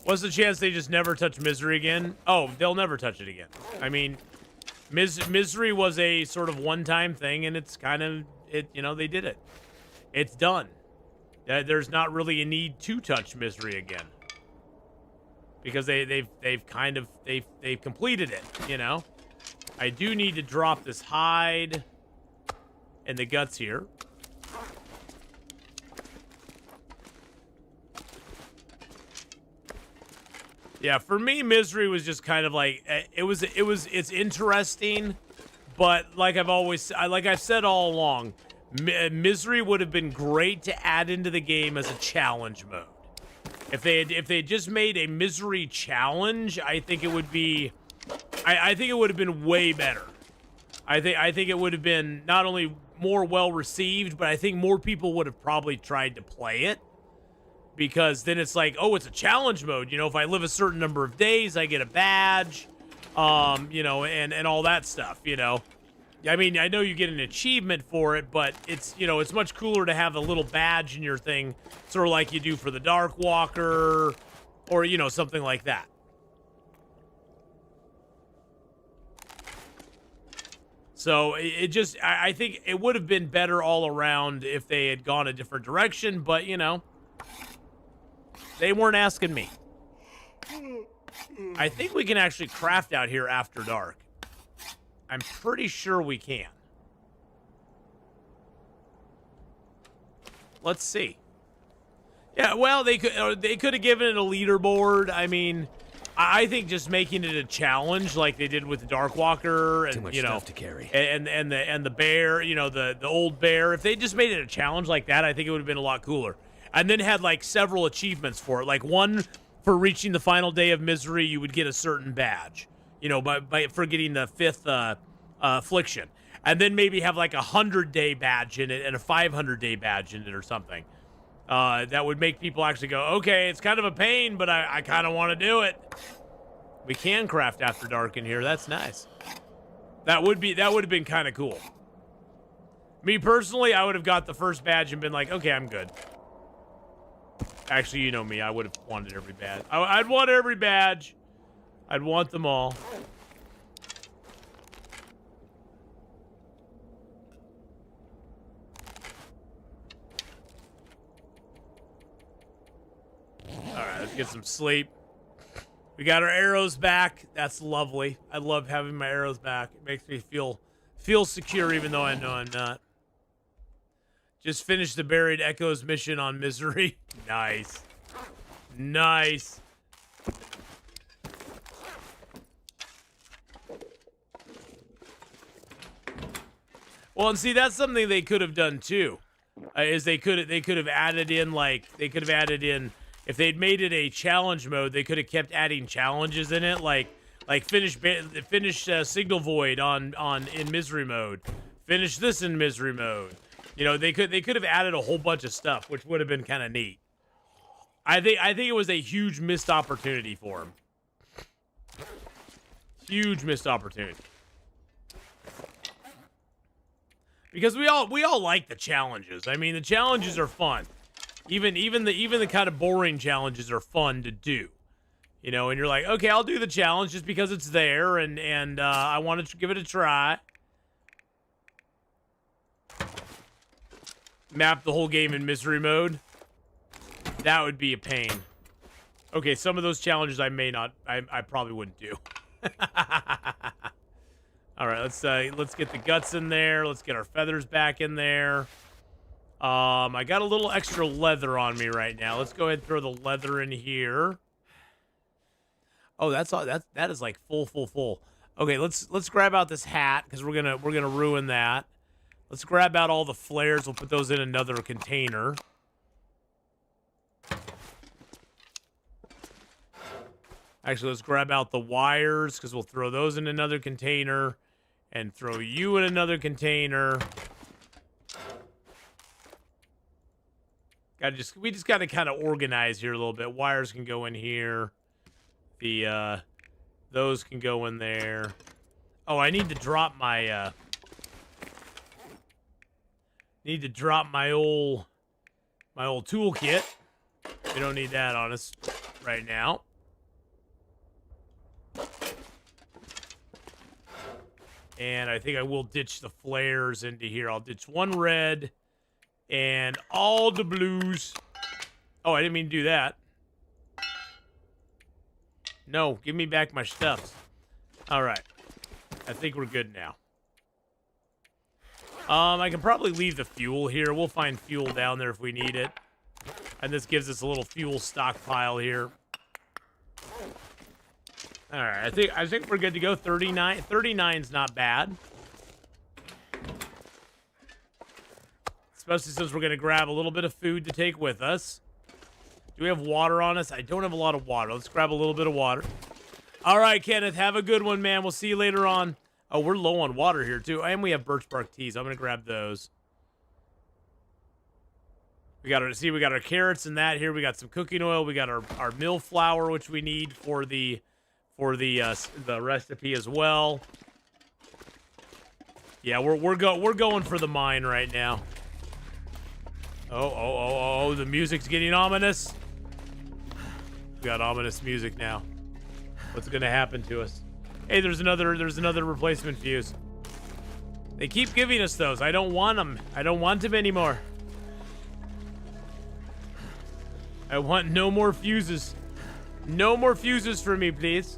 What's the chance they just never touch Misery again? Oh, they'll never touch it again. I mean, Misery was a sort of one-time thing, and it's kind of, you know, they did it. It's done. There's not really a need to touch Misery again. Because they've completed it, you know? I do need to drop this hide and the guts here. Yeah, for me, Misery was just kind of like it's interesting, but like I've said all along, Misery would have been great to add into the game as a challenge mode. If they just made a Misery challenge, I think it would be, I think it would have been way better. I think it would have been not only more well received, but I think more people would have probably tried to play it. Because then it's like, oh, it's a challenge mode. You know, if I live a certain number of days, I get a badge, you know, and all that stuff, you know. I mean, I know you get an achievement for it, but it's, you know, it's much cooler to have a little badge in your thing, sort of like you do for the Dark Walker, or, you know, something like that. So I think it would have been better all around if they had gone a different direction, but, you know. They weren't asking me. I think we can actually craft out here after dark. I'm pretty sure we can. Let's see. Yeah, well, they could have given it a leaderboard. I mean, I think just making it a challenge like they did with the Darkwalker and Too much you know stuff to carry. and the bear, you know, the old bear. If they just made it a challenge like that, I think it would have been a lot cooler. And then had like several achievements for it. Like one for reaching the final day of Misery, you would get a certain badge, you know, for getting the 5th affliction. And then maybe have like a 100-day badge in it and a 500-day badge in it or something. That would make people actually go, okay, it's kind of a pain, but I kind of want to do it. We can craft after dark in here. That's nice. That would have been kind of cool. Me personally, I would have got the first badge and been like, okay, I'm good. Actually, you know me. I would have wanted every badge. I'd want every badge. I'd want them all. All right, let's get some sleep. We got our arrows back. That's lovely. I love having my arrows back. It makes me feel secure, even though I know I'm not. Just finished the Buried Echoes mission on Misery. Nice. Nice. Well, and see, that's something they could have done too. Is they could have added in if they'd made it a challenge mode, they could have kept adding challenges in it, like finish Signal Void in Misery mode. Finish this in Misery mode. You know, they could have added a whole bunch of stuff, which would have been kind of neat. I think it was a huge missed opportunity for him. Huge missed opportunity. Because we all like the challenges. I mean, the challenges are fun. Even the kind of boring challenges are fun to do. You know, and you're like, okay, I'll do the challenge just because it's there, and I want to give it a try. Map the whole game in misery mode. That would be a pain. Okay, some of those challenges I probably wouldn't do. All right, let's get the guts in there. Let's get our feathers back in there. I got a little extra leather on me right now. Let's go ahead and throw the leather in here. Oh, that's all. That is like full. Okay, let's grab out this hat because we're gonna ruin that. Let's grab out all the flares. We'll put those in another container. Actually, let's grab out the wires because we'll throw those in another container and throw you in another container. We just got to kind of organize here a little bit. Wires can go in here. Those can go in there. Oh, I need to drop my old toolkit. We don't need that on us right now. And I think I will ditch the flares into here. I'll ditch one red and all the blues. Oh, I didn't mean to do that. No, give me back my stuff. All right. I think we're good now. I can probably leave the fuel here. We'll find fuel down there if we need it. And this gives us a little fuel stockpile here. All right, I think we're good to go. 39. 39's not bad. Especially since we're going to grab a little bit of food to take with us. Do we have water on us? I don't have a lot of water. Let's grab a little bit of water. All right, Kenneth, have a good one, man. We'll see you later on. Oh, we're low on water here, too. And we have birch bark teas. I'm going to grab those. We got our carrots and that here. We got some cooking oil. We got our mill flour, which we need for the recipe as well. Yeah, we're going for the mine right now. Oh, the music's getting ominous. We got ominous music now. What's gonna happen to us? Hey, there's another replacement fuse. They keep giving us those. I don't want them. I don't want them anymore. I want no more fuses. No more fuses for me, please.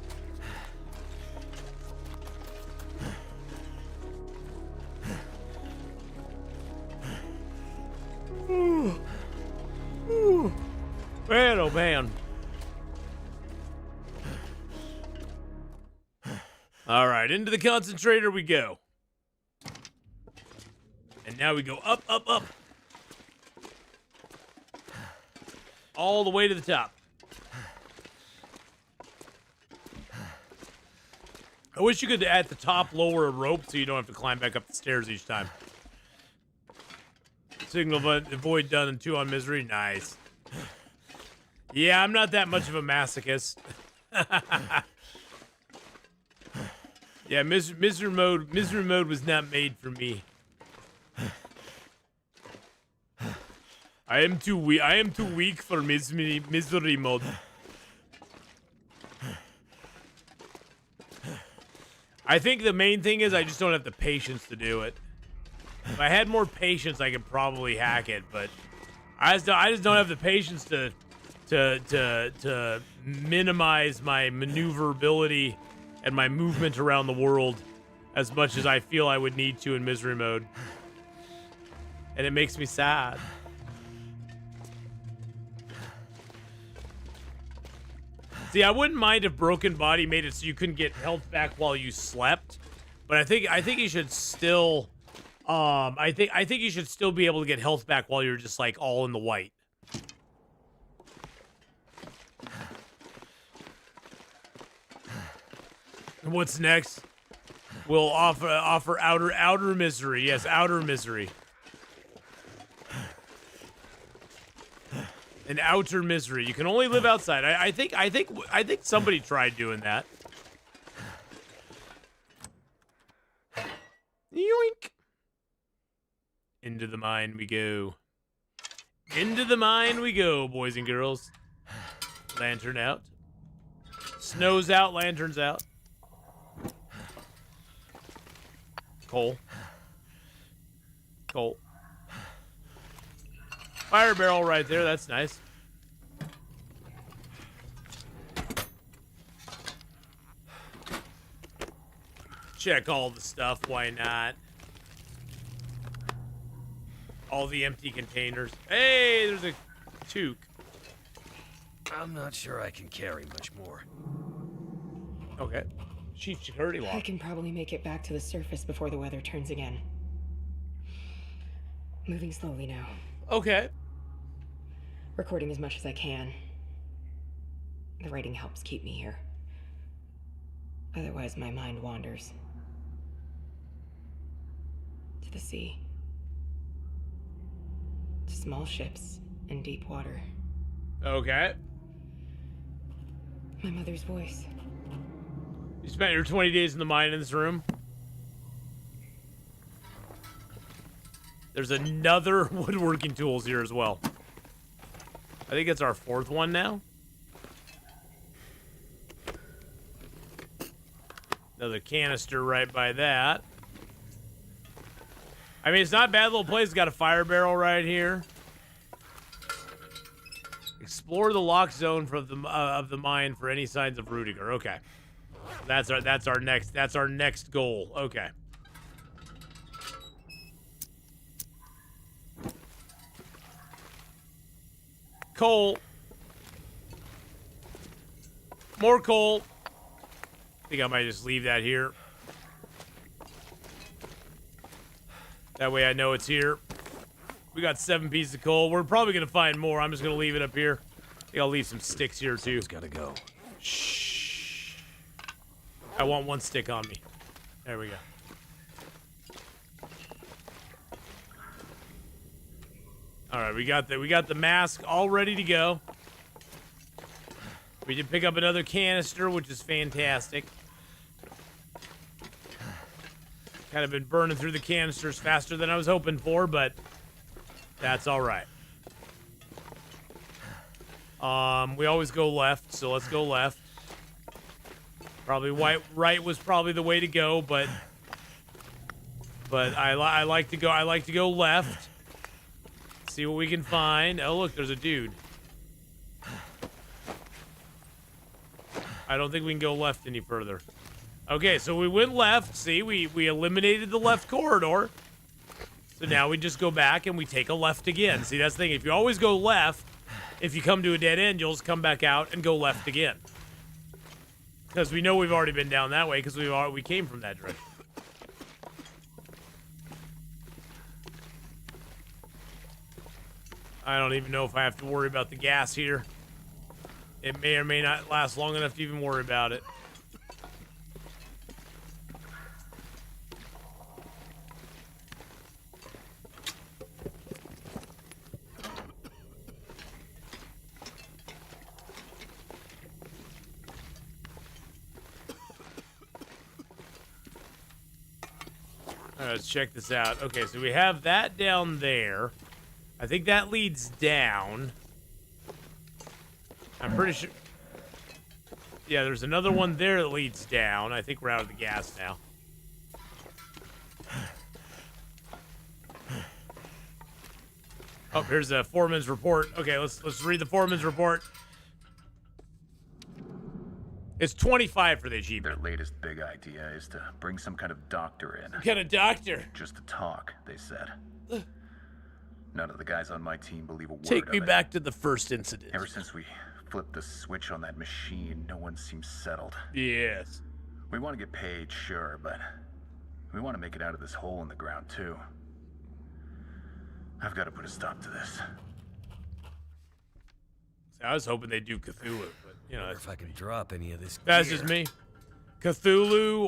Man, oh man. All right, into the concentrator we go. And now we go up, up, up. All the way to the top. I wish you could, at the top, lower a rope so you don't have to climb back up the stairs each time. Signal void done and 2 on misery. Nice. Yeah, I'm not that much of a masochist. Yeah, misery mode was not made for me. I am too weak for misery mode. I think the main thing is I just don't have the patience to do it. If I had more patience, I could probably hack it, but I just don't have the patience to minimize my maneuverability and my movement around the world as much as I feel I would need to in misery mode. And it makes me sad. See, I wouldn't mind if Broken Body made it so you couldn't get health back while you slept, but I think you should still I think you should still be able to get health back while you're just like all in the white. And what's next? We'll offer outer misery. Yes, outer misery. An outer misery. You can only live outside. I think somebody tried doing that. Yoink. Into the mine we go. Into the mine we go, boys and girls. Lantern out. Snow's out, lanterns out. Coal. Coal. Fire barrel right there, that's nice. Check all the stuff, why not? All the empty containers. Hey, there's a toque. I'm not sure I can carry much more. Okay. Chief security I lock. can probably make it back to the surface before the weather turns again. Moving slowly now. Okay. Recording as much as I can. The writing helps keep me here. Otherwise, my mind wanders. To the sea. To small ships in deep water. Okay. My mother's voice. You spent your 20 days in the mine in this room. There's another woodworking tools here as well. I think it's our 4th one now. Another canister right by that. I mean, it's not a bad little place. It's got a fire barrel right here. Explore the lock zone of the mine for any signs of Rudiger. Okay, that's our next goal. Okay. Coal. More coal. I think I might just leave that here. That way I know it's here. We got 7 pieces of coal. We're probably going to find more. I'm just going to leave it up here. I think I'll leave some sticks here, too. It's gotta go. Shh. I want 1 stick on me. There we go. All right, we got the mask all ready to go. We did pick up another canister, which is fantastic. Kind of been burning through the canisters faster than I was hoping for, but that's all right. We always go left, so let's go left. Probably right was probably the way to go, but I like to go left. See what we can find. Oh, look, there's a dude. I don't think we can go left any further. Okay, so we went left. See, we eliminated the left corridor. So now we just go back and we take a left again. See, that's the thing. If you always go left, if you come to a dead end, you'll just come back out and go left again. Because we know we've already been down that way because we came from that direction. I don't even know if I have to worry about the gas here. It may or may not last long enough to even worry about it. All right, let's check this out. Okay, so we have that down there. I think that leads down. I'm pretty sure. Yeah, there's another one there that leads down. I think we're out of the gas now. Oh, here's a foreman's report. Okay, let's read the foreman's report. It's 25 for the achievement. Their latest big idea is to bring some kind of doctor in. What kind of doctor? Just to talk, they said. None of the guys on my team believe a word Take me of it. back to the first incident. Ever since we flipped the switch on that machine, no one seems settled. Yes. We want to get paid, sure, but we want to make it out of this hole in the ground, too. I've got to put a stop to this. See, I was hoping they'd do Cthulhu, but, you know, If I can drop any of this that's gear. just me. Cthulhu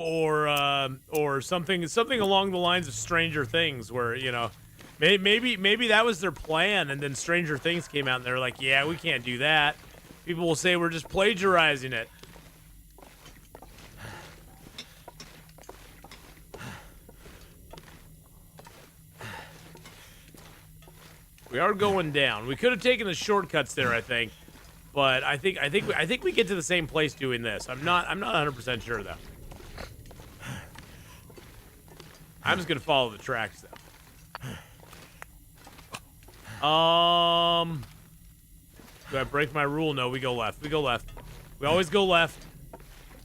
or something along the lines of Stranger Things, where, you know, maybe that was their plan, and then Stranger Things came out and they're like, yeah, we can't do that. People will say we're just plagiarizing it. We are going down. We could have taken the shortcuts there, I think. But I think we get to the same place doing this. I'm not 100% sure though. I'm just gonna follow the tracks though. Do I break my rule? No, we go left. We go left. We always go left.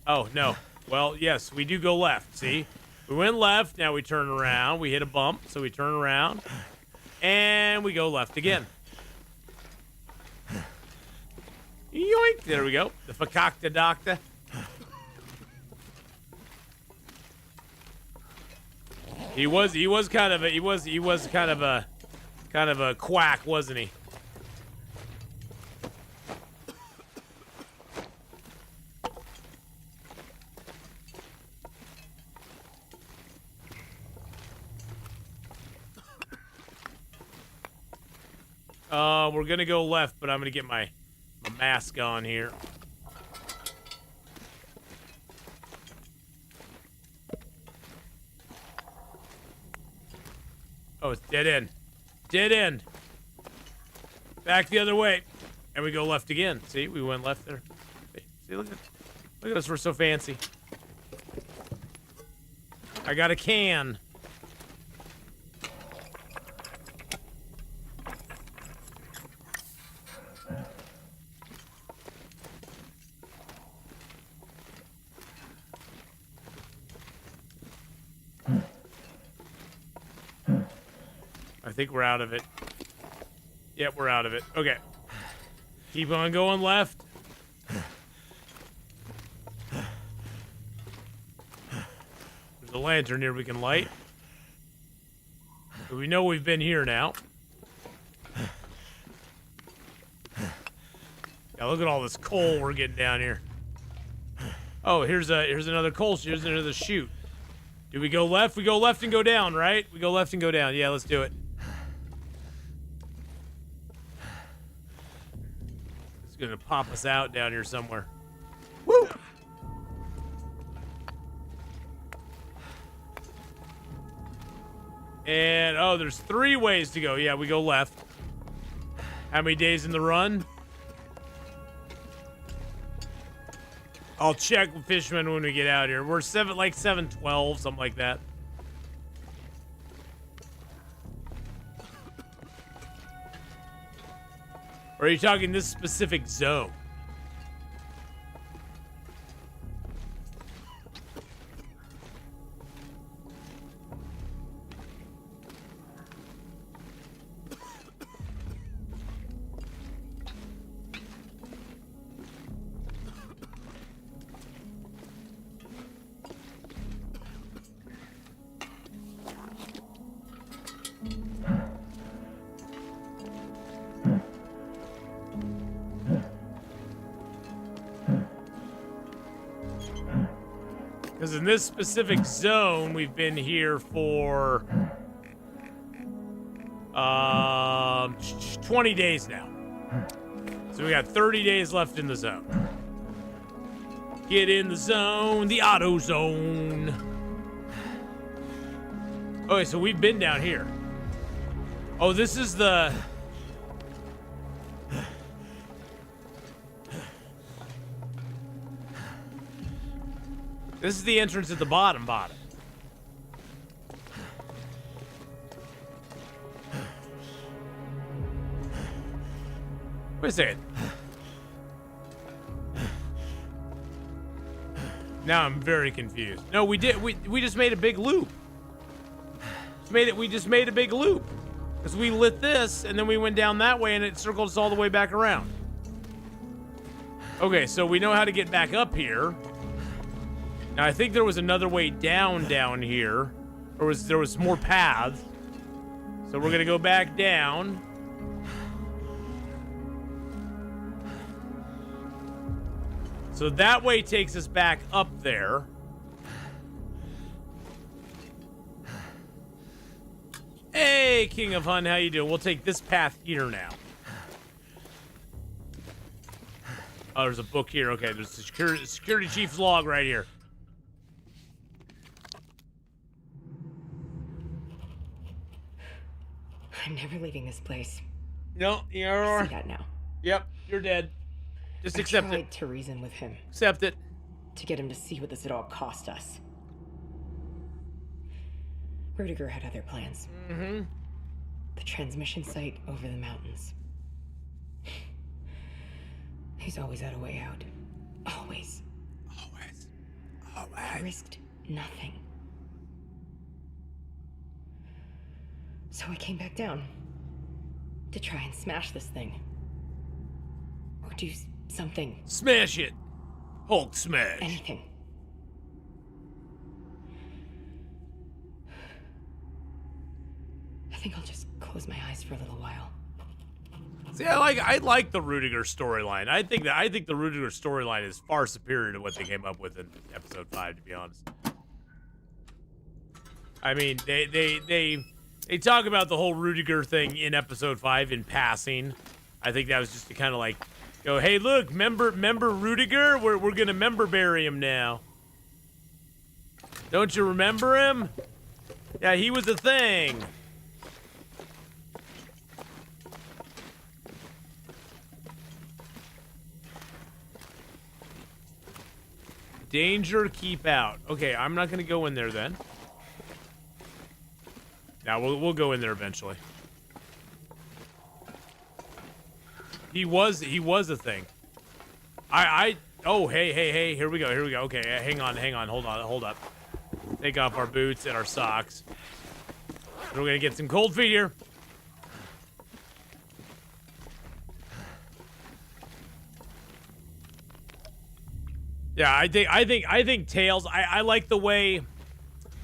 Oh, no. Well, yes, we do go left. See? We went left. Now we turn around. We hit a bump, so we turn around. And we go left again. Yoink. There we go. The fakakta doctor. He was kind of a quack, wasn't he? We're gonna go left, but I'm gonna get my mask on here. Oh, it's dead end. Dead end. Back the other way. And we go left again. See, we went left there. See, look at us, we're so fancy. I got a can. I think we're out of it. Yep, we're out of it. Okay. Keep on going left. There's a lantern here we can light. So we know we've been here now. Yeah, look at all this coal we're getting down here. Oh, here's another coal. Here's another chute. Do we go left? We go left and go down, right? We go left and go down. Yeah, let's do it. It's gonna pop us out down here somewhere. Woo! And, oh, there's 3 ways to go. Yeah, we go left. How many days in the run? I'll check with Fishman when we get out here. We're 7:12, something like that. Or are you talking this specific zone? Because in this specific zone, we've been here for 20 days now. So we got 30 days left in the zone. Get in the zone, the auto zone. Okay, so we've been down here. Oh, this is the... This is the entrance at the bottom. Wait a second. Now I'm very confused. No, we just made a big loop. We just made a big loop. Because we lit this, and then we went down that way, and it circled us all the way back around. Okay, so we know how to get back up here. Now, I think there was another way down here. Or there was more paths. So we're going to go back down. So that way takes us back up there. Hey, King of Hun, how you doing? We'll take this path here now. Oh, there's a book here. Okay, there's the security chief's log right here. I'm never leaving this place. No, I you're... see that now. Yep, you're dead. Just I accept tried it. to reason with him, Accept it. to get him to see what this had all cost us. Rudiger had other plans. Mm-hmm. The transmission site over the mountains. He's always had a way out. Always. I risked nothing. So I came back down to try and smash this thing. Or do something. Smash it. Hulk smash. Anything. I think I'll just close my eyes for a little while. See, I like the Rudiger storyline. I think the Rudiger storyline is far superior to what they came up with in episode 5, to be honest. I mean, they talk about the whole Rudiger thing in episode 5 in passing. I think that was just to kind of like go, hey, look, member Rudiger? We're gonna member bury him now. Don't you remember him? Yeah, he was a thing. Danger, keep out. Okay, I'm not gonna go in there then. Now we'll go in there eventually. He was a thing. Oh, hey, here we go. Okay, hang on, hold up. Take off our boots and our socks. We're gonna get some cold feet here. Yeah, I think Tales. I like the way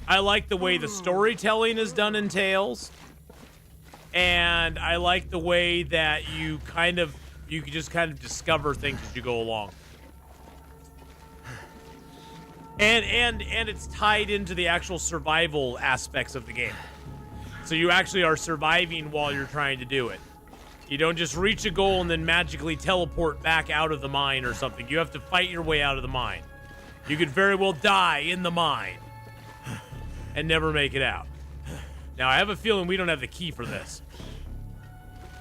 the storytelling is done in Tales, and I like the way that you can just kind of discover things as you go along, and it's tied into the actual survival aspects of the game. So you actually are surviving while you're trying to do it. You don't just reach a goal and then magically teleport back out of the mine or something. You have to fight your way out of the mine. You could very well die in the mine and never make it out. Now, I have a feeling we don't have the key for this.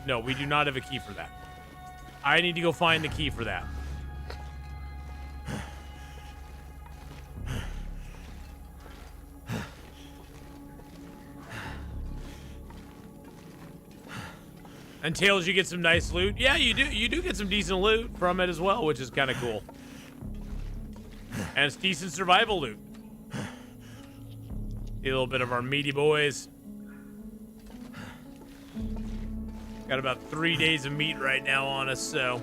No, we do not have a key for that. I need to go find the key for that. And Tails, you get some nice loot. Yeah, you do. You do get some decent loot from it as well, which is kind of cool. And it's decent survival loot. Get a little bit of our meaty boys. Got about 3 days of meat right now on us, so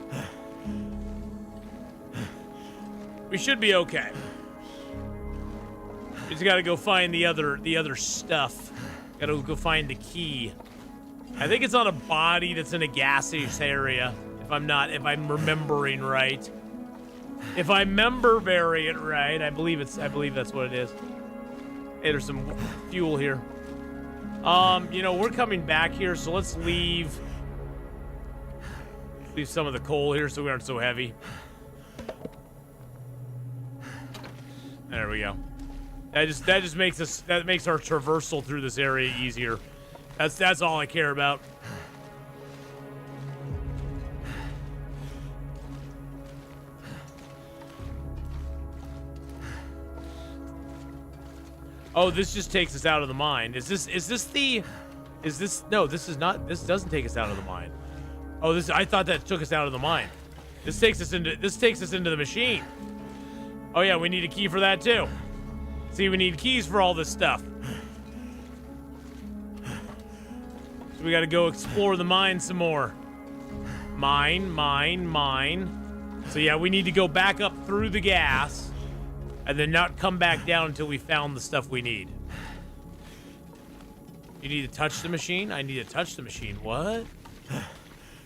we should be okay. We just gotta go find the other stuff. Gotta go find the key. I think it's on a body that's in a gaseous area, if I'm remembering right. If I bury it right, I believe that's what it is. Hey, there's some fuel here. We're coming back here, so let's leave some of the coal here so we aren't so heavy. There we go. That just makes our traversal through this area easier. That's all I care about. Oh, this just takes us out of the mine. No, this is not. This doesn't take us out of the mine. Oh, I thought that took us out of the mine. This takes us into the machine. Oh yeah, we need a key for that too. See, we need keys for all this stuff. So we gotta go explore the mine some more. Mine. So yeah, we need to go back up through the gas and then not come back down until we found the stuff we need. You need to touch the machine? I need to touch the machine. What?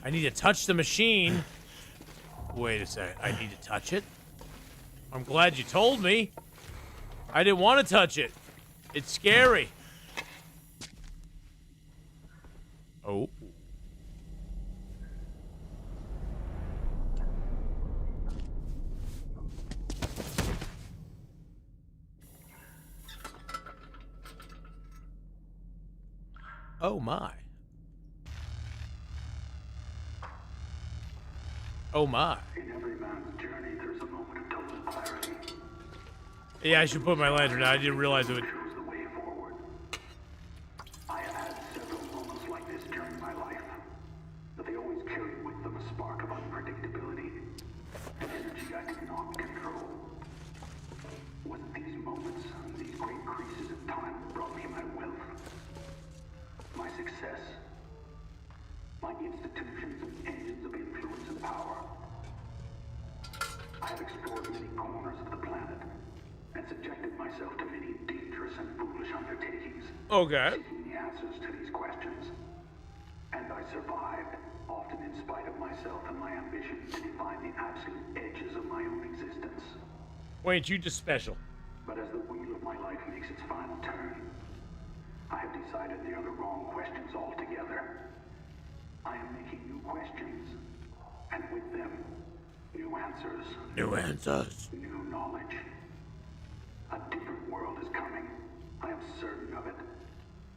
I need to touch the machine? Wait a second. I need to touch it? I'm glad you told me. I didn't want to touch it. It's scary. Oh. Oh my. Oh my. In every man's journey, there's a moment of total clarity. Yeah, I should put my lantern out. I didn't realize it would. Shows the way forward. I have had several moments like this during my life, but they always carry with them a spark of unpredictability, an energy I could not control. Was it these moments, these great creases of time that brought me my wealth, my success, my institutions and engines of influence and power? I have explored many corners of the planet and subjected myself to many dangerous and foolish undertakings, Okay. seeking the answers to these questions. And I survived, often in spite of myself and my ambition to define the absolute edges of my own existence. Wait, you just special. But as the wheel of my life makes its final turn, I have decided they are the wrong questions altogether. I am making new questions, and with them, new answers. New answers. New knowledge. A different world is coming. I am certain of it,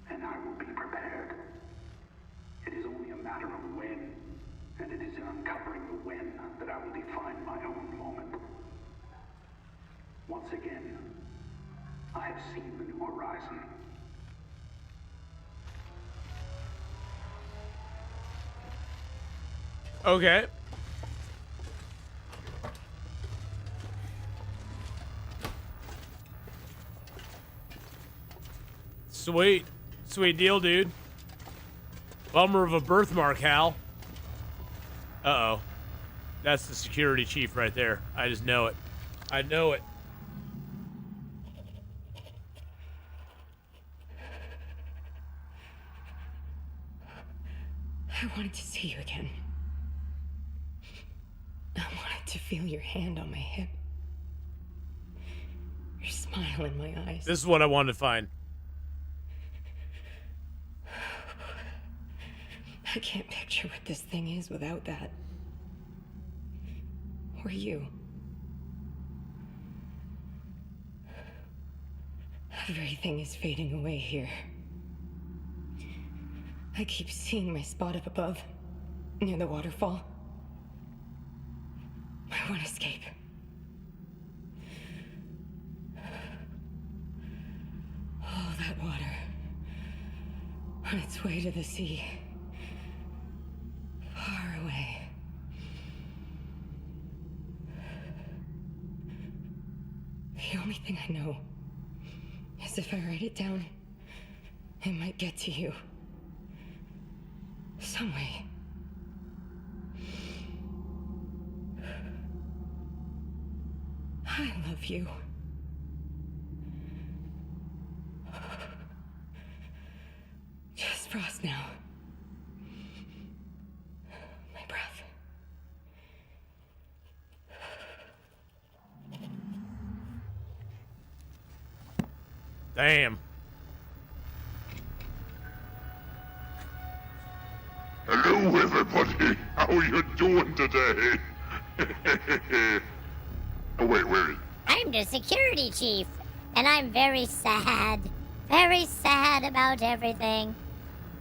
and I will be prepared. It is only a matter of when, and it is in uncovering the when that I will define my own moment. Once again, I have seen the new horizon. Okay. Sweet. Sweet deal, dude. Bummer of a birthmark, Hal. Uh-oh. That's the security chief right there. I just know it. I know it. I wanted to see you again. I wanted to feel your hand on my hip. Your smile in my eyes. This is what I wanted to find. I can't picture what this thing is without that. Or you. Everything is fading away here. I keep seeing my spot up above, near the waterfall. I want to escape. Oh, that water. On its way to the sea. Far away. The only thing I know is if I write it down, it might get to you. Some way. I love you. Just frost now. My breath. Damn. Hello, everybody. How you doing today? Oh, wait, where is... I'm the security chief, and I'm very sad. Very sad about everything.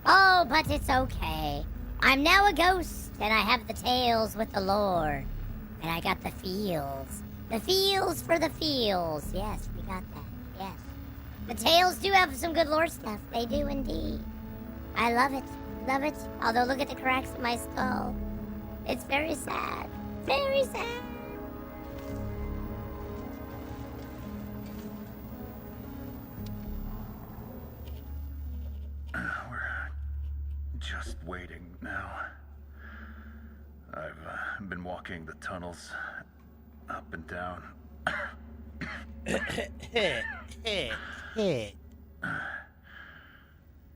Oh, but it's okay. I'm now a ghost, and I have the tales with the lore. And I got the feels. The feels for the feels. Yes, we got that. Yes. The tales do have some good lore stuff. They do indeed. I love it. Love it. Although, look at the cracks in my skull. It's very sad. Very sad. We're just waiting now. I've been walking the tunnels up and down.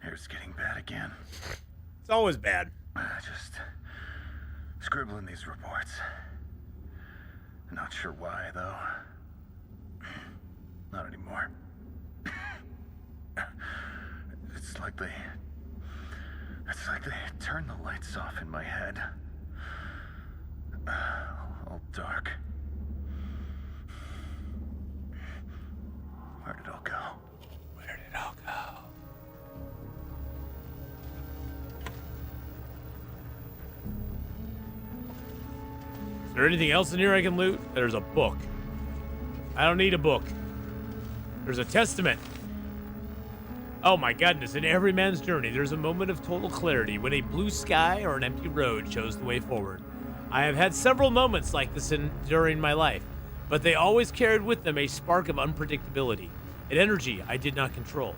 Hair's getting bad again. It's always bad. Just scribbling these reports. Not sure why, though. Not anymore. It's like they turned the lights off in my head. All dark. Where did it all go? Where did it all go? Is there anything else in here I can loot? There's a book. I don't need a book. There's a testament. Oh my goodness, in every man's journey, there's a moment of total clarity when a blue sky or an empty road shows the way forward. I have had several moments like this during my life, but they always carried with them a spark of unpredictability, an energy I did not control.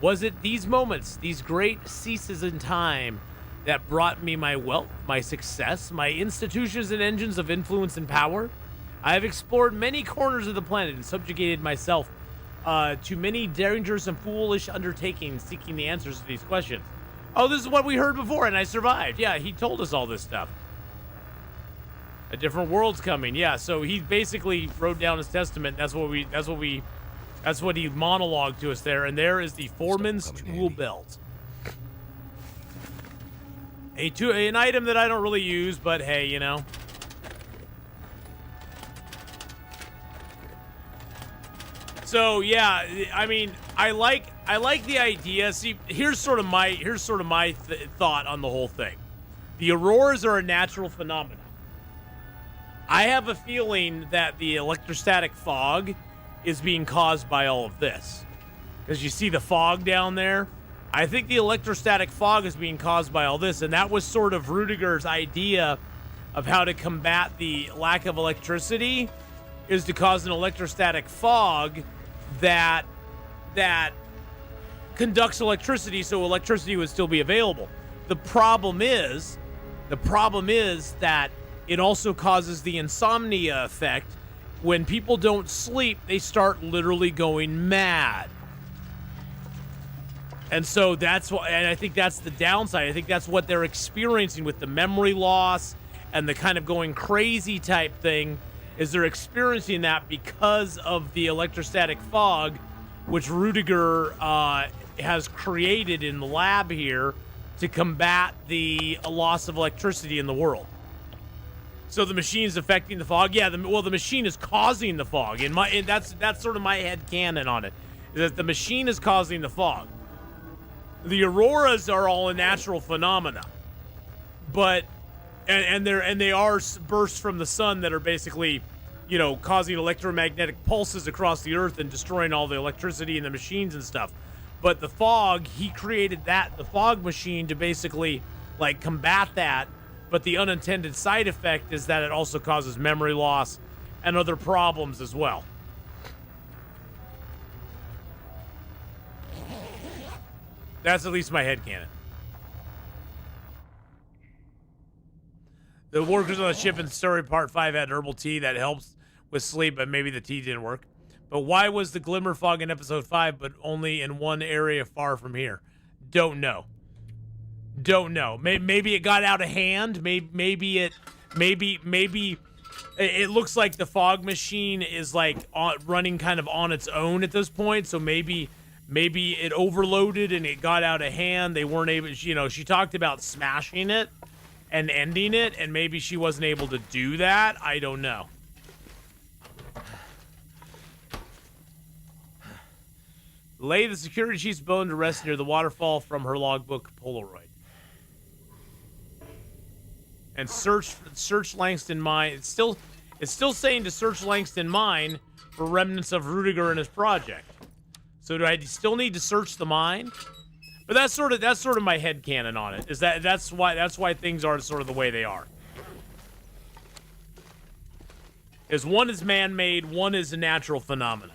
Was it these moments, these great ceases in time, that brought me my wealth, my success, my institutions and engines of influence and power? I have explored many corners of the planet and subjugated myself to many dangerous and foolish undertakings seeking the answers to these questions. Oh, this is what we heard before, and I survived. Yeah, he told us all this stuff. A different world's coming. Yeah, so he basically wrote down his testament. That's what he monologued to us there. And there is the foreman's tool belt. An item that I don't really use, but hey, you know. So yeah, I mean, I like the idea. See, here's sort of my thought on the whole thing. The auroras are a natural phenomenon. I have a feeling that the electrostatic fog is being caused by all of this, because you see the fog down there. I think the electrostatic fog is being caused by all this, and that was sort of Rudiger's idea of how to combat the lack of electricity, is to cause an electrostatic fog that conducts electricity, so electricity would still be available. The problem is that it also causes the insomnia effect. When people don't sleep, they start literally going mad. And so that's why, and I think that's the downside. I think that's what they're experiencing with the memory loss and the kind of going crazy type thing, is they're experiencing that because of the electrostatic fog, which Rudiger has created in the lab here to combat the loss of electricity in the world. So the machine is affecting the fog. Yeah, the machine is causing the fog. And that's sort of my headcanon on it, is that the machine is causing the fog. The auroras are all a natural phenomena, but and they are bursts from the sun that are basically, you know, causing electromagnetic pulses across the earth and destroying all the electricity in the machines and stuff. But the fog, he created the fog machine to basically like combat that. But the unintended side effect is that it also causes memory loss and other problems as well. That's at least my headcanon. The workers on the ship in Story Part 5 had herbal tea that helps with sleep, but maybe the tea didn't work. But why was the glimmer fog in episode 5 but only in one area far from here? Don't know. Maybe it got out of hand. Maybe it looks like the fog machine is like running kind of on its own at this point. So maybe it overloaded and it got out of hand. They weren't able, you know, she talked about smashing it and ending it, and maybe she wasn't able to do that. I don't know. Lay the security chief's bone to rest near the waterfall from her logbook Polaroid. And search Langston Mine. It's still saying to search Langston Mine for remnants of Rudiger and his project. So do I still need to search the mine? But that's sort of my headcanon on it. Is that's why things are sort of the way they are. Is one is man-made, one is a natural phenomena.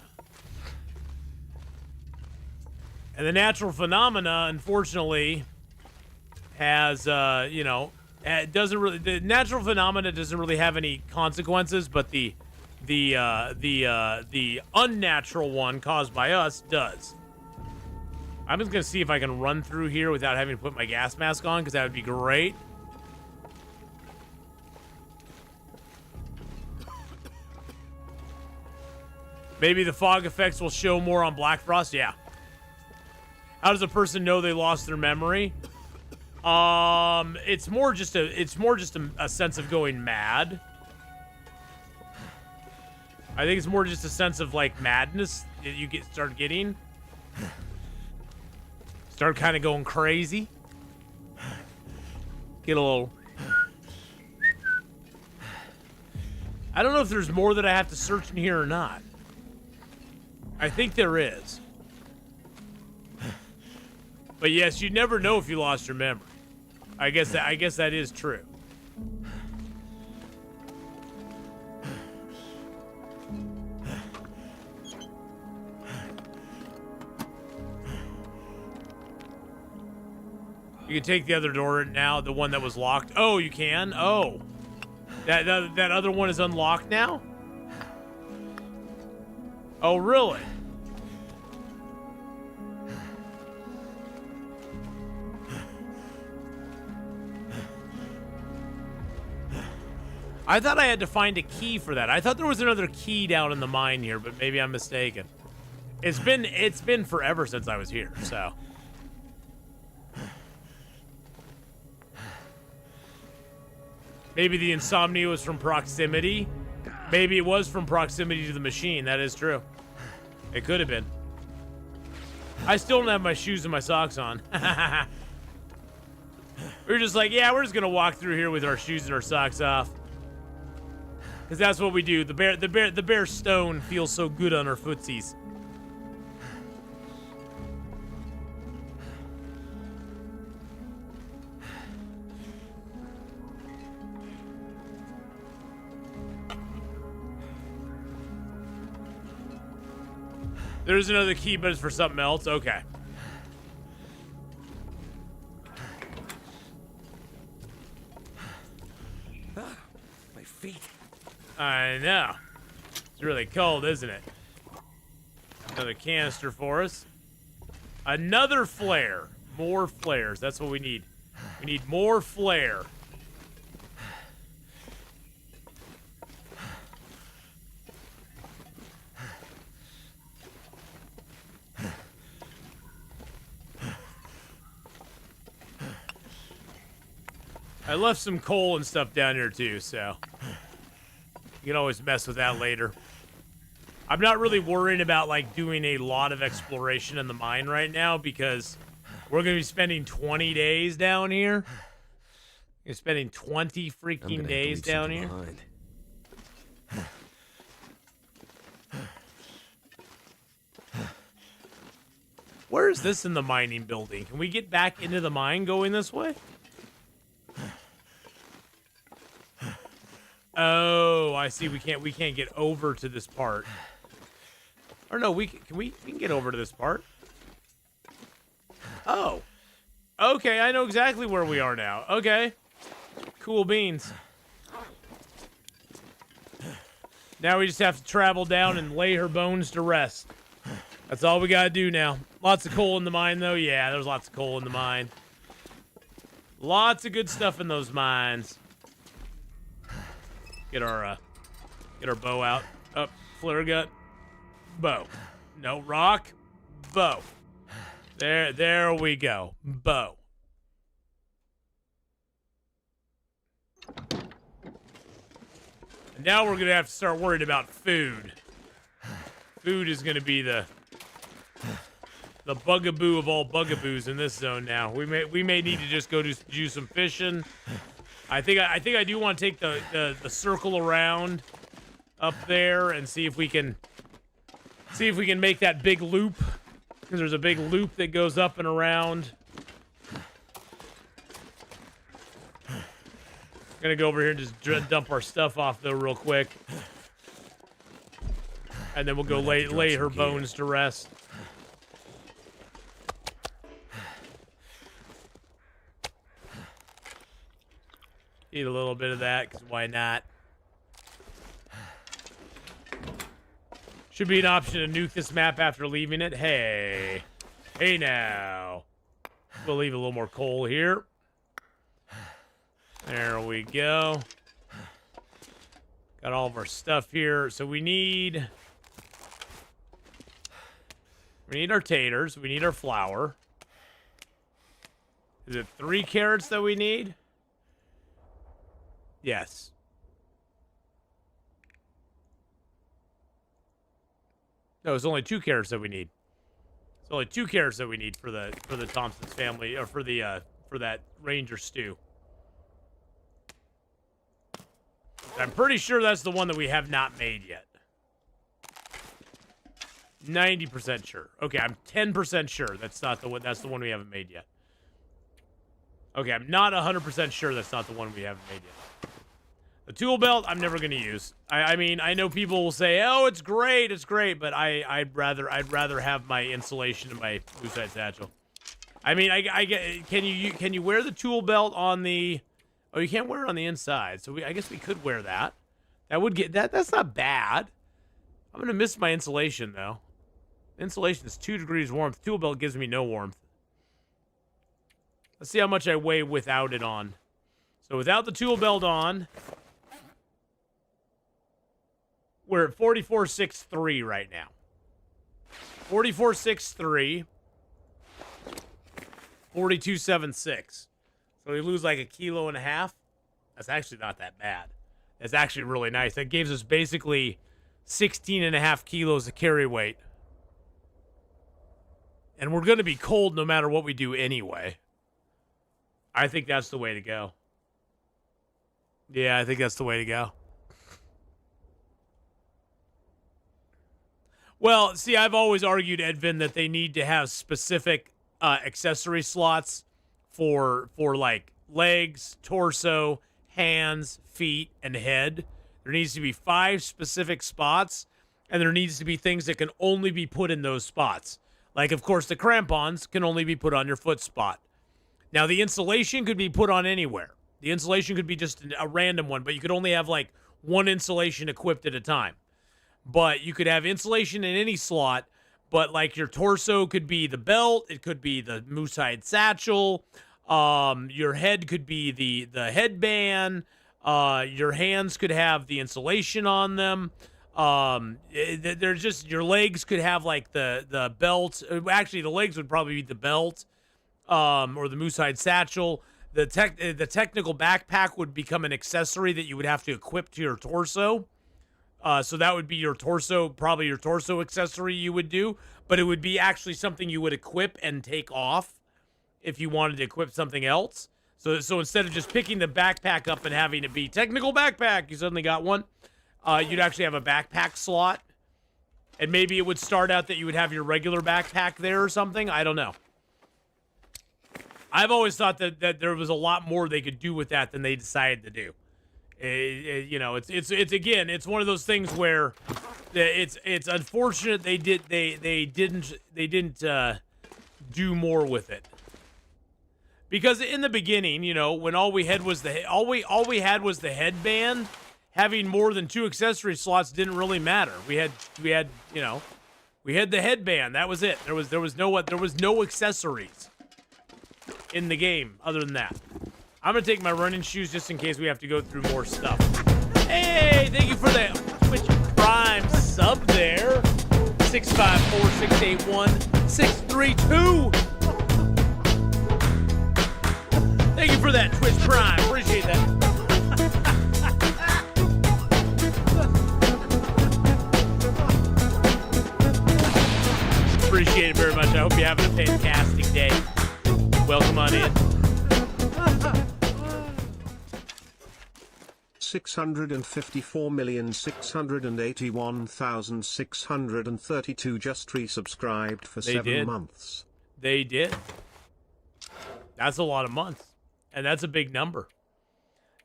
And the natural phenomena, unfortunately, has it doesn't really. The natural phenomena doesn't really have any consequences, but the unnatural one caused by us does. I'm just gonna see if I can run through here without having to put my gas mask on, because that would be great. Maybe the fog effects will show more on Black Frost. Yeah. How does a person know they lost their memory? It's more just a sense of going mad. I think it's more just a sense of like madness that you start getting. Start kind of going crazy. Get a little. I don't know if there's more that I have to search in here or not. I think there is. But yes, you never know if you lost your memory. I guess that is true. You can take the other door now, the one that was locked. Oh, you can? Oh. That other one is unlocked now? Oh, really? I thought I had to find a key for that. I thought there was another key down in the mine here, but maybe I'm mistaken. It's been forever since I was here, so. Maybe the insomnia was from proximity. Maybe it was from proximity to the machine. That is true. It could have been. I still don't have my shoes and my socks on. We were just like, yeah, we're just gonna walk through here with our shoes and our socks off, because that's what we do. The bare stone feels so good on our footsies. There's another key, but it's for something else. Okay. My feet. I know. It's really cold, isn't it? Another canister for us. Another flare. More flares. That's what we need. We need more flare. I left some coal and stuff down here too, so you can always mess with that later. I'm not really worried about like doing a lot of exploration in the mine right now, because we're gonna be spending 20 days down here. You're spending 20 freaking days down here. Behind. Where is this in the mining building? Can we get back into the mine going this way? Oh, I see. We can't get over to this part. Or no, we can get over to this part. Oh. Okay, I know exactly where we are now. Okay. Cool beans. Now we just have to travel down and lay her bones to rest. That's all we gotta do now. Lots of coal in the mine, though. Yeah, there's lots of coal in the mine. Lots of good stuff in those mines. Get our bow out. Up, flare gun, bow. No, rock, bow. There we go. Bow. And now we're gonna have to start worrying about food. Food is gonna be the bugaboo of all bugaboos in this zone now. We may need to just go do some fishing. I think I do want to take the circle around up there and see if we can make that big loop, because there's a big loop that goes up and around. Gonna go over here and just dump our stuff off though real quick, and then we'll go lay her bones to rest. Eat a little bit of that, because why not? Should be an option to nuke this map after leaving it. Hey. Hey now. We'll leave a little more coal here. There we go. Got all of our stuff here. So we need our taters. We need our flour. Is it 3 carrots that we need? Yes. No, it's only 2 carrots that we need. It's only 2 carrots that we need for the Thompson's family, or for that Ranger stew. I'm pretty sure that's the one that we have not made yet. 90% sure. Okay, I'm 10% sure that's not the one. That's the one we haven't made yet. Okay, I'm not 100% sure that's not the one we haven't made yet. The tool belt, I'm never going to use. I mean, I know people will say, "Oh, it's great, but I'd rather have my insulation and my Lucite satchel." I mean, can you wear the tool belt on the? Oh, you can't wear it on the inside. So I guess we could wear that. That would get that. That's not bad. I'm gonna miss my insulation though. Insulation is 2 degrees warmth. Tool belt gives me no warmth. Let's see how much I weigh without it on. So without the tool belt on, we're at 44.63 right now. 44.63. 42.76. So we lose like 1.5 kilos. That's actually not that bad. That's actually really nice. That gives us basically 16.5 kilos of carry weight. And we're going to be cold no matter what we do anyway. I think that's the way to go. Yeah, I think that's the way to go. Well, see, I've always argued, Edvin, that they need to have specific accessory slots for like legs, torso, hands, feet, and head. There needs to be 5 specific spots, and there needs to be things that can only be put in those spots. Like, of course, the crampons can only be put on your foot spot. Now, the insulation could be put on anywhere. The insulation could be just a random one, but you could only have like one insulation equipped at a time. But you could have insulation in any slot, but like your torso could be the belt, it could be the moose-hide satchel, your head could be the headband, your hands could have the insulation on them. They're just, your legs could have like the belt. Actually, the legs would probably be the belt, or the moose-hide satchel. The technical backpack would become an accessory that you would have to equip to your torso. So that would be your torso, probably your torso accessory you would do, but it would be actually something you would equip and take off if you wanted to equip something else. So instead of just picking the backpack up and having it be technical backpack, you suddenly got one. You'd actually have a backpack slot, and maybe it would start out that you would have your regular backpack there or something. I don't know. I've always thought that there was a lot more they could do with that than they decided to do. You know, it's again, it's one of those things where it's unfortunate they didn't do more with it. Because in the beginning, you know, when all we had was the headband, having more than 2 accessory slots didn't really matter. We had you know, we had the headband. That was it. There was no accessories in the game other than that. I'm going to take my running shoes just in case we have to go through more stuff. Hey, thank you for the Twitch Prime sub there. 654-681-632. Thank you for that, Twitch Prime. Appreciate that. Appreciate it very much. I hope you're having a fantastic day. Welcome on in. 654,681,632 just resubscribed for 7 months. They did. That's a lot of months. And that's a big number.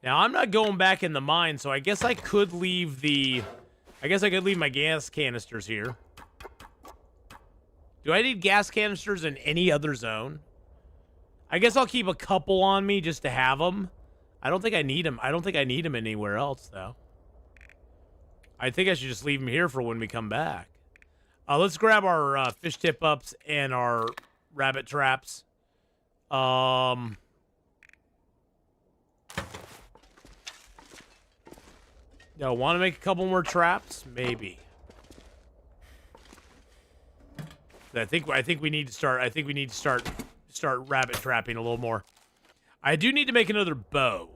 Now, I'm not going back in the mine, so I guess I could leave my gas canisters here. Do I need gas canisters in any other zone? I guess I'll keep a couple on me just to have them. I don't think I need them. I don't think I need them anywhere else, though. I think I should just leave them here for when we come back. Let's grab our fish tip-ups and our rabbit traps. Do I want to make a couple more traps? Maybe. I think we need to start. I think we need to start rabbit trapping a little more. I do need to make another bow.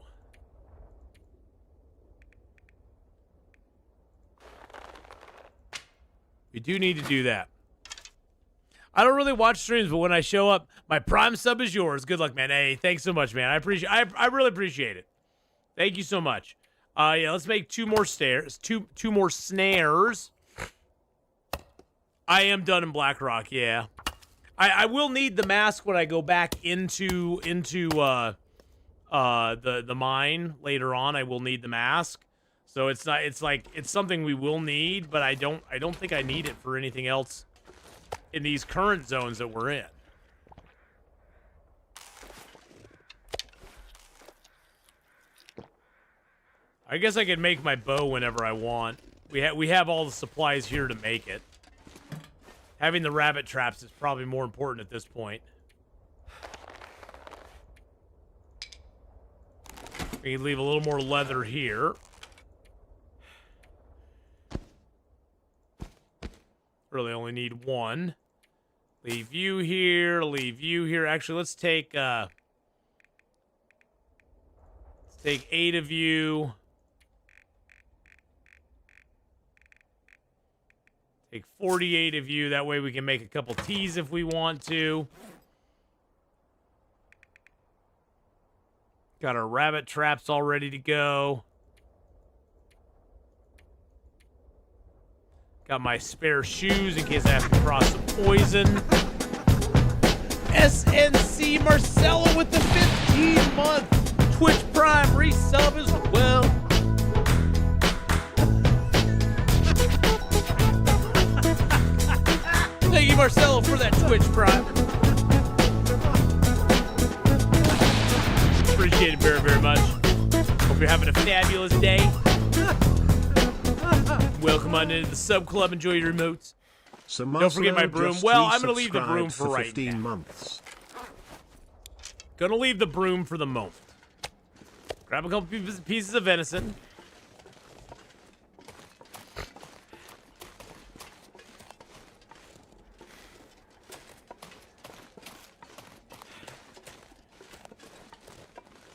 We do need to do that. I don't really watch streams, but when I show up, my Prime sub is yours. Good luck, man. Hey, thanks so much, man. I really appreciate it. Thank you so much. Yeah, let's make 2 more stairs. Two more snares. I am done in Blackrock, yeah. I will need the mask when I go back into the mine later on. I will need the mask. So it's something we will need, but I don't think I need it for anything else in these current zones that we're in. I guess I can make my bow whenever I want. We have all the supplies here to make it. Having the rabbit traps is probably more important at this point. We can leave a little more leather here. Really only need 1. Leave you here, leave you here. Actually, let's take 8 of you. Take 48 of you. That way we can make a couple teas if we want to. Got our rabbit traps all ready to go. Got my spare shoes in case I have to cross some poison. SNC Marcella with the 15-month Twitch Prime resub as well. Thank you, Marcelo, for that Twitch Prime. Appreciate it very, very much. Hope you're having a fabulous day. Welcome on into the sub club. Enjoy your remotes. Don't forget my broom. Well, I'm going to leave the broom for right now. Months. Gonna leave the broom for the moment. Grab a couple pieces of venison.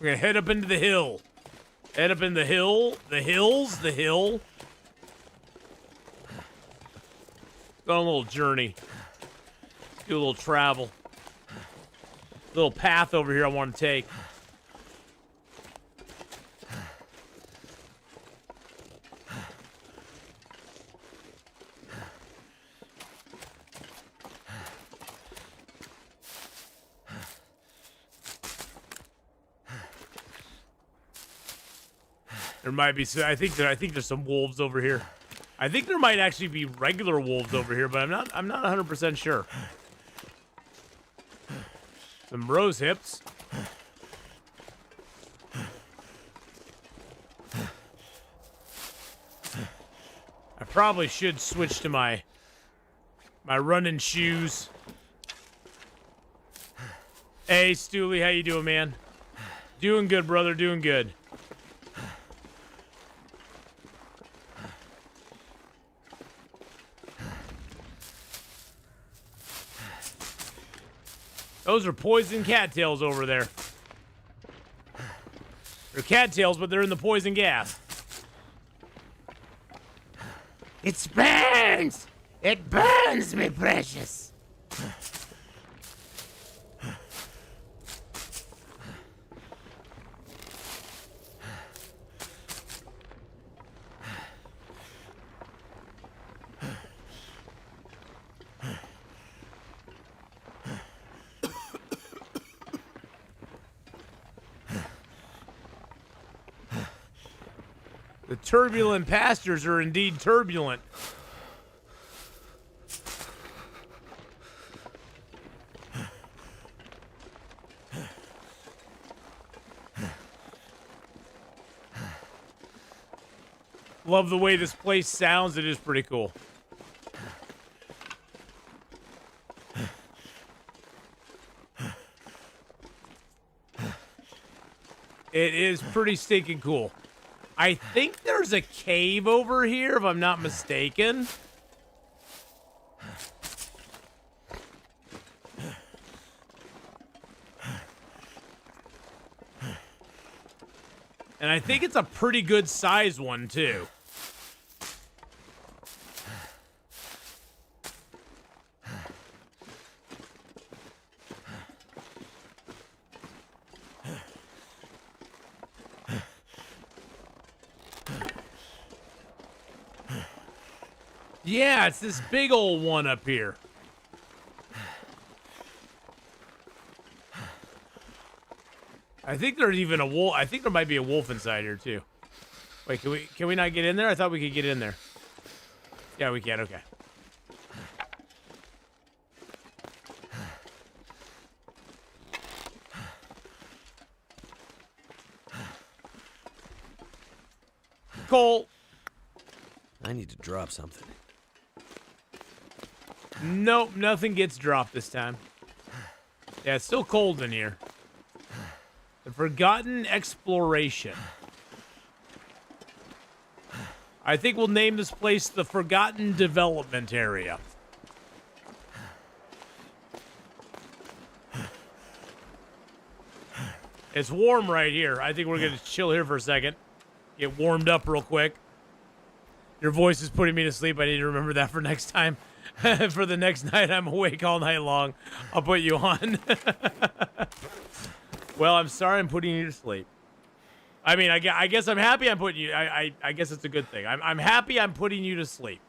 We're gonna head up into the hill. Head up in the hill. The hill. Go on a little journey. Do a little travel. Little path over here I want to take. There might be some, I think there's some wolves over here. I think there might actually be regular wolves over here, but I'm not 100% sure. Some rose hips. I probably should switch to my running shoes. Hey, Stooley, how you doing, man? Doing good, brother, doing good. Those are poison cattails over there. They're cattails, but they're in the poison gas. It burns! It burns me, precious! The turbulent pastures are indeed turbulent. Love the way this place sounds. It is pretty cool. It is pretty stinking cool. I think there's a cave over here, if I'm not mistaken. And I think it's a pretty good size one, too. Yeah, it's this big old one up here. I think there's even a wolf. I think there might be a wolf inside here too. Wait, can we not get in there? I thought we could get in there. Yeah, we can. Okay. Cole. I need to drop something. Nope, nothing gets dropped this time. Yeah, it's still cold in here. The Forgotten Exploration. I think we'll name this place the Forgotten Development Area. It's warm right here. I think we're going to chill here for a second. Get warmed up real quick. Your voice is putting me to sleep. I need to remember that for next time. For the next night, I'm awake all night long. I'll put you on. Well, I'm sorry I'm putting you to sleep. I mean, I guess I'm happy I'm putting you... I guess it's a good thing. I'm happy I'm putting you to sleep.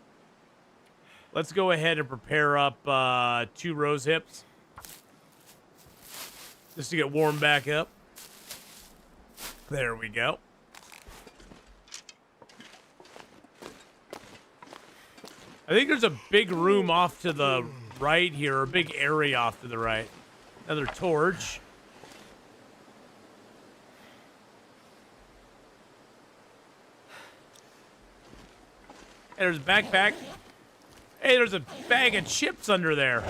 Let's go ahead and prepare up 2 rose hips. Just to get warmed back up. There we go. I think there's a big room off to the right here, or a big area off to the right. Another torch. Hey, there's a backpack. Hey, there's a bag of chips under there.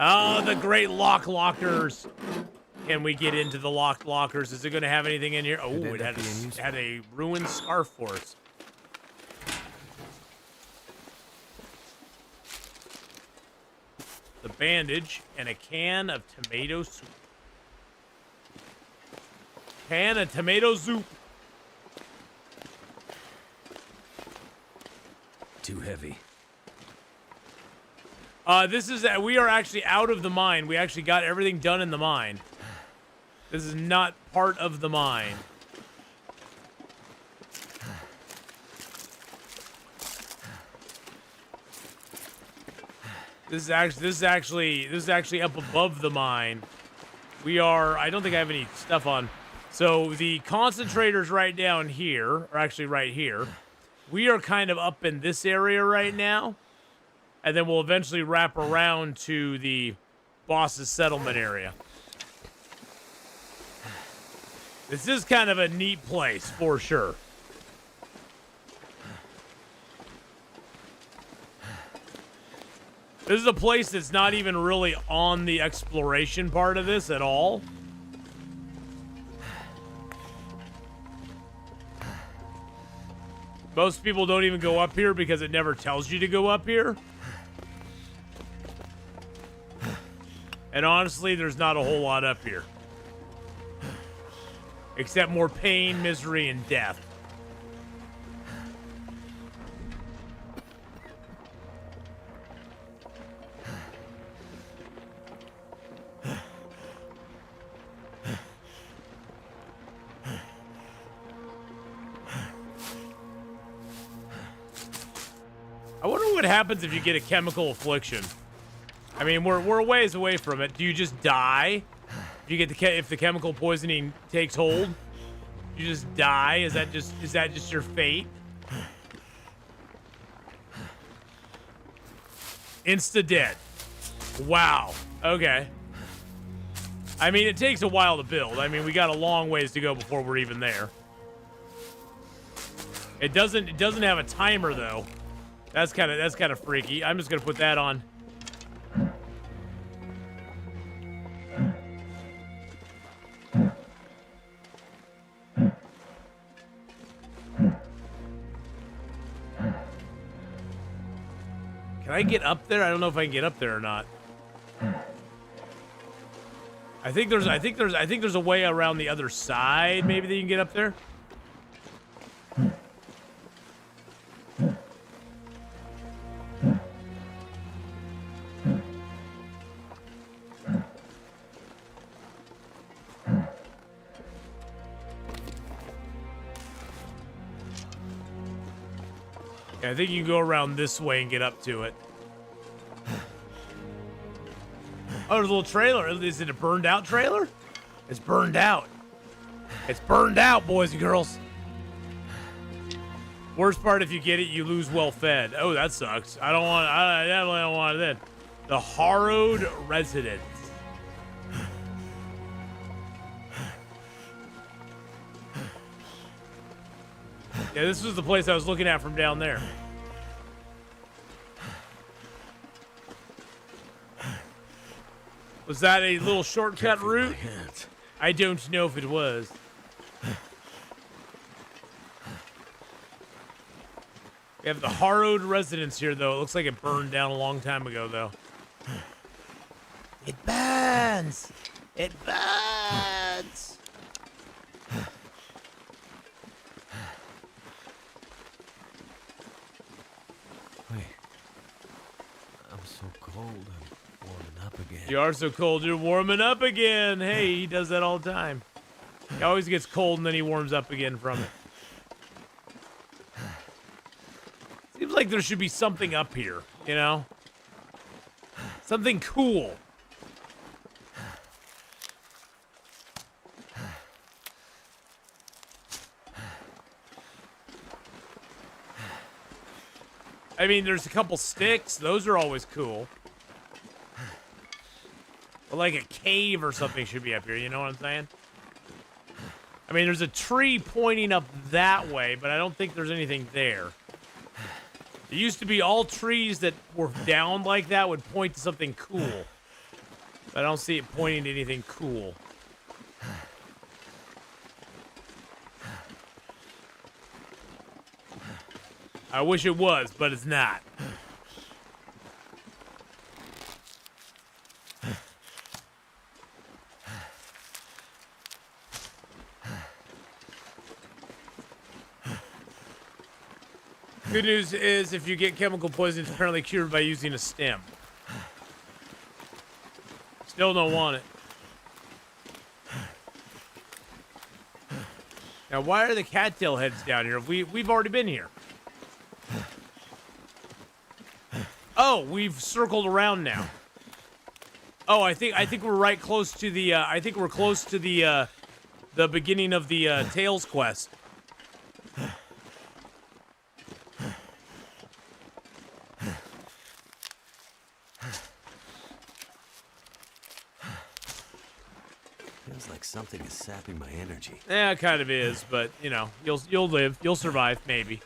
Oh, the great lockers. Can we get into the locked lockers? Is it going to have anything in here? Oh, it had a ruined scarf for us. The bandage and a can of tomato soup. Can of tomato soup. Too heavy. We are actually out of the mine. We actually got everything done in the mine. This is not part of the mine. This is actually up above the mine. I don't think I have any stuff on. So the concentrator's right down here, or actually right here. We are kind of up in this area right now. And then we'll eventually wrap around to the boss's settlement area. This is kind of a neat place, for sure. This is a place that's not even really on the exploration part of this at all. Most people don't even go up here because it never tells you to go up here. And honestly, there's not a whole lot up here. Except more pain, misery, and death. I wonder what happens if you get a chemical affliction. I mean, we're a ways away from it. Do you just die? If you get if the chemical poisoning takes hold, you just die. Is that just your fate? Insta dead. Wow. Okay. I mean, it takes a while to build. I mean, we got a long ways to go before we're even there. It doesn't have a timer though. That's kind of freaky. I'm just gonna put that on. Can I get up there? I don't know if I can get up there or not. I think there's a way around the other side maybe that you can get up there. Yeah, I think you can go around this way and get up to it. Oh, there's a little trailer. Is it a burned out trailer? It's burned out. It's burned out, boys and girls. Worst part, if you get it, you lose well fed. Oh, that sucks. I definitely don't want it then. The Harrowed Residence. Yeah, this was the place I was looking at from down there. Was that a little shortcut route? I don't know if it was. We have the Harrowed Residence here, though. It looks like it burned down a long time ago, though. It burns! It burns! Wait. I'm so cold. I'm warming up again. You are so cold. You're warming up again. Hey, he does that all the time. He always gets cold and then he warms up again from it. Seems like there should be something up here, you know? Something cool. I mean, there's a couple sticks. Those are always cool. But like a cave or something should be up here. You know what I'm saying? I mean, there's a tree pointing up that way, but I don't think there's anything there. It used to be all trees that were down like that would point to something cool. But I don't see it pointing to anything cool. I wish it was, but it's not. Good news is if you get chemical poison, it's apparently cured by using a stem. Still don't want it. Now, why are the cattail heads down here? We've already been here. Oh, we've circled around now. Oh, I think we're right close to the. I think we're close to the beginning of the Tales quest. Feels like something is sapping my energy. Yeah, it kind of is, but you know, you'll live, you'll survive, maybe.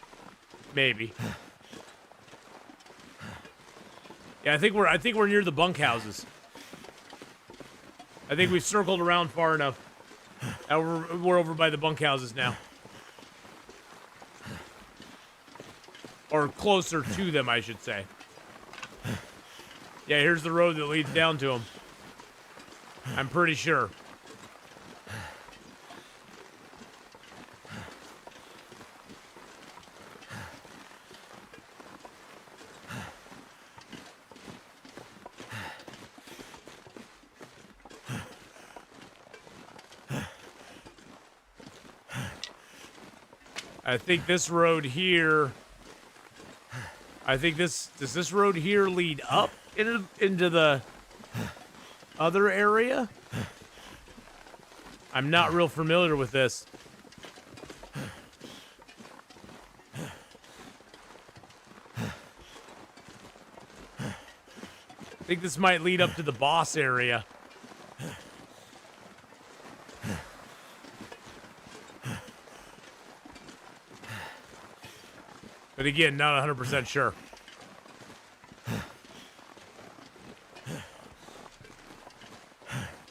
Yeah, I think we're near the bunkhouses. I think we've circled around far enough. We're over by the bunkhouses now. Or closer to them, I should say. Yeah, here's the road that leads down to them. I'm pretty sure. I think this road here. Does this road here lead up into the other area? I'm not real familiar with this. I think this might lead up to the boss area. But again, not 100% sure.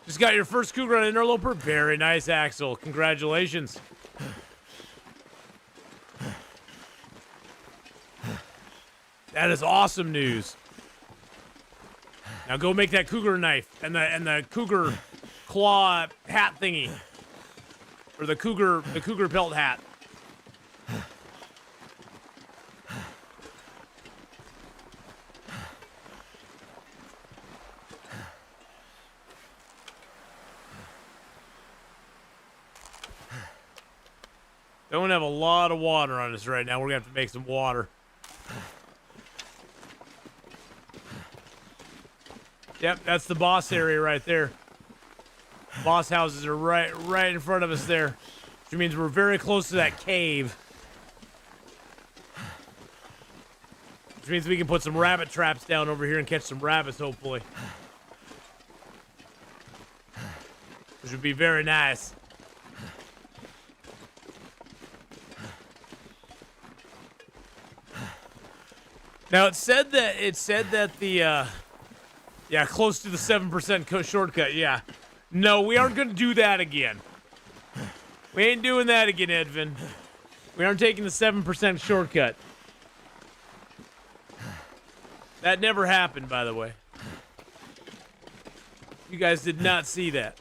Just got your first cougar on Interloper? Very nice, Axel. Congratulations. That is awesome news. Now go make that cougar knife and the cougar claw hat thingy. Or the cougar pelt hat. Don't have a lot of water on us right now. We're gonna have to make some water. Yep, that's the boss area right there. Boss houses are right in front of us there. Which means we're very close to that cave. Which means we can put some rabbit traps down over here and catch some rabbits, hopefully. Which would be very nice. Now it said that the yeah, close to the 7% shortcut. Yeah, no, we aren't gonna do that again. We ain't doing that again, Edvin. We aren't taking the 7% shortcut. That never happened, by the way. You guys did not see that.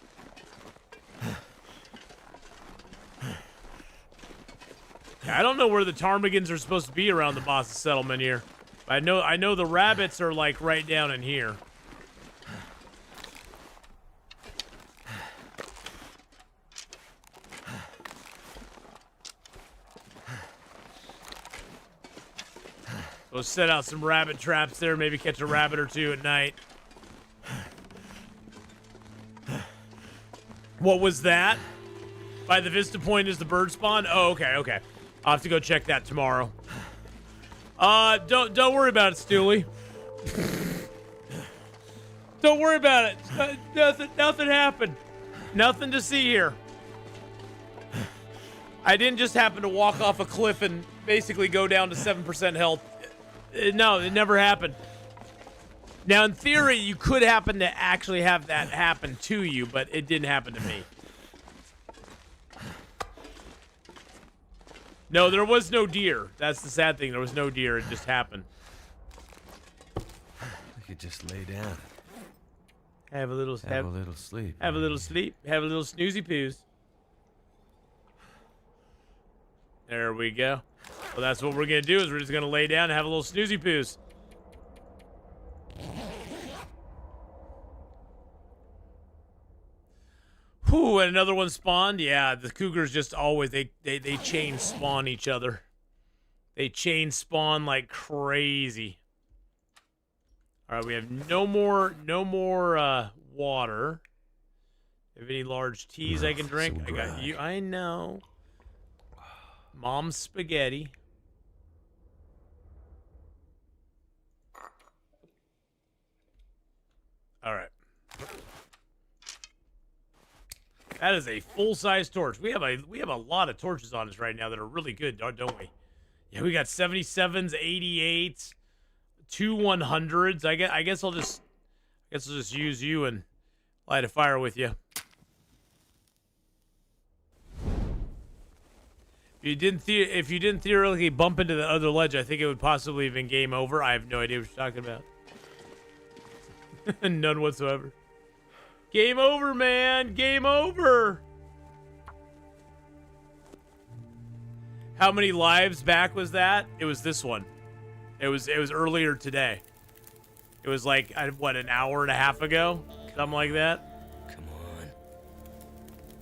I don't know where the ptarmigans are supposed to be around the boss's settlement here. I know the rabbits are like right down in here. We'll set out some rabbit traps there, maybe catch a rabbit or two at night. What was that? By the Vista Point is the bird spawn? Oh, okay. I'll have to go check that tomorrow. Don't worry about it, Stewie. Don't worry about it. Nothing happened. Nothing to see here. I didn't just happen to walk off a cliff and basically go down to 7% health. No, it never happened. Now, in theory, you could happen to actually have that happen to you, but it didn't happen to me. No, there was no deer. That's the sad thing. There was no deer. It just happened. We could just lay down. Have a little sleep. Have a little sleep. Have a little snoozy poos. There we go. Well, that's what we're going to do is we're just going to lay down and have a little snoozy poos. Whew, and another one spawned. Yeah, the cougars just always, they chain spawn each other. They chain spawn like crazy. All right, we have no more water. Have any large teas I can drink? I got you. I know. Mom's spaghetti. All right. That is a full-size torch. We have a lot of torches on us right now that are really good, don't we? Yeah, we got 77s, 88s, 2 100s. I guess I'll just use you and light a fire with you. If you didn't theoretically bump into the other ledge, I think it would possibly have been game over. I have no idea what you're talking about. None whatsoever. Game over, man. Game over. How many lives back was that? It was this one. It was earlier today. It was like what, an hour and a half ago, something like that. Come on.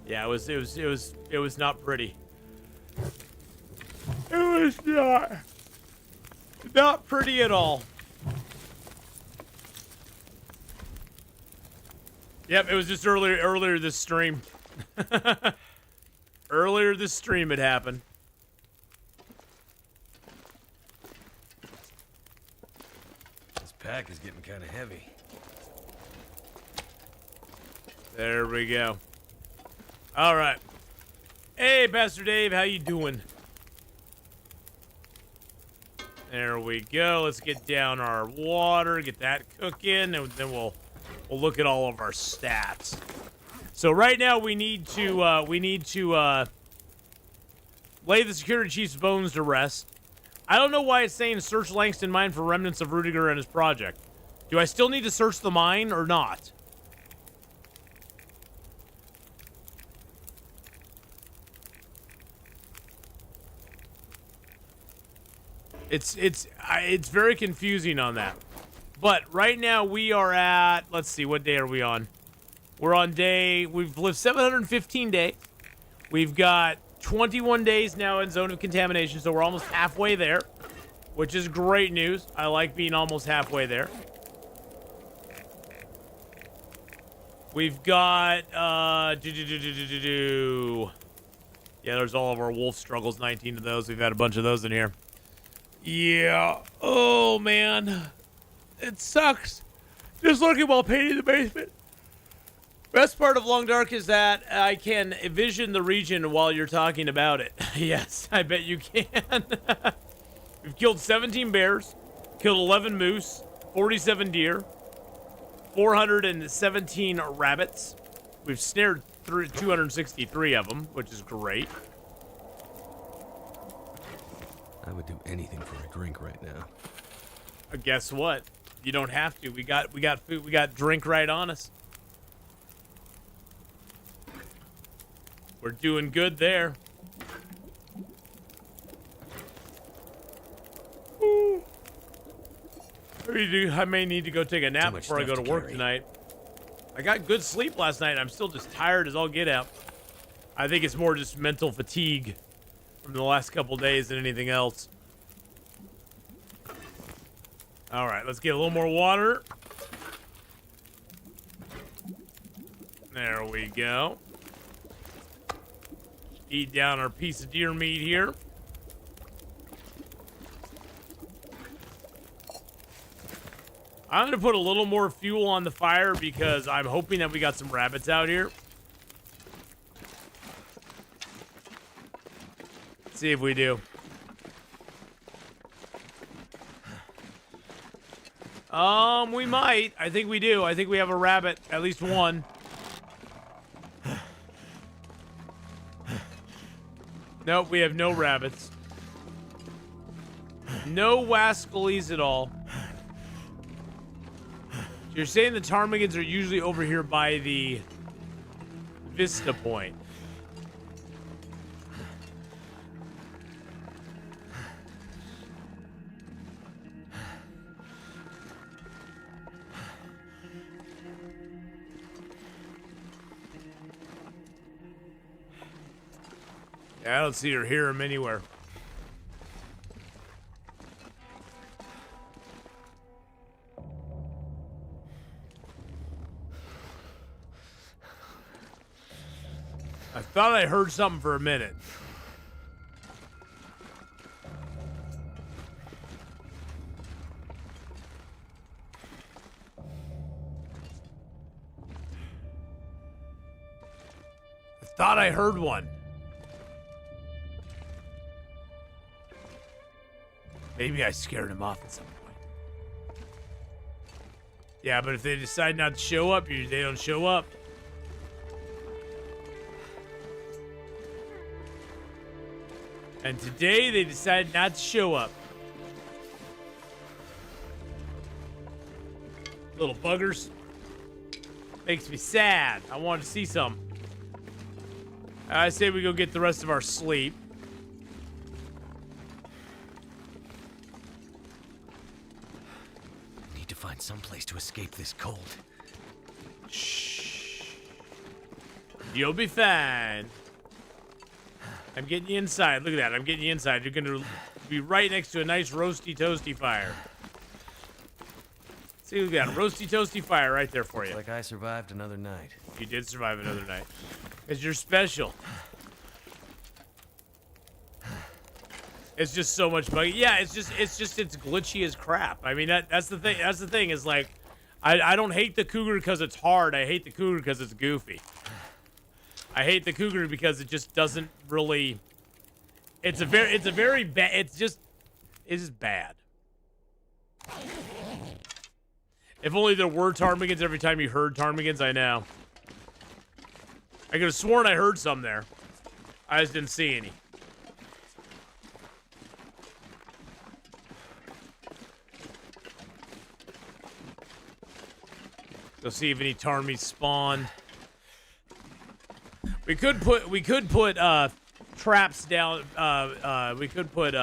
Yeah, it was not pretty. It was not pretty at all. Yep, it was just earlier this stream. Earlier this stream it happened. This pack is getting kind of heavy. There we go. All right. Hey, Pastor Dave, how you doing? There we go. Let's get down our water, get that cooking, and then we'll look at all of our stats. So right now we need to lay the security chief's bones to rest. I don't know why it's saying search Langston mine for remnants of Rudiger and his project. Do I still need to search the mine or not? It's very confusing on that. But right now we are at, let's see, what day are we on? We've lived 715 days. We've got 21 days now in zone of contamination, so we're almost halfway there, which is great news. I like being almost halfway there. We've got, yeah, there's all of our wolf struggles, 19 of those. We've had a bunch of those in here. Yeah. Oh, man. It sucks. Just looking while painting the basement. Best part of Long Dark is that I can envision the region while you're talking about it. Yes, I bet you can. We've killed 17 bears, killed 11 moose, 47 deer, 417 rabbits. We've snared 263 of them, which is great. I would do anything for a drink right now. Guess what? You don't have to. We got food. We got drink right on us. We're doing good there. I may need to go take a nap before I go to work tonight. I got good sleep last night. I'm still just tired as all get out. I think it's more just mental fatigue from the last couple days than anything else. All right, let's get a little more water. There we go. Eat down our piece of deer meat here. I'm going to put a little more fuel on the fire because I'm hoping that we got some rabbits out here. Let's see if we do. We might. I think we do. I think we have a rabbit. At least one. Nope, we have no rabbits. No wascalies at all. You're saying the ptarmigans are usually over here by the Vista Point. Yeah, I don't see or hear them anywhere. I thought I heard something for a minute. I thought I heard one. Maybe I scared him off at some point. Yeah, but if they decide not to show up, they don't show up. And today they decided not to show up. Little buggers. Makes me sad. I want to see some. I say we go get the rest of our sleep. Need to find some place to escape this cold. Shh. You'll be fine. I'm getting you inside. Look at that. I'm getting you inside. You're going to be right next to a nice roasty toasty fire. See, look at that. Roasty toasty fire right there for you. Like I survived another night. You did survive another night. Because you're special. It's just so much buggy. Yeah, it's glitchy as crap. I mean, that's the thing. That's the thing is like, I don't hate the Cougar because it's hard. I hate the Cougar because it's goofy. I hate the Cougar because it just doesn't really. It's just bad. If only there were ptarmigans every time you heard ptarmigans. I know. I could have sworn I heard some there. I just didn't see any. Go see if any ptarmies spawned. We could put traps down. We could put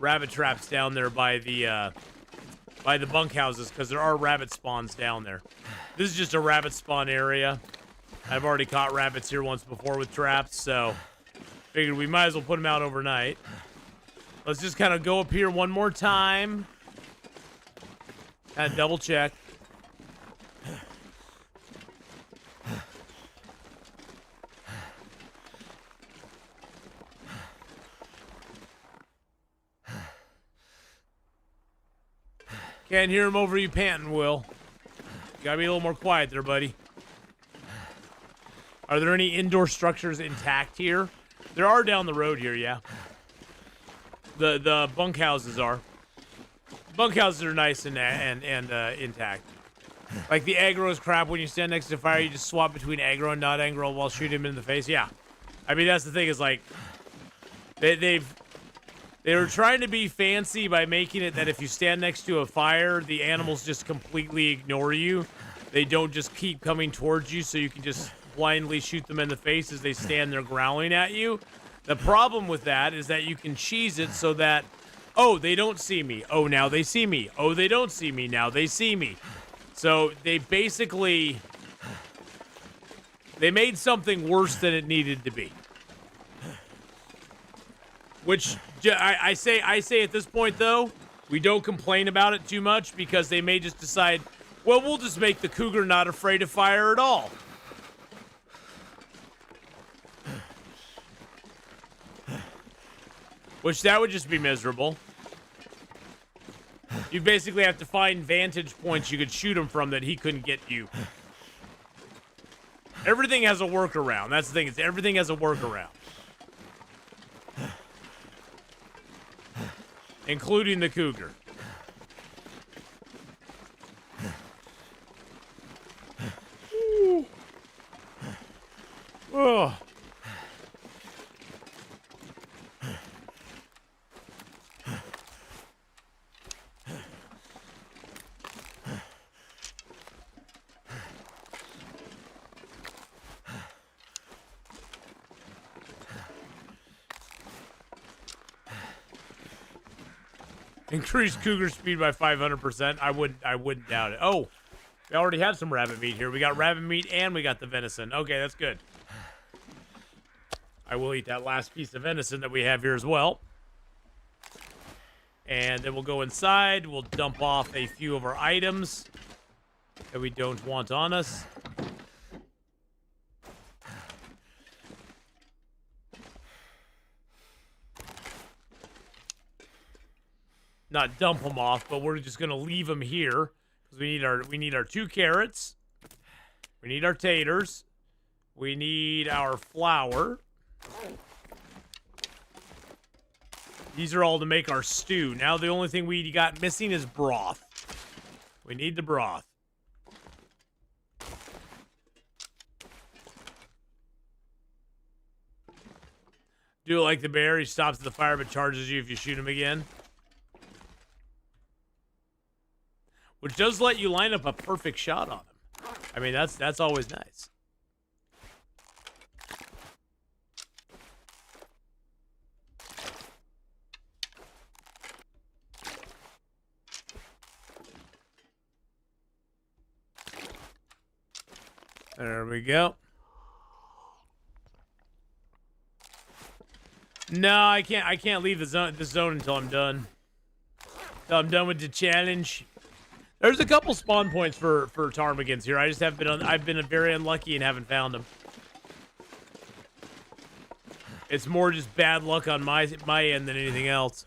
rabbit traps down there by the bunkhouses because there are rabbit spawns down there. This is just a rabbit spawn area. I've already caught rabbits here once before with traps, so figured we might as well put them out overnight. Let's just kind of go up here one more time and double check. Can't hear him over you panting, Will. You gotta be a little more quiet there, buddy. Are there any indoor structures intact here? There are down the road here, yeah. The bunkhouses are. Bunkhouses are nice and intact. Like the aggro is crap when you stand next to fire, you just swap between aggro and not aggro while shooting him in the face. Yeah. I mean, that's the thing is like, they were trying to be fancy by making it that if you stand next to a fire, the animals just completely ignore you. They don't just keep coming towards you, so you can just blindly shoot them in the face as they stand there growling at you. The problem with that is that you can cheese it so that, oh, they don't see me. Oh, now they see me. Oh, they don't see me. Now they see me. So they basically, they made something worse than it needed to be. Which I say at this point though, we don't complain about it too much because they may just decide, well, we'll just make the cougar not afraid of fire at all. Which that would just be miserable. You basically have to find vantage points you could shoot him from that he couldn't get you. Everything has a workaround. That's the thing. Everything has a workaround. Including the cougar. Oh. Increase cougar speed by 500%. I wouldn't doubt it. Oh, we already have some rabbit meat here. We got rabbit meat and we got the venison. Okay, that's good. I will eat that last piece of venison that we have here as well. And then we'll go inside. We'll dump off a few of our items that we don't want on us. Not dump them off, but we're just gonna leave them here because we need our 2 carrots, we need our taters, we need our flour. These are all to make our stew. Now the only thing we got missing is broth. We need the broth. Do it like the bear. He stops at the fire but charges you if you shoot him again. Which does let you line up a perfect shot on him. I mean, that's always nice. There we go. No, I can't leave the zone until I'm done. Until I'm done with the challenge. There's a couple spawn points for ptarmigans here. I just have been I've been very unlucky and haven't found them. It's more just bad luck on my end than anything else.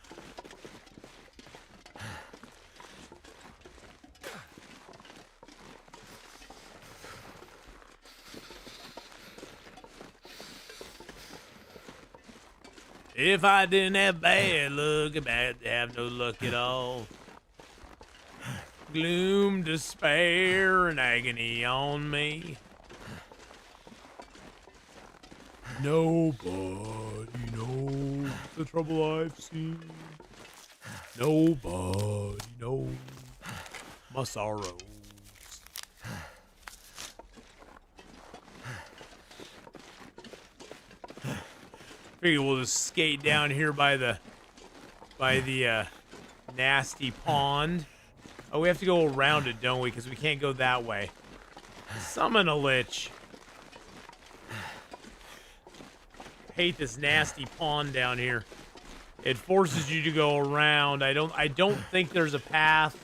If I didn't have bad luck, I'd have no luck at all. Gloom, despair, and agony on me. Nobody knows the trouble I've seen. Nobody knows my sorrows. Figure we'll just skate down here by the nasty pond. Oh, we have to go around it, don't we? Because we can't go that way. Summon a lich. Hate this nasty pond down here. It forces you to go around. I don't think there's a path.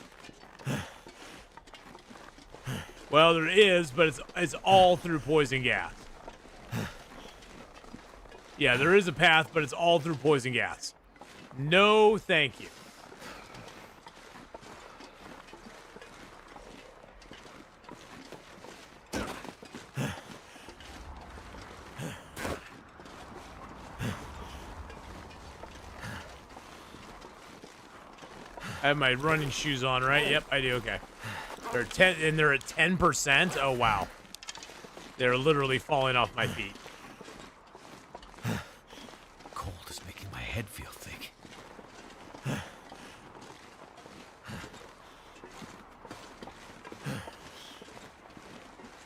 Well, there is, but it's all through poison gas. Yeah, there is a path, but it's all through poison gas. No, thank you. I have my running shoes on, right? Yep, I do. Okay. They're 10, and they're at 10%. Oh wow. They're literally falling off my feet. Cold is making my head feel thick.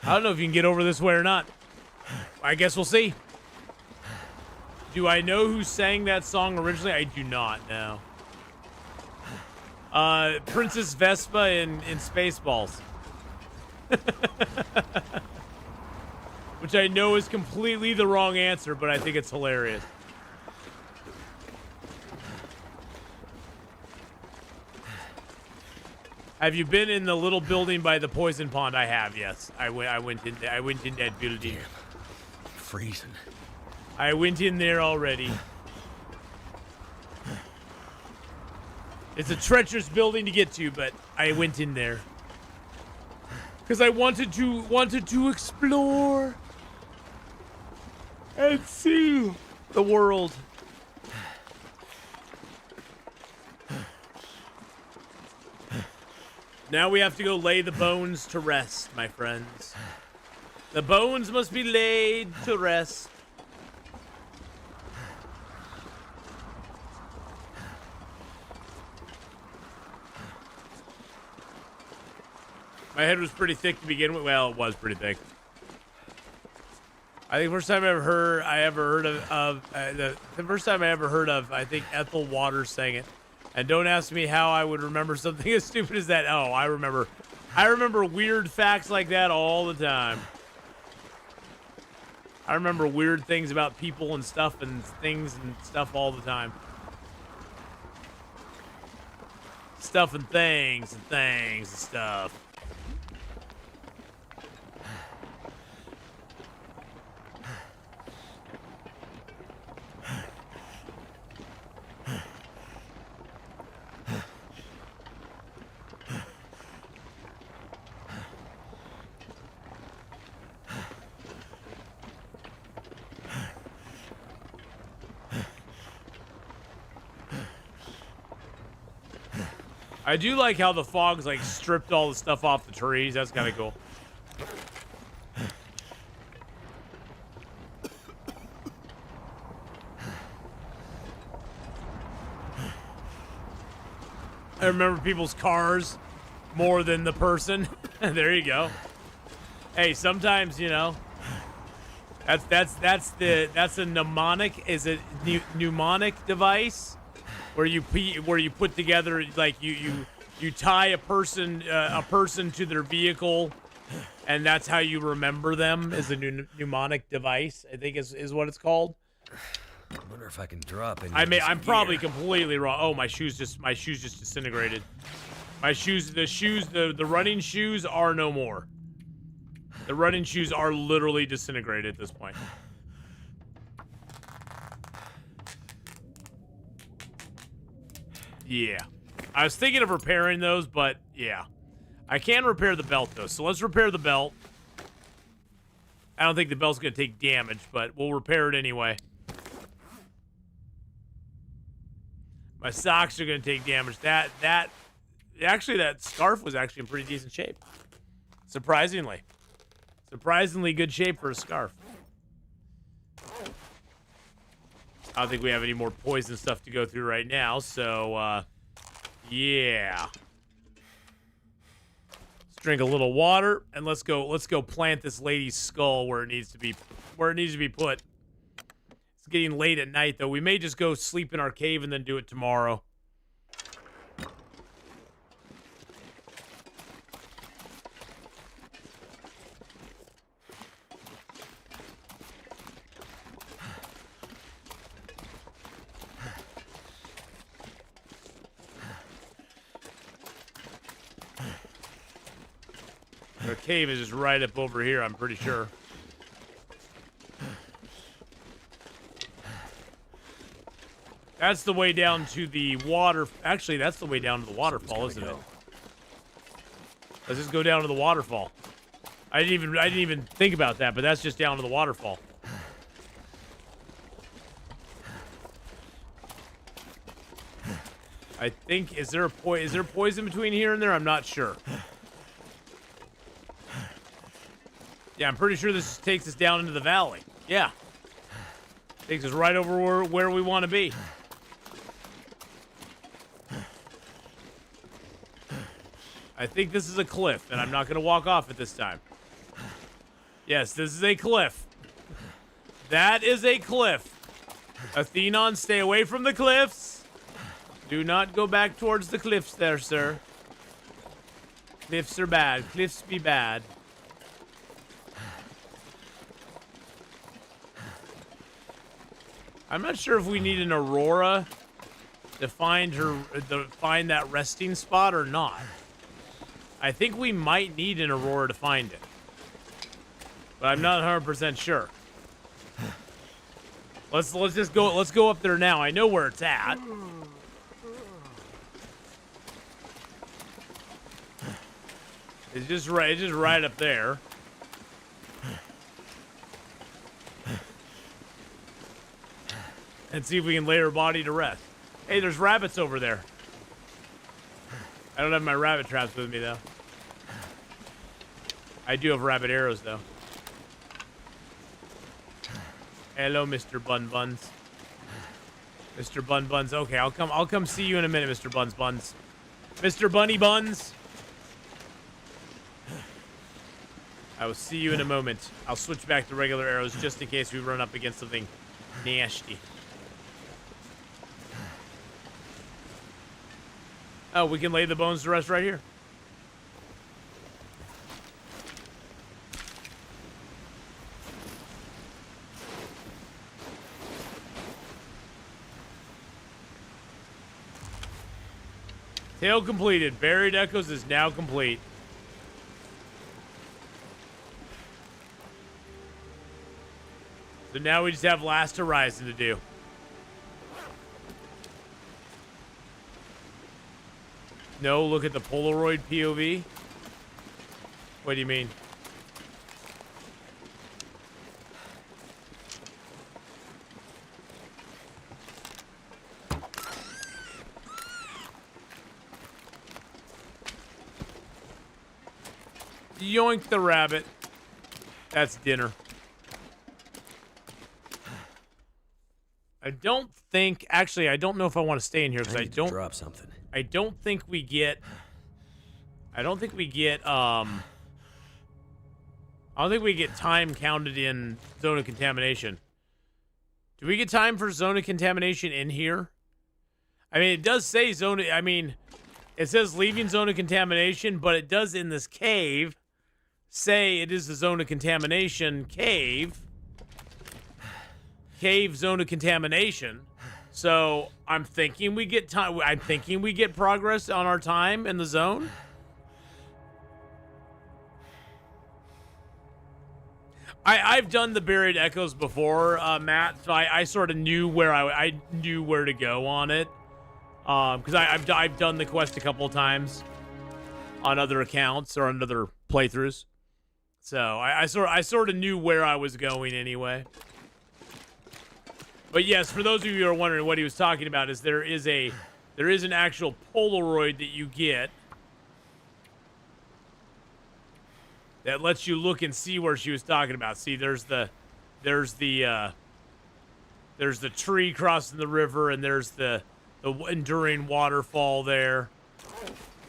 I don't know if you can get over this way or not. I guess we'll see. Do I know who sang that song originally? I do not know. Princess Vespa in Spaceballs. Which I know is completely the wrong answer, but I think it's hilarious. Have you been in the little building by the poison pond? I have, yes. I went in that building. Damn. Freezing. I went in there already. It's a treacherous building to get to, but I went in there. Because I wanted to explore and see the world. Now we have to go lay the bones to rest, my friends. The bones must be laid to rest. My head was pretty thick to begin with. Well, it was pretty thick. I think the first time I ever heard of the first time I ever heard of, I think Ethel Waters sang it. And don't ask me how I would remember something as stupid as that. Oh, I remember weird facts like that all the time. I remember weird things about people and stuff and things and stuff all the time. Stuff and things and stuff. I do like how the fog's like stripped all the stuff off the trees. That's kind of cool. I remember people's cars more than the person. There you go. Hey, sometimes, you know, that's a mnemonic. Is it mnemonic device? Where you put together, like you tie a person to their vehicle, and that's how you remember them. Is a mnemonic device, I think is what it's called. I wonder if I can drop it. I'm probably completely wrong. Oh, my shoes just disintegrated. The running shoes are no more. The running shoes are literally disintegrated at this point. Yeah. I was thinking of repairing those, but yeah. I can repair the belt, though. So let's repair the belt. I don't think the belt's going to take damage, but we'll repair it anyway. My socks are going to take damage. Actually, that scarf was actually in pretty decent shape. Surprisingly. Surprisingly good shape for a scarf. I don't think we have any more poison stuff to go through right now, so, yeah. Let's drink a little water, and let's go plant this lady's skull where it needs to be put. It's getting late at night, though. We may just go sleep in our cave and then do it tomorrow. The cave is just right up over here, I'm pretty sure. That's the way down to the water. Actually, that's the way down to the waterfall, isn't it? Let's just go down to the waterfall. I didn't even think about that, but that's just down to the waterfall. I think, is there poison between here and there? I'm not sure. Yeah, I'm pretty sure this takes us down into the valley. Yeah. Takes us right over where we want to be. I think this is a cliff, and I'm not going to walk off it this time. Yes, this is a cliff. That is a cliff. Atheenon, stay away from the cliffs. Do not go back towards the cliffs there, sir. Cliffs are bad. Cliffs be bad. I'm not sure if we need an Aurora to find that resting spot or not. I think we might need an Aurora to find it, but I'm not 100% sure. Let's just go. Let's go up there now. I know where it's at. It's just right. It's just right up there. And see if we can lay her body to rest. Hey, there's rabbits over there. I don't have my rabbit traps with me, though. I do have rabbit arrows, though. Hello, Mr. Bun Buns. Mr. Bun Buns. Okay, I'll come see you in a minute, Mr. Buns Buns. Mr. Bunny Buns. I will see you in a moment. I'll switch back to regular arrows just in case we run up against something nasty. Oh, we can lay the bones to rest right here. Tale completed. Buried Echoes is now complete. So now we just have Last Horizon to do. No, look at the Polaroid POV. What do you mean? Yoink the rabbit. That's dinner. I don't think... Actually, I don't know if I want to stay in here because I don't... drop something. I don't think we get... I don't think we get time counted in Zone of Contamination. Do we get time for Zone of Contamination in here? I mean, it does say Zone of... I mean, it says leaving Zone of Contamination, but it does in this cave say it is the Zone of Contamination cave. Cave Zone of Contamination. So I'm thinking we get time. I'm thinking we get progress on our time in the zone. I've done the Buried Echoes before, Matt. So I sort of knew where I knew where to go on it, because I've done the quest a couple of times on other accounts or on other playthroughs. So I sort of knew where I was going anyway. But yes, for those of you who are wondering what he was talking about, is there is an actual Polaroid that you get that lets you look and see where she was talking about. See, there's the tree crossing the river, and there's the enduring waterfall there.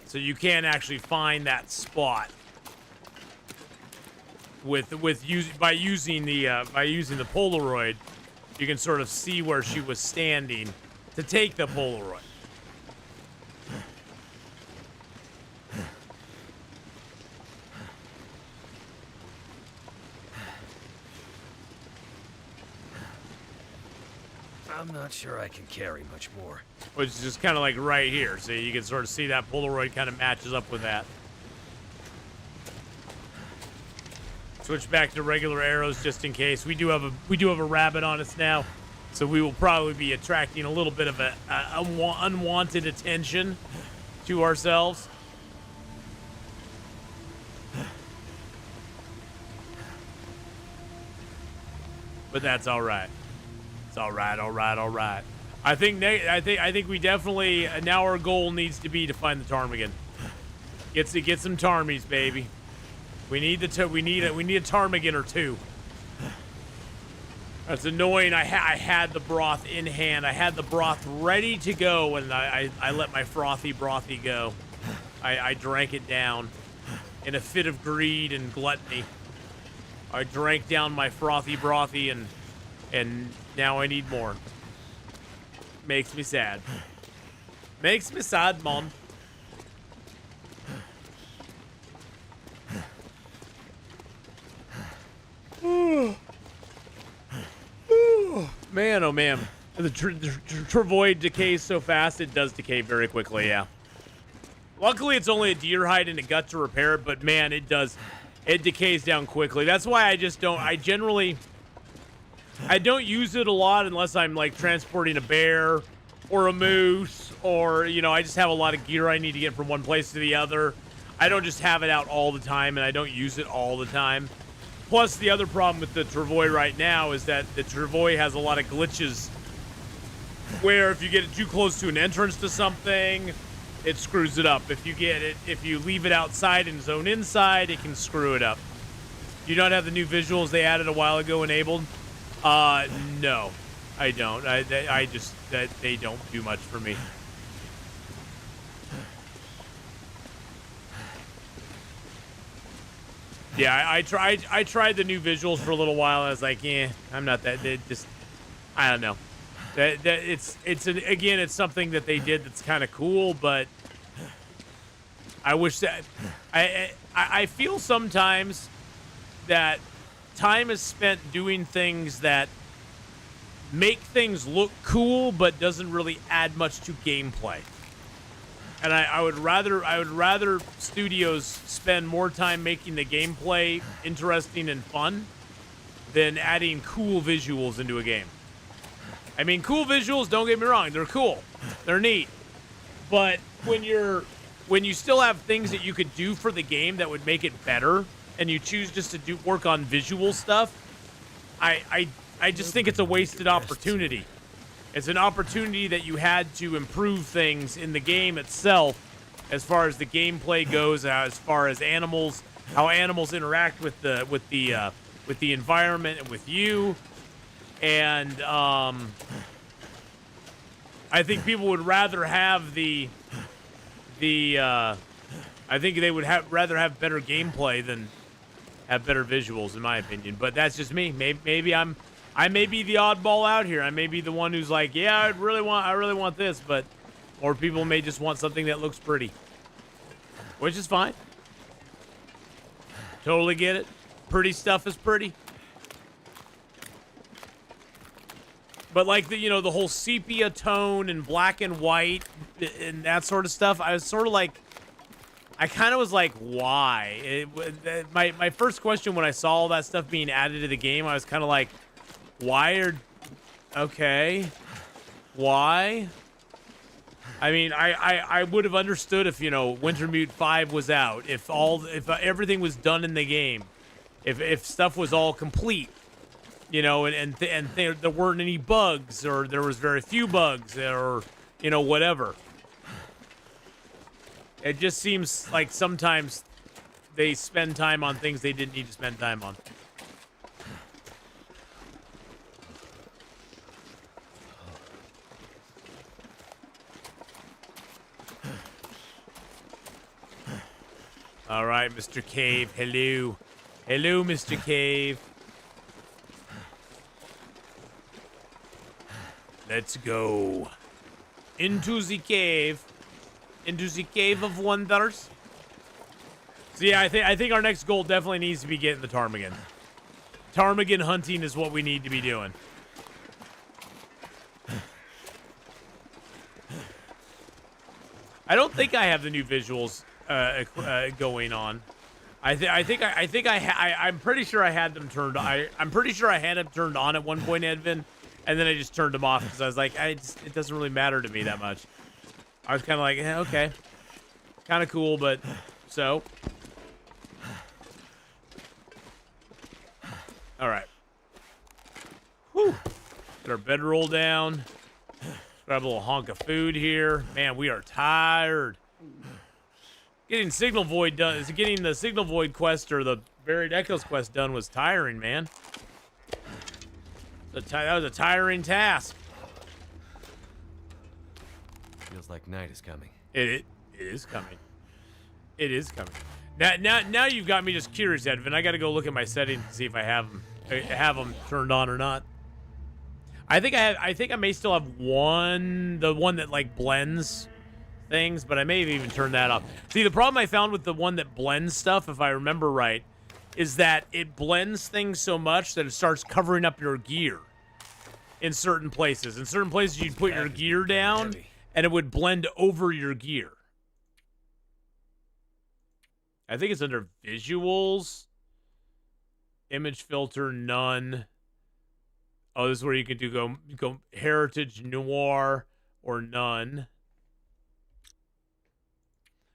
So you can actually find that spot by using the Polaroid. You can sort of see where she was standing to take the Polaroid. I'm not sure I can carry much more. Which is just kind of like right here. So you can sort of see that Polaroid kind of matches up with that. Switch back to regular arrows just in case. We do have a rabbit on us now, so we will probably be attracting a little bit of a unwanted attention to ourselves. But that's all right. It's all right. I think we definitely now our goal needs to be to find the ptarmigan. Get some ptarmies, baby. We need a ptarmigan or two. That's annoying. I had the broth in hand. I had the broth ready to go, and I let my frothy go. I drank it down in a fit of greed and gluttony. I drank down my frothy, and now I need more. Makes me sad. Makes me sad, Mom. Man, oh man. The Travoid decays so fast, it does decay very quickly, yeah. Luckily, it's only a deer hide and a gut to repair it, but man, it decays down quickly. That's why I don't use it a lot unless I'm like transporting a bear or a moose, or, you know, I just have a lot of gear I need to get from one place to the other. I don't just have it out all the time, and I don't use it all the time. Plus, the other problem with the Travois right now is that the Travois has a lot of glitches where if you get it too close to an entrance to something, it screws it up. If you leave it outside and zone inside, it can screw it up. You don't have the new visuals they added a while ago enabled? No, I don't. They don't do much for me. Yeah, I tried the new visuals for a little while. And I was like, I'm not that. I don't know. It's something that they did that's kind of cool, but I wish that I feel sometimes that time is spent doing things that make things look cool, but doesn't really add much to gameplay. And I would rather studios spend more time making the gameplay interesting and fun than adding cool visuals into a game. I mean, cool visuals, don't get me wrong, they're cool. They're neat. But when you still have things that you could do for the game that would make it better, and you choose just to work on visual stuff, I just think it's a wasted opportunity. It's an opportunity that you had to improve things in the game itself, as far as the gameplay goes, as far as animals, how animals interact with the environment and with you. And I think people would rather have I think they would rather have better gameplay than have better visuals, in my opinion. But that's just me. Maybe I may be the oddball out here. I may be the one who's like, yeah, I really want this, but more people may just want something that looks pretty, which is fine. Totally get it. Pretty stuff is pretty. But like the whole sepia tone and black and white and that sort of stuff, I was sort of like, I kind of was like, why? My first question when I saw all that stuff being added to the game, I was kind of like, why? I mean, I would have understood if, Wintermute 5 was out, if everything was done in the game, if stuff was all complete, and there weren't any bugs, or there was very few bugs, or, whatever. It just seems like sometimes they spend time on things they didn't need to spend time on. All right, Mr. Cave. Hello. Hello, Mr. Cave. Let's go. Into the cave. Into the cave of wonders. So yeah, I think our next goal definitely needs to be getting the ptarmigan. Ptarmigan hunting is what we need to be doing. I don't think I have the new visuals going on. I'm pretty sure I had them turned on. I'm pretty sure I had them turned on at one point, Edvin, and then I just turned them off because I was like, it doesn't really matter to me that much. I was kind of like, okay, kind of cool, but so. All right. Whew. Get our bedroll down. Grab a little hunk of food here. Man, we are tired. Getting Signal Void done, getting the Signal Void quest or the Buried Echoes quest done was tiring, man. That was a tiring task. Feels like night is coming. It is coming. It is coming. Now you've got me just curious, Edvin. I got to go look at my settings to see if I have them turned on or not. I think I may still have the one that like blends things, but I may have even turned that off. See, the problem I found with the one that blends stuff, if I remember right, is that it blends things so much that it starts covering up your gear in certain places. In certain places, you'd put your gear down, and it would blend over your gear. I think it's under Visuals, Image Filter, None. Oh, this is where you can go Heritage, Noir, or None.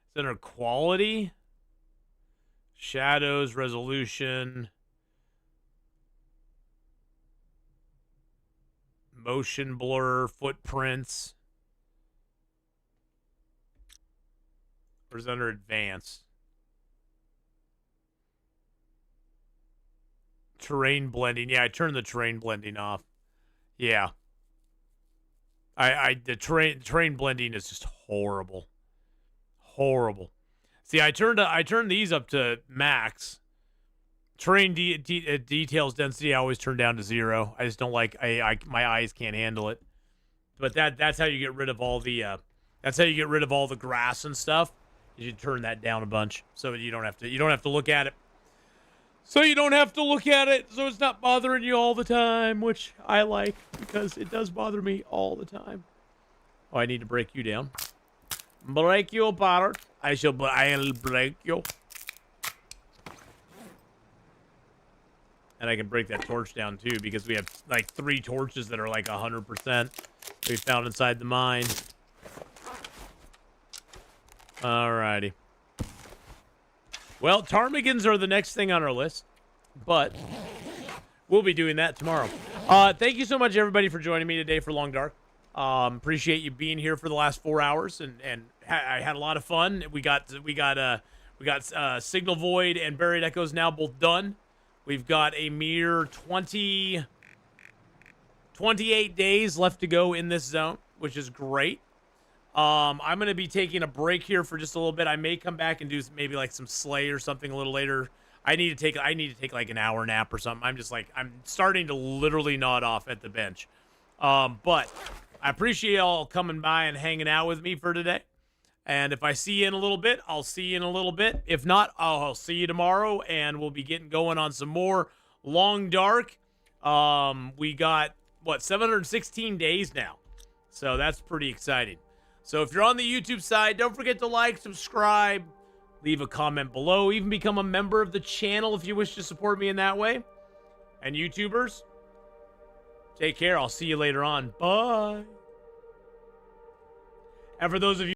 It's under Quality, Shadows, Resolution, Motion Blur, Footprints. Or is it under Advanced? Terrain blending. Yeah, I turned the terrain blending off. Yeah. The terrain blending is just horrible. Horrible. See, I turned these up to max. Terrain details density I always turn down to 0. I just don't like my eyes can't handle it. But that's how you get rid of all the grass and stuff. You turn that down a bunch so you don't have to look at it. So you don't have to look at it, so it's not bothering you all the time, which I like, because it does bother me all the time. Oh, I need to break you down. Break you apart. I'll break you. And I can break that torch down, too, because we have, like, 3 torches that are, like, 100% we found inside the mine. Alrighty. Well, ptarmigans are the next thing on our list, but we'll be doing that tomorrow. Thank you so much, everybody, for joining me today for Long Dark. Appreciate you being here for the last 4 hours, and I had a lot of fun. We got Signal Void and Buried Echoes now both done. We've got a mere 28 days left to go in this zone, which is great. I'm going to be taking a break here for just a little bit. I may come back and do maybe like some Slay or something a little later. I need to take like an hour nap or something. I'm starting to literally nod off at the bench. But I appreciate y'all coming by and hanging out with me for today. And if I see you in a little bit, I'll see you in a little bit. If not, I'll see you tomorrow, and we'll be getting going on some more Long Dark. We got, 716 days now. So that's pretty exciting. So if you're on the YouTube side, don't forget to like, subscribe, leave a comment below, even become a member of the channel if you wish to support me in that way. And YouTubers, take care. I'll see you later on. Bye. And for those of you